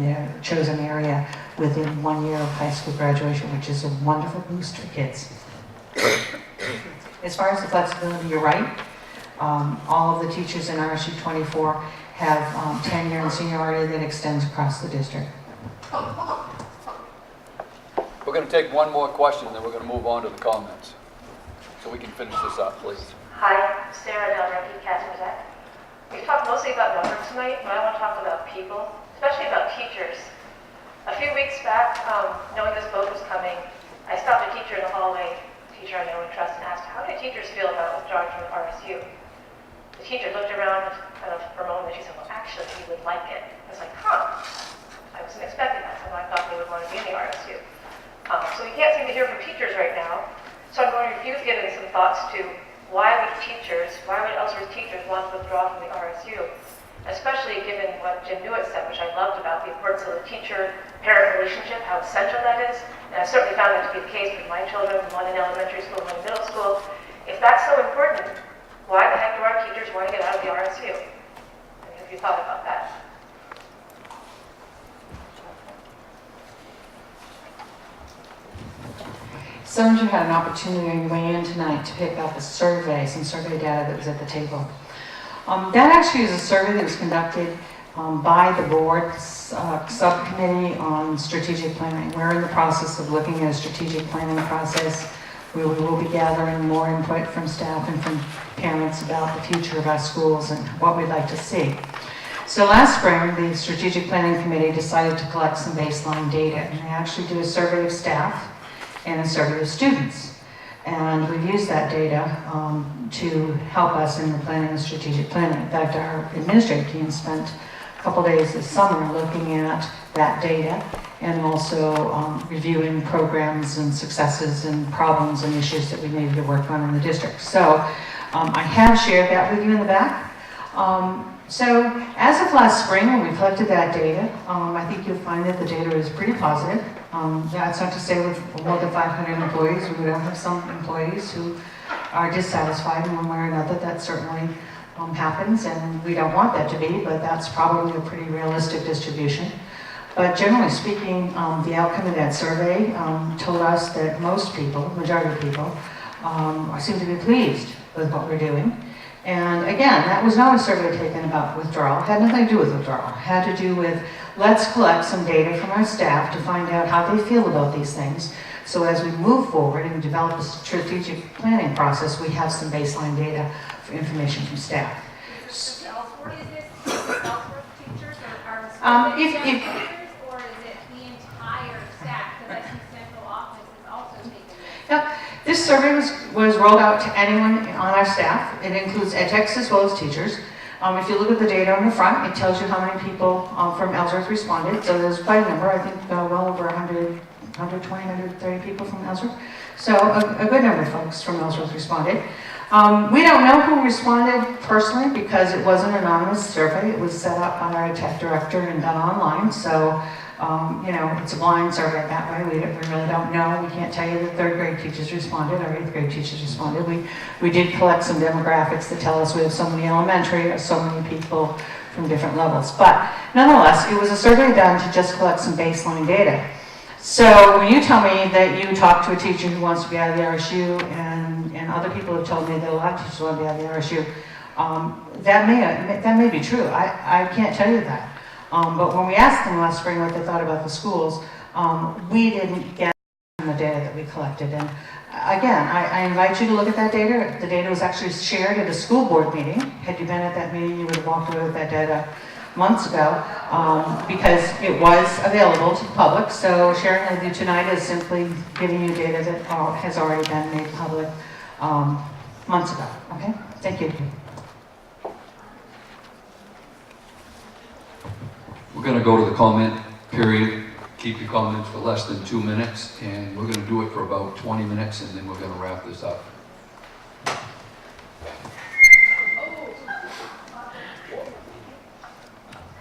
[SPEAKER 5] their chosen area within 1 year of high school graduation, which is a wonderful boost for kids. As far as the flexibility, you're right. All of the teachers in RSU 24 have tenure and seniority that extends across the district.
[SPEAKER 1] We're going to take one more question, then we're going to move on to the comments. So we can finish this up, please.
[SPEAKER 11] Hi, Sarah Del Rey, Kazimierz. We've talked mostly about numbers tonight, but I want to talk about people, especially about teachers. A few weeks back, knowing this vote was coming, I stopped a teacher in the hallway, a teacher I know and trust, and asked, how do teachers feel about withdrawing from the RSU? The teacher looked around kind of for a moment, and she said, well, actually, he would like it. I was like, huh, I wasn't expecting that, so I thought they would want to be in the RSU. So we can't seem to hear from teachers right now, so I'm wondering if you've given some thoughts to why would Ellsworth teachers want to withdraw from the RSU? Especially given what Jim Newitt said, which I loved about the importance of the teacher-parent relationship, how essential that is. And I certainly found that to be the case with my children, one in elementary school, one in middle school. If that's so important, why the heck do our teachers want to get out of the RSU? And have you thought about that?
[SPEAKER 5] Some of you had an opportunity on your way in tonight to pick up some survey data that was at the table. That actually is a survey that was conducted by the board subcommittee on strategic planning. We're in the process of looking at a strategic planning process where we will be gathering more input from staff and from parents about the future of our schools and what we'd like to see. So last spring, the strategic planning committee decided to collect some baseline data, and they actually did a survey of staff and a survey of students. And we've used that data to help us in the planning and strategic planning. In fact, our administrative team spent a couple days this summer looking at that data and also reviewing programs and successes and problems and issues that we needed to work on in the district. So I have shared that with you in the back. So as of last spring, when we collected that data, I think you'll find that the data is pretty positive. That's not to say with more than 500 employees, we don't have some employees who are dissatisfied in one way or another. That certainly happens, and we don't want that to be, but that's probably a pretty realistic distribution. But generally speaking, the outcome of that survey told us that most people, majority of people, seem to be pleased with what we're doing. And again, that was not a survey taken about withdrawal. It had nothing to do with withdrawal. It had to do with, let's collect some data from our staff to find out how they feel about these things. So as we move forward and develop a strategic planning process, we have some baseline data for information from staff.
[SPEAKER 6] Is this Ellsworth teachers
[SPEAKER 5] Or
[SPEAKER 6] is it the entire staff? Because I see central office is also taking this.
[SPEAKER 5] Yep. This survey was rolled out to anyone on our staff. It includes ed techs as well as teachers. If you look at the data on the front, it tells you how many people from Ellsworth responded. So there's quite a number, I think well over 120, 130 people from Ellsworth. So a good number of folks from Ellsworth responded. We don't know who responded personally because it was an anonymous survey. It was set up by our tech director and done online. So, you know, it's a blind survey that way. We really don't know. We can't tell you that third grade teachers responded or eighth grade teachers responded. We did collect some demographics that tell us we have so many elementary or so many people from different levels. But nonetheless, it was a survey done to just collect some baseline data. So when you tell me that you talk to a teacher who wants to be out of the RSU and other people have told me that a lot of teachers want to be out of the RSU, that may be true. I can't tell you that. But when we asked them last spring what they thought about the schools, we didn't get the data that we collected. And again, I invite you to look at that data. The data was actually shared at a school board meeting. Had you been at that meeting, you would have walked away with that data months ago because it was available to the public. So sharing with you tonight is simply giving you data that has already been made public months ago. Okay? Thank you.
[SPEAKER 1] We're going to go to the comment period. Keep your comments for less than 2 minutes, and we're going to do it for about 20 minutes, and then we're going to wrap this up.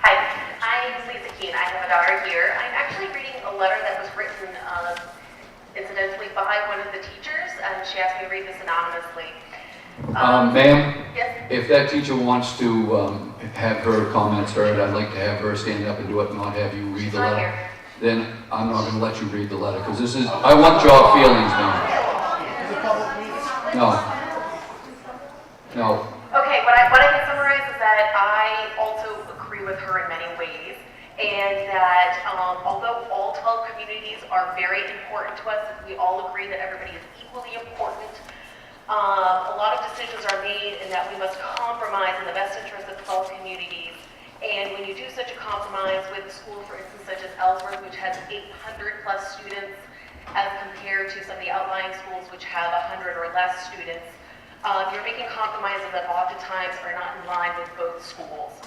[SPEAKER 11] Hi, I'm Lisa Keene. I have a daughter here. I'm actually reading a letter that was written incidentally by one of the teachers, and she asked me to read this anonymously.
[SPEAKER 1] Ma'am,
[SPEAKER 11] yes?
[SPEAKER 1] if that teacher wants to have her comments heard, I'd like to have her stand up and do it, not have you read the letter. Then I'm not going to let you read the letter, because this is, I want your feelings, ma'am. No. No.
[SPEAKER 11] Okay, what I can summarize is that I also agree with her in many ways, and that although all 12 communities are very important to us, we all agree that everybody is equally important. A lot of decisions are made and that we must compromise in the best interest of 12 communities. And when you do such a compromise with a school, for instance, such as Ellsworth, which has 800 plus students, as compared to some of the outlying schools which have 100 or less students, you're making compromises that oftentimes are not in line with both schools,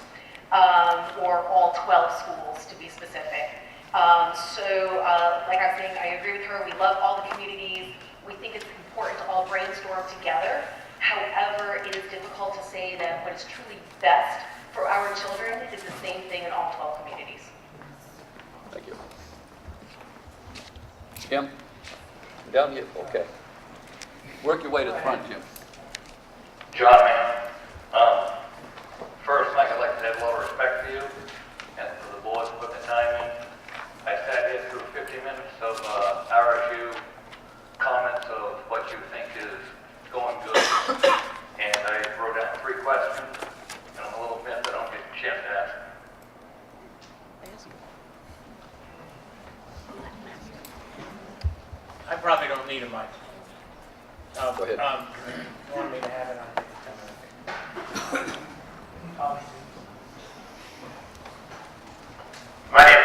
[SPEAKER 11] or all 12 schools to be specific. Like I was saying, I agree with her. We love all the communities. We think it's important to all brainstorm together. However, it is difficult to say that what is truly best for our children is the same thing in all 12 communities.
[SPEAKER 1] Thank you. Jim? Down here? Okay. Work your way to the front, Jim.
[SPEAKER 14] John, ma'am. First, Mike, I'd like to have a lot of respect for you and for the board for putting the time in. I sat here through 50 minutes of RSU comments of what you think is going good, and I wrote down 3 questions, and I'm a little bit, but I don't get a chance to ask.
[SPEAKER 9] I probably don't need a mic.
[SPEAKER 1] Go ahead.
[SPEAKER 9] You want me to have it on?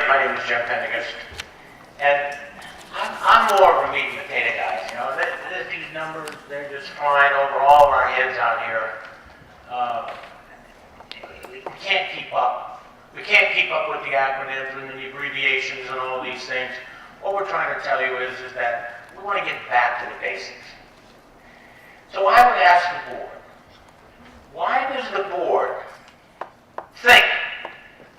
[SPEAKER 9] My name is Jim Pendergast, and I'm more of a meat and potato guy. You know, this
[SPEAKER 18] these numbers, they're just flying over all of our heads out here. We can't keep up. We can't keep up with the acronyms and the abbreviations and all these things. What we're trying to tell you is that we want to get back to the basics. So I would ask the board, why does the board think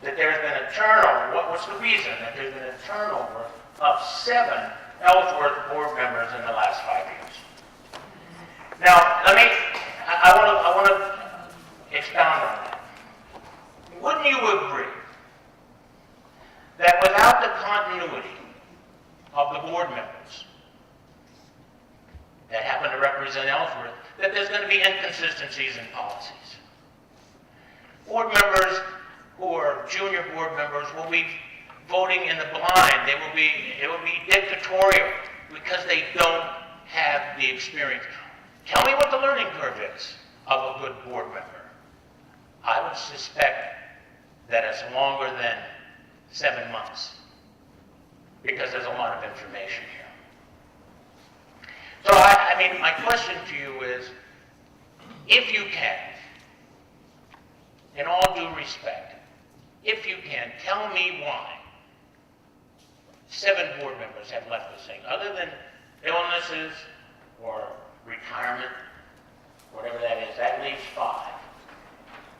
[SPEAKER 18] that there's been a turnover? What's the reason that there's been a turnover of 7 Ellsworth board members in the last 5 years? Now, I want to expound on that. Wouldn't you agree that without the continuity of the board members that happen to represent Ellsworth, that there's going to be inconsistencies in policies? Board members who are junior board members will be voting in the blind. It will be dictatorial because they don't have the experience. Tell me what the learning curve is of a good board member. I would suspect that it's longer than 7 months because there's a lot of information here. So I mean, my question to you is, if you can, in all due respect, if you can, tell me why 7 board members have left this thing, other than illnesses or retirement, whatever that is, that leaves 5.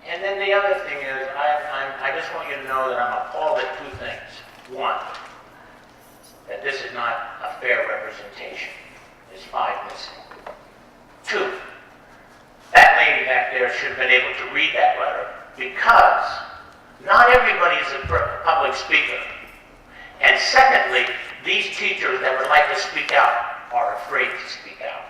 [SPEAKER 18] And then the other thing is, I just want you to know that I'm appalled at 2 things. 1, that this is not a fair representation. There's 5 missing. 2, that lady back there should have been able to read that letter, because not everybody is a public speaker. And secondly, these teachers that would like to speak out are afraid to speak out.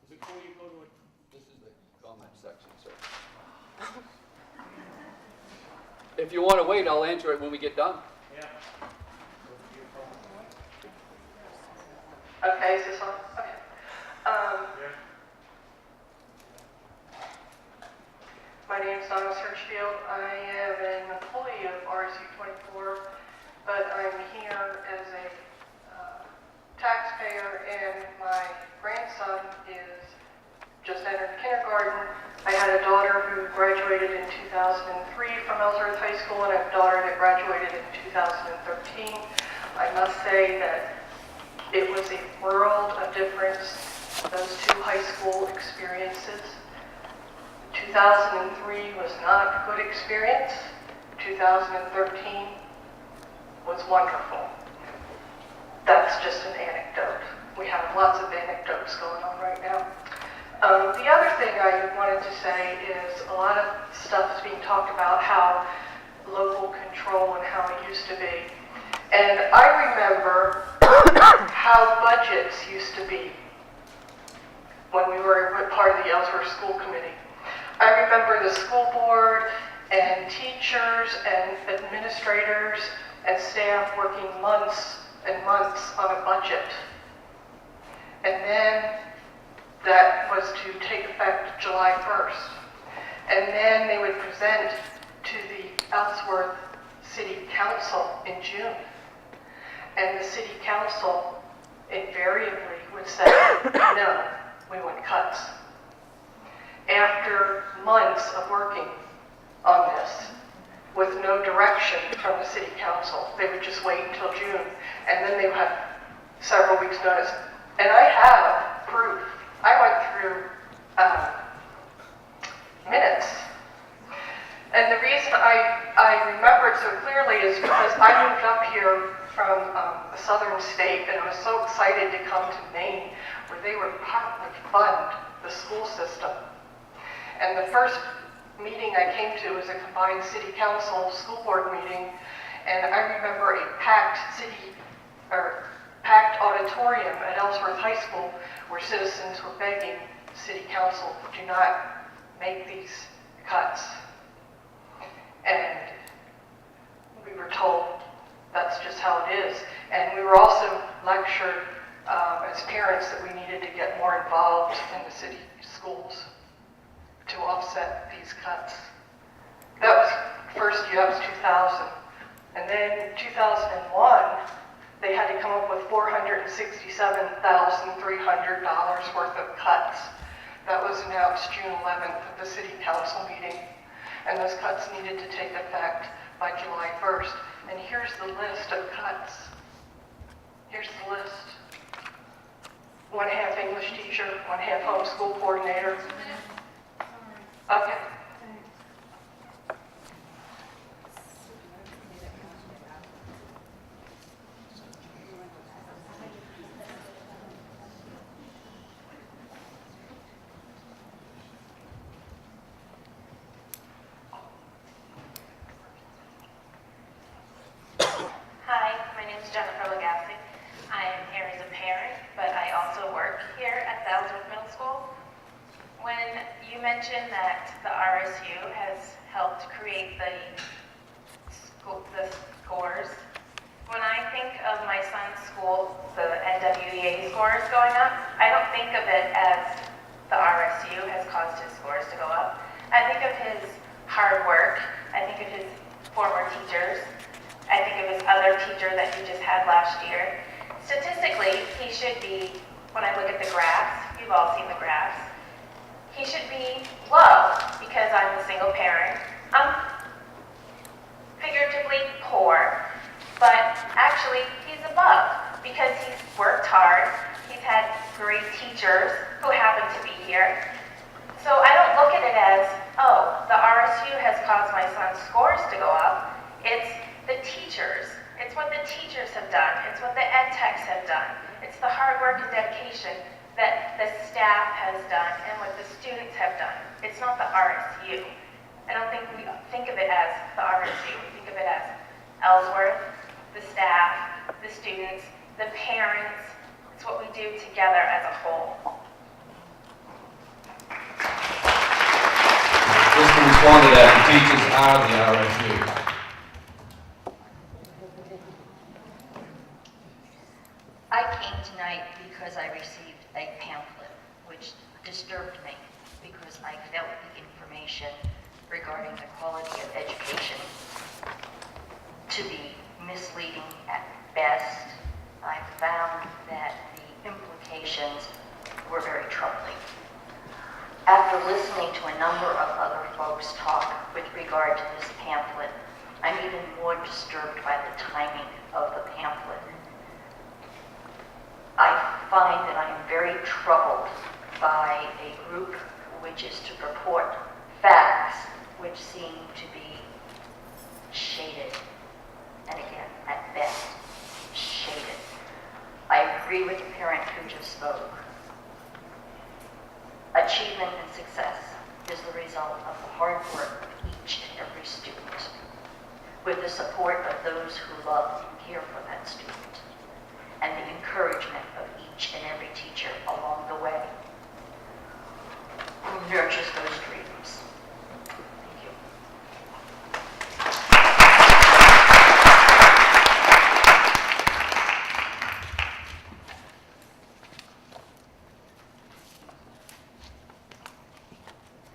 [SPEAKER 1] Before you go to it, this is the comment section, sir. If you want to wait, I'll answer it when we get done.
[SPEAKER 19] Okay, is this on? Okay. My name is Donna Searchfield. I am an employee of RSU 24, but I'm here as a taxpayer, and my grandson is just entered kindergarten. I had a daughter who graduated in 2003 from Ellsworth High School, and I have a daughter that graduated in 2013. I must say that it was a world of difference, those 2 high school experiences. 2003 was not a good experience. 2013 was wonderful. That's just an anecdote. We have lots of anecdotes going on right now. The other thing I wanted to say is a lot of stuff is being talked about how local control and how it used to be. And I remember how budgets used to be when we were part of the Ellsworth School Committee. I remember the school board and teachers and administrators and staff working months and months on a budget. And then that was to take effect July 1st. And then they would present to the Ellsworth City Council in June. And the City Council invariably would say, no, we want cuts. After months of working on this, with no direction from the City Council, they would just wait until June, and then they would have several weeks' notice. And I have proof. I went through minutes. And the reason I remember it so clearly is because I moved up here from a southern state, and I was so excited to come to Maine, where they would partly fund the school system. And the first meeting I came to was a combined city council school board meeting, and I remember a packed auditorium at Ellsworth High School where citizens were begging city council, do not make these cuts. And we were told that's just how it is. And we were also lectured as parents that we needed to get more involved RSU, that was 2000. And then 2001, they had to come up with $467,300 worth of cuts. That was announced June 11th at the city council meeting. And those cuts needed to take effect by July 1st. And here's the list of cuts. Here's the list. 1/2 English teacher, 1/2 homeschool coordinator. Okay.
[SPEAKER 17] Hi, my name is Jennifer Lagasse. I am here as a parent, but I also work here at the Ellsworth Middle School. When you mentioned that the RSU has helped create the scores, when I think of my son's school, the NWEA scores going up, I don't think of it as the RSU has caused his scores to go up. I think of his hard work. I think of his former teachers. I think of his other teacher that he just had last year. Statistically, he should be, when I look at the graphs, you've all seen the graphs, he should be low because I'm a single parent. I'm figuratively poor, but actually he's above because he's worked hard. He's had great teachers who happen to be here. So I don't look at it as, oh, the RSU has caused my son's scores to go up. It's the teachers. It's what the teachers have done. It's what the ed techs have done. It's the hard work and dedication that the staff has done and what the students have done. It's not the RSU. I don't think we think of it as the RSU. We think of it as Ellsworth, the staff, the students, the parents. It's what we do together as a whole.
[SPEAKER 1] Just to respond to that, the teachers are the RSU.
[SPEAKER 20] I came tonight because I received a pamphlet which disturbed me because I felt the information regarding the quality of education to be misleading at best. I found that the implications were very troubling. After listening to a number of other folks talk with regard to this pamphlet, I'm even more disturbed by the timing of the pamphlet. I find that I am very troubled by a group which is to purport facts which seem to be shaded, and again, at best, shaded. I agree with the parent who just spoke. Achievement and success is the result of the hard work of each and every student, with the support of those who love and care for that student, and the encouragement of each and every teacher along the way who nurtures those dreams. Thank you.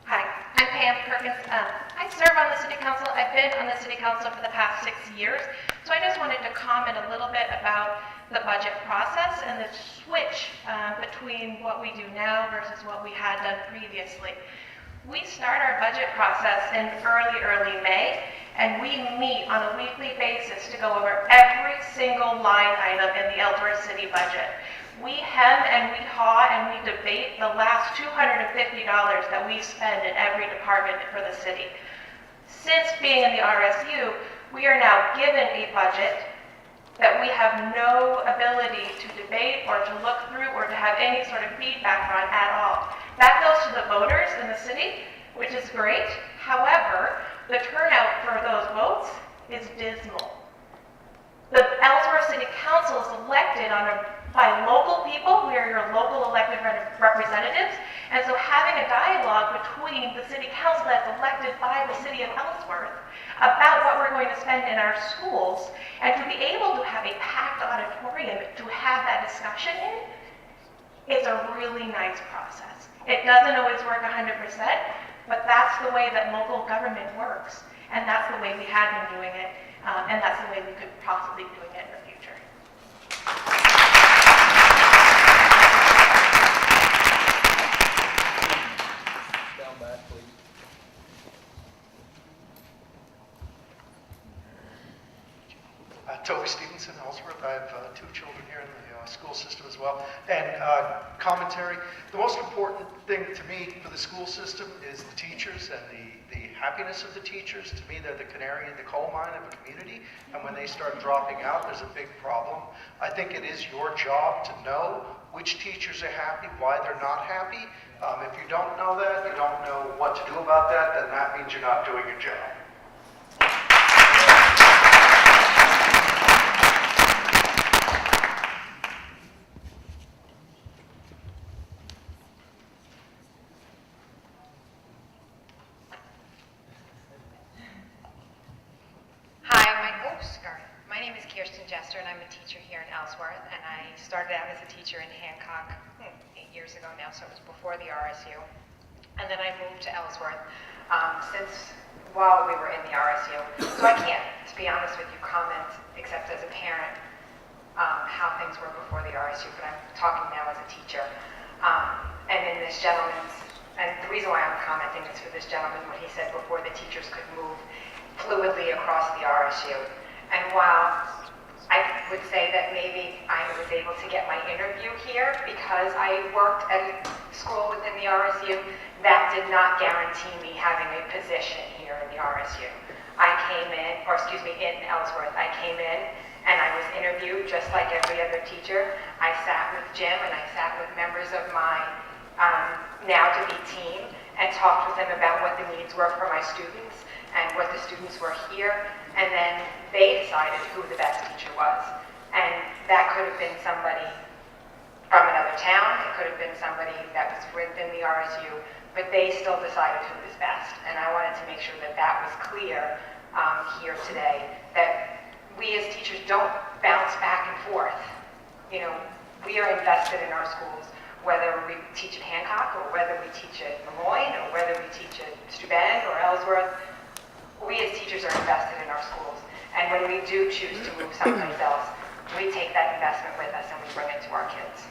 [SPEAKER 17] Hi, I'm Pam Perkins. I serve on the City Council. I've been on the City Council for the past 6 years, so I just wanted to comment a little bit about the budget process and the switch between what we do now versus what we had done previously. We start our budget process in early May, and we meet on a weekly basis to go over every single line item in the Ellsworth City budget. We hem and we haw and we debate the last $250 that we spend in every department for the city. Since being in the RSU, we are now given a budget that we have no ability to debate or to look through or to have any sort of feedback on at all. That goes to the voters in the city, which is great. However, the turnout for those votes is dismal. The Ellsworth City Council is elected by local people. We are your local elected representatives. And so having a dialogue between the City Council that's elected by the City of Ellsworth about what we're going to spend in our schools, and to be able to have a packed auditorium to have that discussion in, it's a really nice process. It doesn't always work 100%, but that's the way that local government works. And that's the way we had been doing it, and that's the way we could possibly be doing it in the future.
[SPEAKER 1] Down back, please.
[SPEAKER 3] Toby Stevenson, Ellsworth. I have 2 children here in the school system as well. And commentary, the most important thing to me for the school system is the teachers and the happiness of the teachers. To me, they're the canary in the coal mine of a community, and when they start dropping out, there's a big problem. I think it is your job to know which teachers are happy, why they're not happy. If you don't know that, you don't know what to do about that, then that means you're not doing your job.
[SPEAKER 21] My name is Kirsten Jester, and I'm a teacher here in Ellsworth, and I started out as a teacher in Hancock 8 years ago now, so it was before the RSU. And then I moved to Ellsworth while we were in the RSU. So I can't, to be honest with you, comment, except as a parent, how things were before the RSU, but I'm talking now as a teacher. And in this gentleman's, and the reason why I'm commenting is for this gentleman, what he said before the teachers could move fluidly across the RSU. And while I would say that maybe I was able to get my interview here because I worked at a school within the RSU, that did not guarantee me having a position here in the RSU. In Ellsworth, I came in and I was interviewed just like every other teacher. I sat with Jim and I sat with members of my now-to-be team and talked with them about what the needs were for my students and what the students were here, and then they decided who the best teacher was. And that could have been somebody from another town, it could have been somebody that was within the RSU, but they still decided who was best. And I wanted to make sure that that was clear here today, that we as teachers don't bounce back and forth. You know, we are invested in our schools, whether we teach at Hancock, or whether we teach at Lemoyne, or whether we teach at Steuben or Ellsworth. We as teachers are invested in our schools, and when we do choose to move someplace else, we take that investment with us and we bring it to our kids.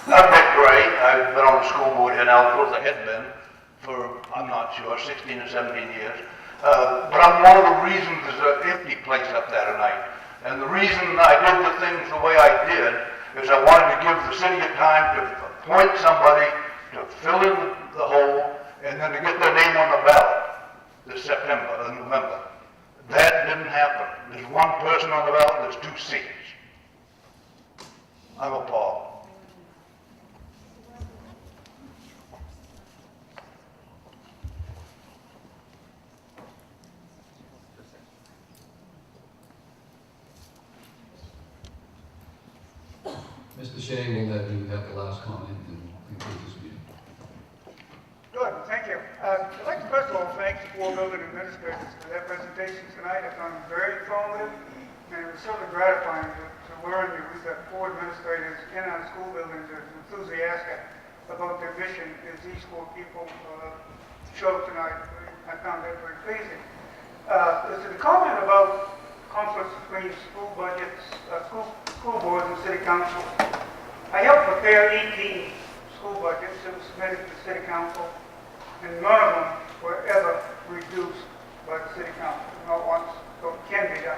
[SPEAKER 15] I'm Nick Gray. I've been on the school board here in Ellsworth. I had been for, I'm not sure, 16 or 17 years. But I'm one of the reasons there's an empty place up there tonight. And the reason I did the things the way I did is I wanted to give the city a time to appoint somebody to fill in the hole and then to get their name on the ballot this September or November. That didn't happen. There's one person on the ballot, there's 2 seats. I'm appalled.
[SPEAKER 1] Mr. Shea will let you have the last comment and conclude this meeting.
[SPEAKER 13] Good, thank you. I'd like to first of all thank the 4 building administrators for their presentations tonight. I found them very informative, and it was certainly gratifying to learn that 4 administrators in our school buildings are enthusiastic about their mission as these 4 people showed tonight. I found that very pleasing. There's a comment about conflicts between school budgets, school boards and city council. I helped prepare 18 school budgets that were submitted to the city council, and none of them were ever reduced by the city council, not once, so it can be done.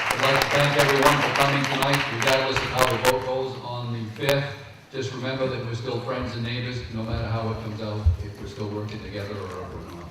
[SPEAKER 1] I'd like to thank everyone for coming tonight, regardless of how the vote goes on the 5th. Just remember that we're still friends and neighbors, no matter how it comes out, if we're still working together or if we're not.